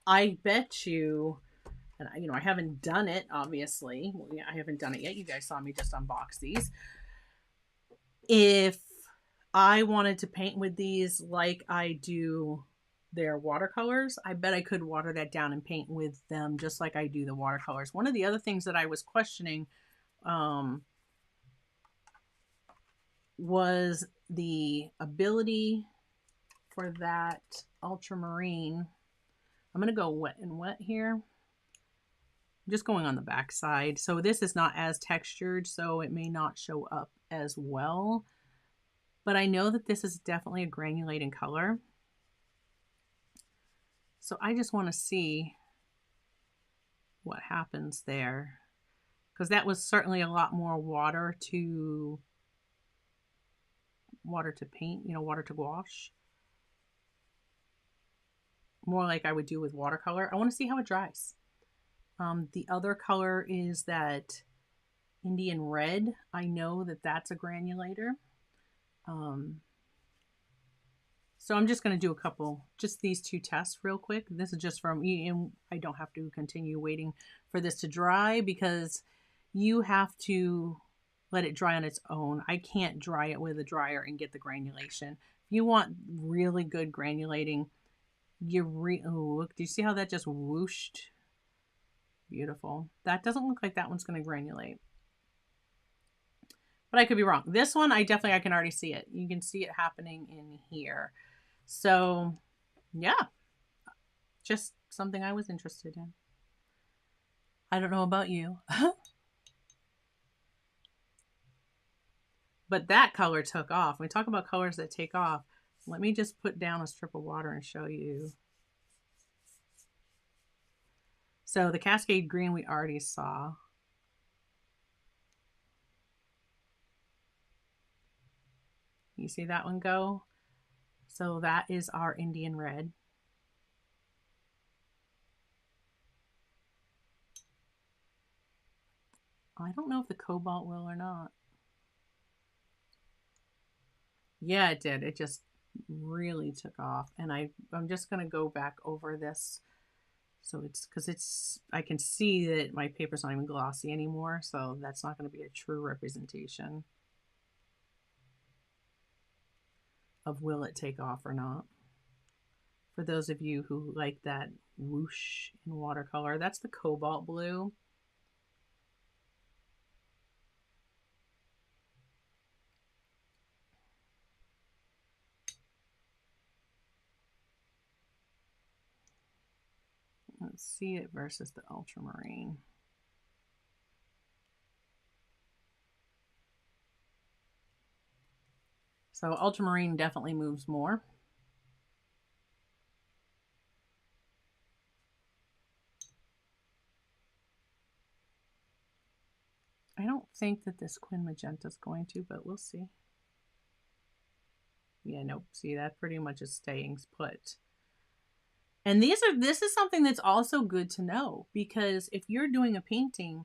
I bet you, and I haven't done it, obviously. I haven't done it yet. You guys saw me just unbox these. If I wanted to paint with these like I do their watercolors, I bet I could water that down and paint with them just like I do the watercolors. One of the other things that I was questioning was the ability for that ultramarine. I'm going to go wet and wet here. I'm just going on the back side. So this is not as textured, so it may not show up as well. But I know that this is definitely a granulating color. So I just want to see what happens there. Because that was certainly a lot more water to paint, water to gouache. More like I would do with watercolor. I want to see how it dries. The other color is that Indian red. I know that that's a granulator. So I'm just going to do just these two tests real quick. This is just from, and I don't have to continue waiting for this to dry because you have to let it dry on its own. I can't dry it with a dryer and get the granulation. If you want really good granulating, look, do you see how that just whooshed? Beautiful. That doesn't look like that one's going to granulate. But I could be wrong. This one, I can already see it. You can see it happening in here. So, yeah. Just something I was interested in. I don't know about you. But that color took off. When we talk about colors that take off, let me just put down a strip of water and show you. So the Cascade Green we already saw. You see that one go? So that is our Indian red. I don't know if the cobalt will or not. Yeah, it did. It just really took off. And I'm just going to go back over this. So because I can see that my paper's not even glossy anymore. So that's not going to be a true representation of will it take off or not. For those of you who like that whoosh in watercolor, that's the cobalt blue. Let's see it versus the ultramarine. So ultramarine definitely moves more. I don't think that this Quin Magenta is going to, but we'll see. Yeah, nope. See, that pretty much is staying put. And this is something that's also good to know, because if you're doing a painting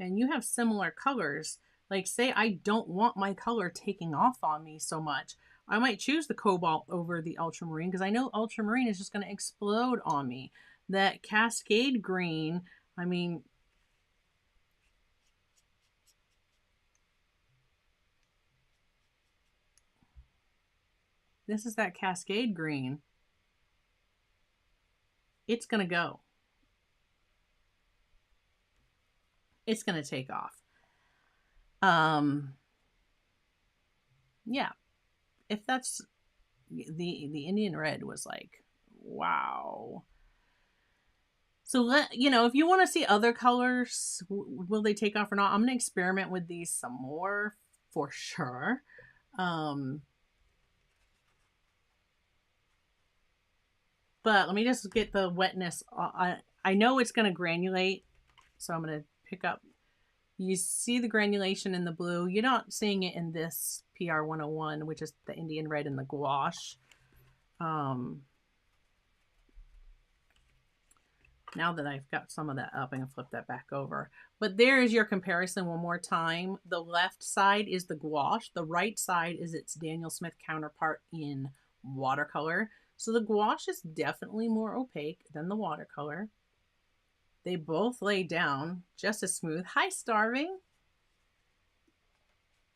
and you have similar colors, like say I don't want my color taking off on me so much, I might choose the cobalt over the ultramarine because I know ultramarine is just going to explode on me. That Cascade green, I mean, this is that Cascade green. It's going to go. It's going to take off. Yeah. If that's the Indian red was like, wow. So if you want to see other colors, will they take off or not? I'm going to experiment with these some more for sure. But let me just get the wetness. I know it's going to granulate, so I'm going to pick up. You see the granulation in the blue. You're not seeing it in this PR 101, which is the Indian red and the gouache. Now that I've got some of that up, I'm going to flip that back over. But there is your comparison one more time. The left side is the gouache. The right side is its Daniel Smith counterpart in watercolor. So the gouache is definitely more opaque than the watercolor. They both lay down just as smooth. Hi, Starving.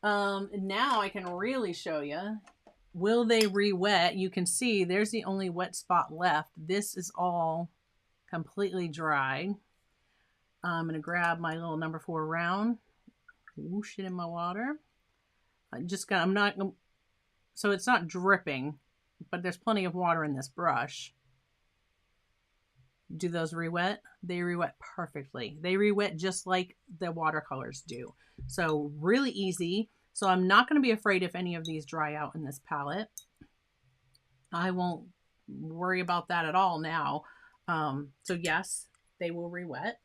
Now I can really show you. Will they re-wet? You can see there's the only wet spot left. This is all completely dry. I'm going to grab my little number 4 round, whoosh it in my water. So it's not dripping, but there's plenty of water in this brush. Do those re-wet? They re-wet perfectly. They re-wet just like the watercolors do. So really easy. So I'm not going to be afraid if any of these dry out in this palette. I won't worry about that at all now. So yes, they will re-wet.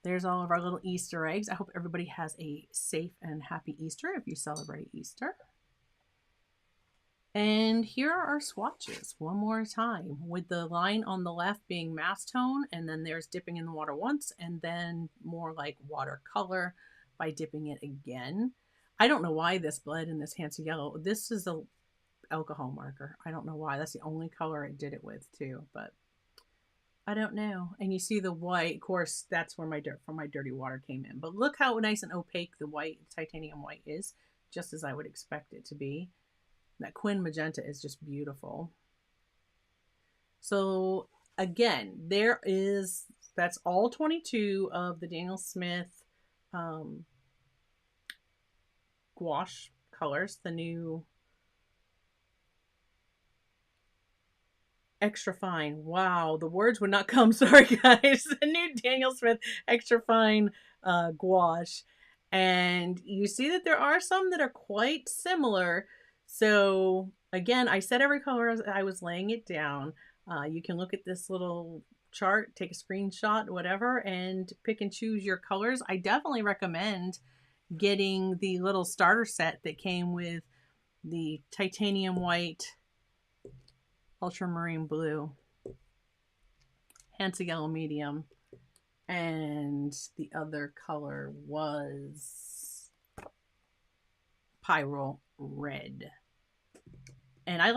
There's all of our little Easter eggs. I hope everybody has a safe and happy Easter if you celebrate Easter. And here are our swatches one more time, with the line on the left being mass tone, and then there's dipping in the water once, and then more like watercolor by dipping it again. I don't know why this bled in this Hansa yellow. This is a alcohol marker. I don't know why. That's the only color I did it with too, but I don't know. And you see the white, of course, that's where my dirty water came in. But look how nice and opaque the white, titanium white is, just as I would expect it to be. That Quin Magenta is just beautiful. So again, that's all 22 of the Daniel Smith gouache colors, the new extra fine. Wow, the words would not come. Sorry, guys. The new Daniel Smith extra fine gouache. And you see that there are some that are quite similar. So again, I said every color as I was laying it down. You can look at this little chart, take a screenshot, whatever, and pick and choose your colors. I definitely recommend getting the little starter set that came with the titanium white, ultramarine blue, Hansa yellow medium, and the other color was Pyro red. And I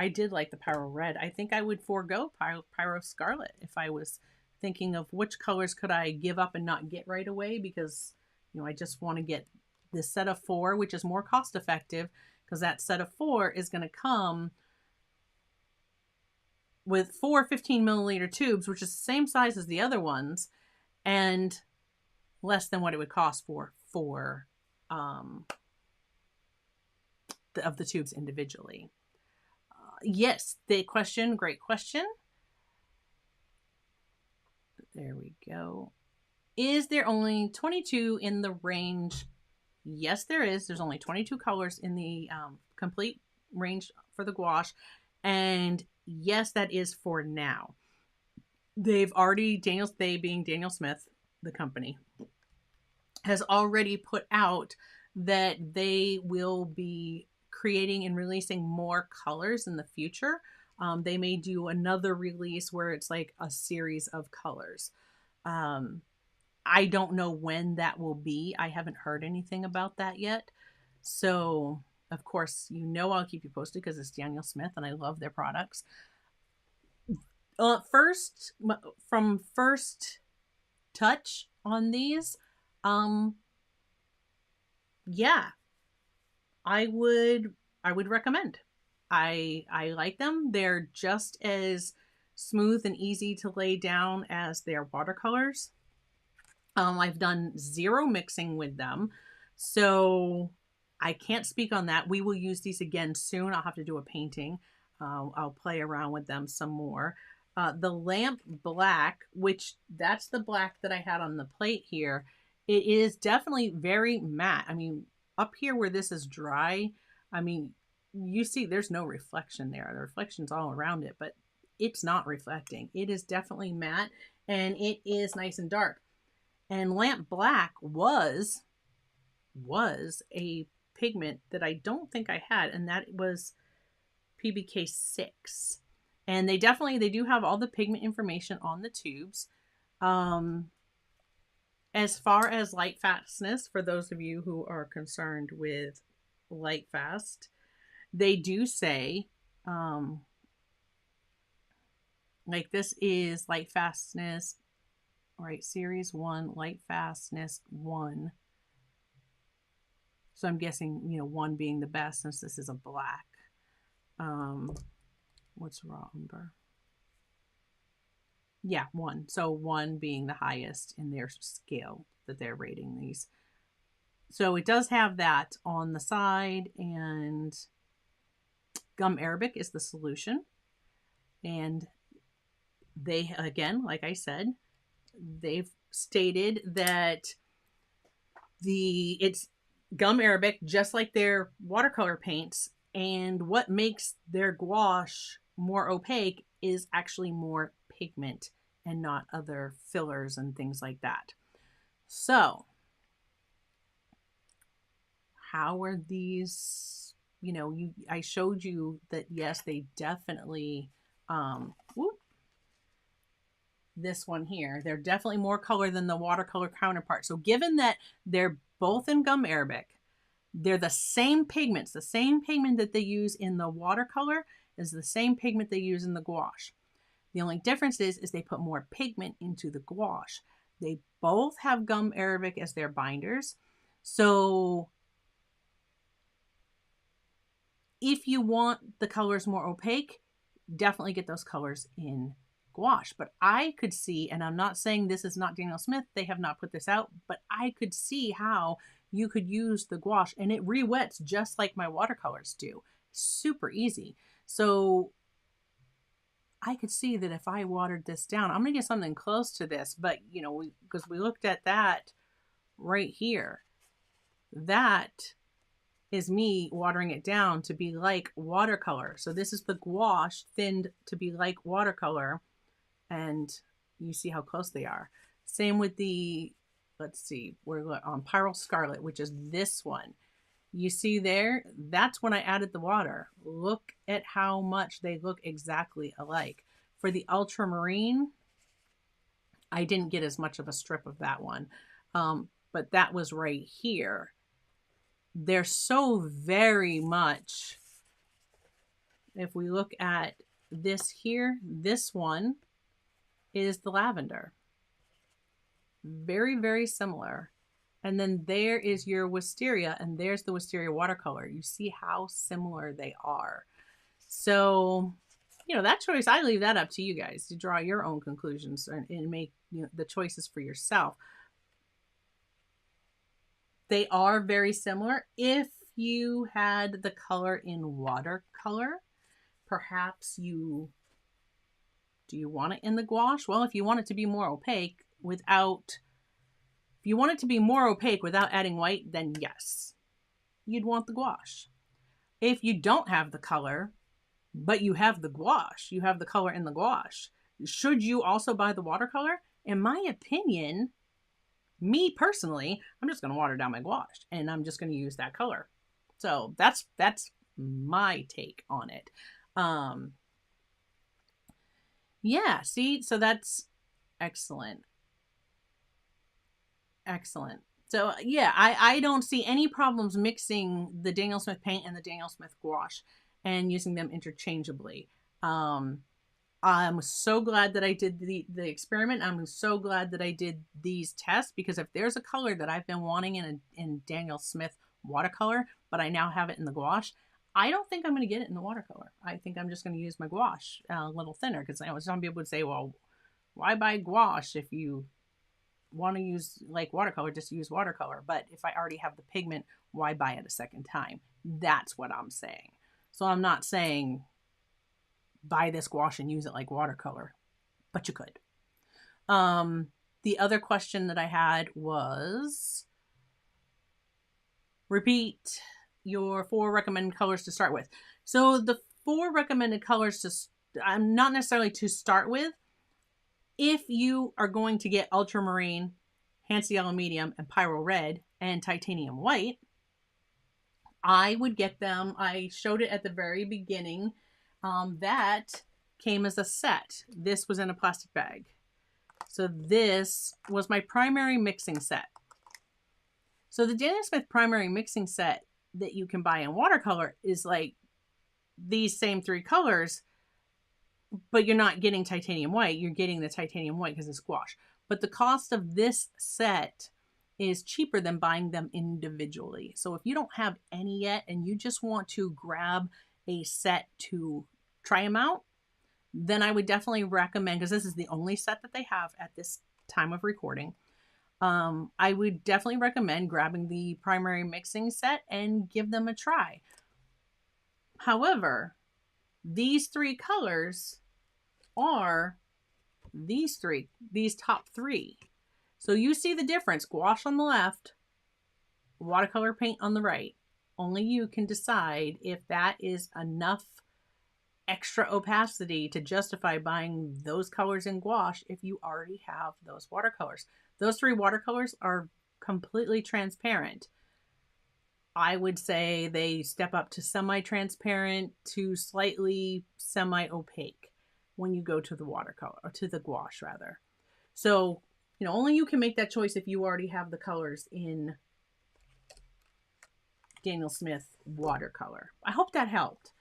did like the Pyro red. I think I would forego Pyro scarlet if I was thinking of which colors could I give up and not get right away, because I just want to get this set of 4, which is more cost effective, because that set of 4 is going to come with 4 15 milliliter tubes, which is the same size as the other ones, and less than what it would cost for 4 of the tubes individually. Yes, the question, great question. There we go. Is there only 22 in the range? Yes, there is. There's only 22 colors in the complete range for the gouache. And yes, that is for now. They've already, they being Daniel Smith, the company, has already put out that they will be creating and releasing more colors in the future. They may do another release where it's like a series of colors. I don't know when that will be. I haven't heard anything about that yet. So, of course, I'll keep you posted because it's Daniel Smith and I love their products. From first touch on these, yeah, I would recommend. I like them. They're just as smooth and easy to lay down as their watercolors. I've done 0 mixing with them, so I can't speak on that. We will use these again soon. I'll have to do a painting. I'll play around with them some more. The lamp black, which that's the black that I had on the plate here, it is definitely very matte. I mean, up here where this is dry, I mean, you see there's no reflection there. The reflection's all around it, but it's not reflecting. It is definitely matte and it is nice and dark. And lamp black was a pigment that I don't think I had, and that was PBK 6. And they do have all the pigment information on the tubes. As far as light fastness, for those of you who are concerned with light fast, they do say, like this is light fastness, right? Series 1, light fastness 1. So I'm guessing, 1 being the best since this is a black. What's raw umber? Yeah, 1. So 1 being the highest in their scale that they're rating these. So it does have that on the side, and gum arabic is the solution. And they, again, like I said, they've stated that it's gum arabic, just like their watercolor paints. And what makes their gouache more opaque is actually more pigment and not other fillers and things like that. So how are these, I showed you that, yes, they definitely, this one here, they're definitely more color than the watercolor counterpart. So given that they're both in gum arabic, they're the same pigments. The same pigment that they use in the watercolor is the same pigment they use in the gouache. The only difference is they put more pigment into the gouache. They both have gum arabic as their binders. So if you want the colors more opaque, definitely get those colors in gouache. But I could see, and I'm not saying this is not Daniel Smith, they have not put this out, but I could see how you could use the gouache and it re-wets just like my watercolors do. Super easy. So I could see that if I watered this down, I'm gonna get something close to this, but because we looked at that right here, that is me watering it down to be like watercolor. So this is the gouache thinned to be like watercolor, and you see how close they are. Same with the, let's see, we're on Pyrrole Scarlet, which is this one. You see there, that's when I added the water. Look at how much they look exactly alike. For the ultramarine, I didn't get as much of a strip of that one, but that was right here. They're so very much, if we look at this here, this one is the lavender. Very, very similar. And then there is your wisteria, and there's the wisteria watercolor. You see how similar they are. So, that choice, I leave that up to you guys to draw your own conclusions and make the choices for yourself. They are very similar. If you had the color in watercolor, perhaps do you want it in the gouache? Well, if you want it to be more opaque without adding white, then yes, you'd want the gouache. If you don't have the color, but you have the gouache, you have the color in the gouache, should you also buy the watercolor? In my opinion, me personally, I'm just going to water down my gouache and I'm just going to use that color. So that's my take on it. Yeah, see, so that's excellent. Excellent. So yeah, I don't see any problems mixing the Daniel Smith paint and the Daniel Smith gouache and using them interchangeably. I'm so glad that I did the experiment. I'm so glad that I did these tests, because if there's a color that I've been wanting in Daniel Smith watercolor, but I now have it in the gouache, I don't think I'm going to get it in the watercolor. I think I'm just going to use my gouache a little thinner, because I know some people would say, well, why buy gouache if you want to use like watercolor? Just use watercolor. But if I already have the pigment, why buy it a second time? That's what I'm saying. So I'm not saying buy this gouache and use it like watercolor, but you could. The other question that I had was, repeat your 4 recommended colors to start with. So the 4 recommended colors I'm not necessarily to start with. If you are going to get ultramarine, Hansa yellow medium, and pyro red, and titanium white, I would get them. I showed it at the very beginning. That came as a set. This was in a plastic bag. So this was my primary mixing set. So the Daniel Smith primary mixing set that you can buy in watercolor is like these same 3 colors, but you're not getting titanium white. You're getting the titanium white because it's gouache. But the cost of this set is cheaper than buying them individually. So if you don't have any yet and you just want to grab a set to try them out, then I would definitely recommend, because this is the only set that they have at this time of recording, I would definitely recommend grabbing the primary mixing set and give them a try. However, these 3 colors are these top 3. So you see the difference. Gouache on the left, watercolor paint on the right. Only you can decide if that is enough extra opacity to justify buying those colors in gouache if you already have those watercolors. Those 3 watercolors are completely transparent. I would say they step up to semi-transparent to slightly semi-opaque when you go to the watercolor, or to the gouache rather. So, you know, only you can make that choice if you already have the colors in Daniel Smith watercolor. I hope that helped.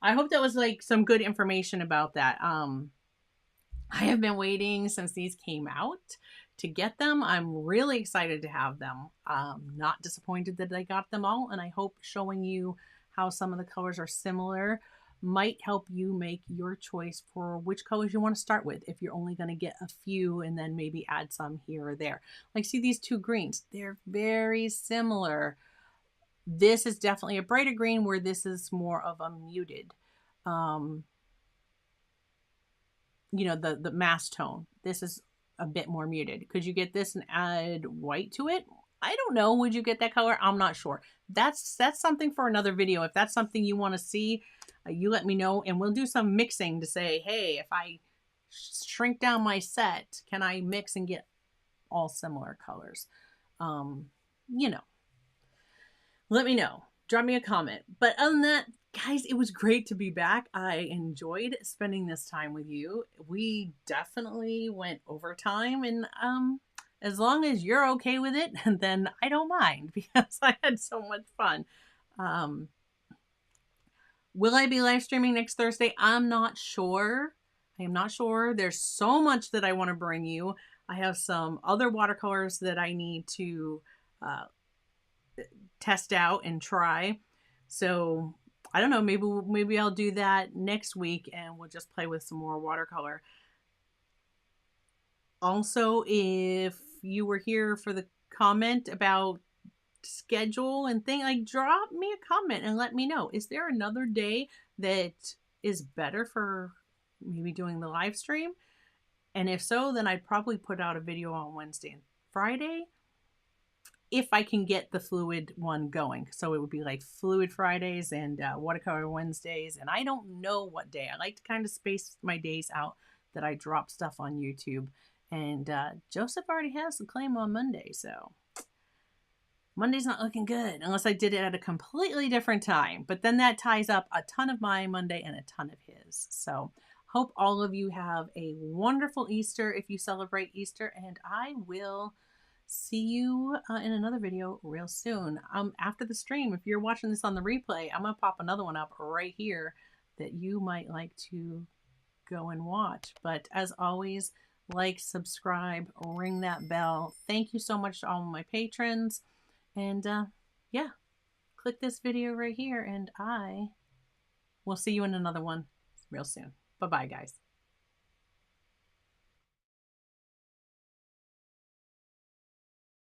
I hope that was like some good information about that. I have been waiting since these came out to get them. I'm really excited to have them. Not disappointed that I got them all, and I hope showing you how some of the colors are similar might help you make your choice for which colors you want to start with, if you're only going to get a few and then maybe add some here or there. Like, see these 2 greens, they're very similar. This is definitely a brighter green, where this is more of a muted, you know, the mass tone. This is a bit more muted. Could you get this and add white to it? I don't know. Would you get that color? I'm not sure. That's something for another video. If that's something you want to see, you let me know, and we'll do some mixing to say, hey, if I shrink down my set, can I mix and get all similar colors? You know, let me know. Drop me a comment. But other than that, guys, it was great to be back. I enjoyed spending this time with you. We definitely went over time, and as long as you're okay with it, then I don't mind, because I had so much fun. Will I be live streaming next Thursday? I'm not sure. I am not sure. There's so much that I want to bring you. I have some other watercolors that I need to test out and try. So I don't know, maybe I'll do that next week, and we'll just play with some more watercolor. Also, if you were here for the comment about schedule and thing, like, drop me a comment and let me know. Is there another day that is better for maybe doing the live stream. And if so, then I'd probably put out a video on Wednesday and Friday if I can get the fluid one going. So it would be like fluid Fridays and watercolor Wednesdays. And I don't know what day. I like to kind of space my days out that I drop stuff on YouTube. And Joseph already has the claim on Monday. So Monday's not looking good unless I did it at a completely different time. But then that ties up a ton of my Monday and a ton of his. So hope all of you have a wonderful Easter if you celebrate Easter. And I will see you in another video real soon. After the stream, if you're watching this on the replay, I'm gonna pop another one up right here that you might like to go and watch. But as always, like, subscribe, ring that bell. Thank you so much to all my patrons. And yeah, click this video right here and I will see you in another one real soon. Bye-bye, guys.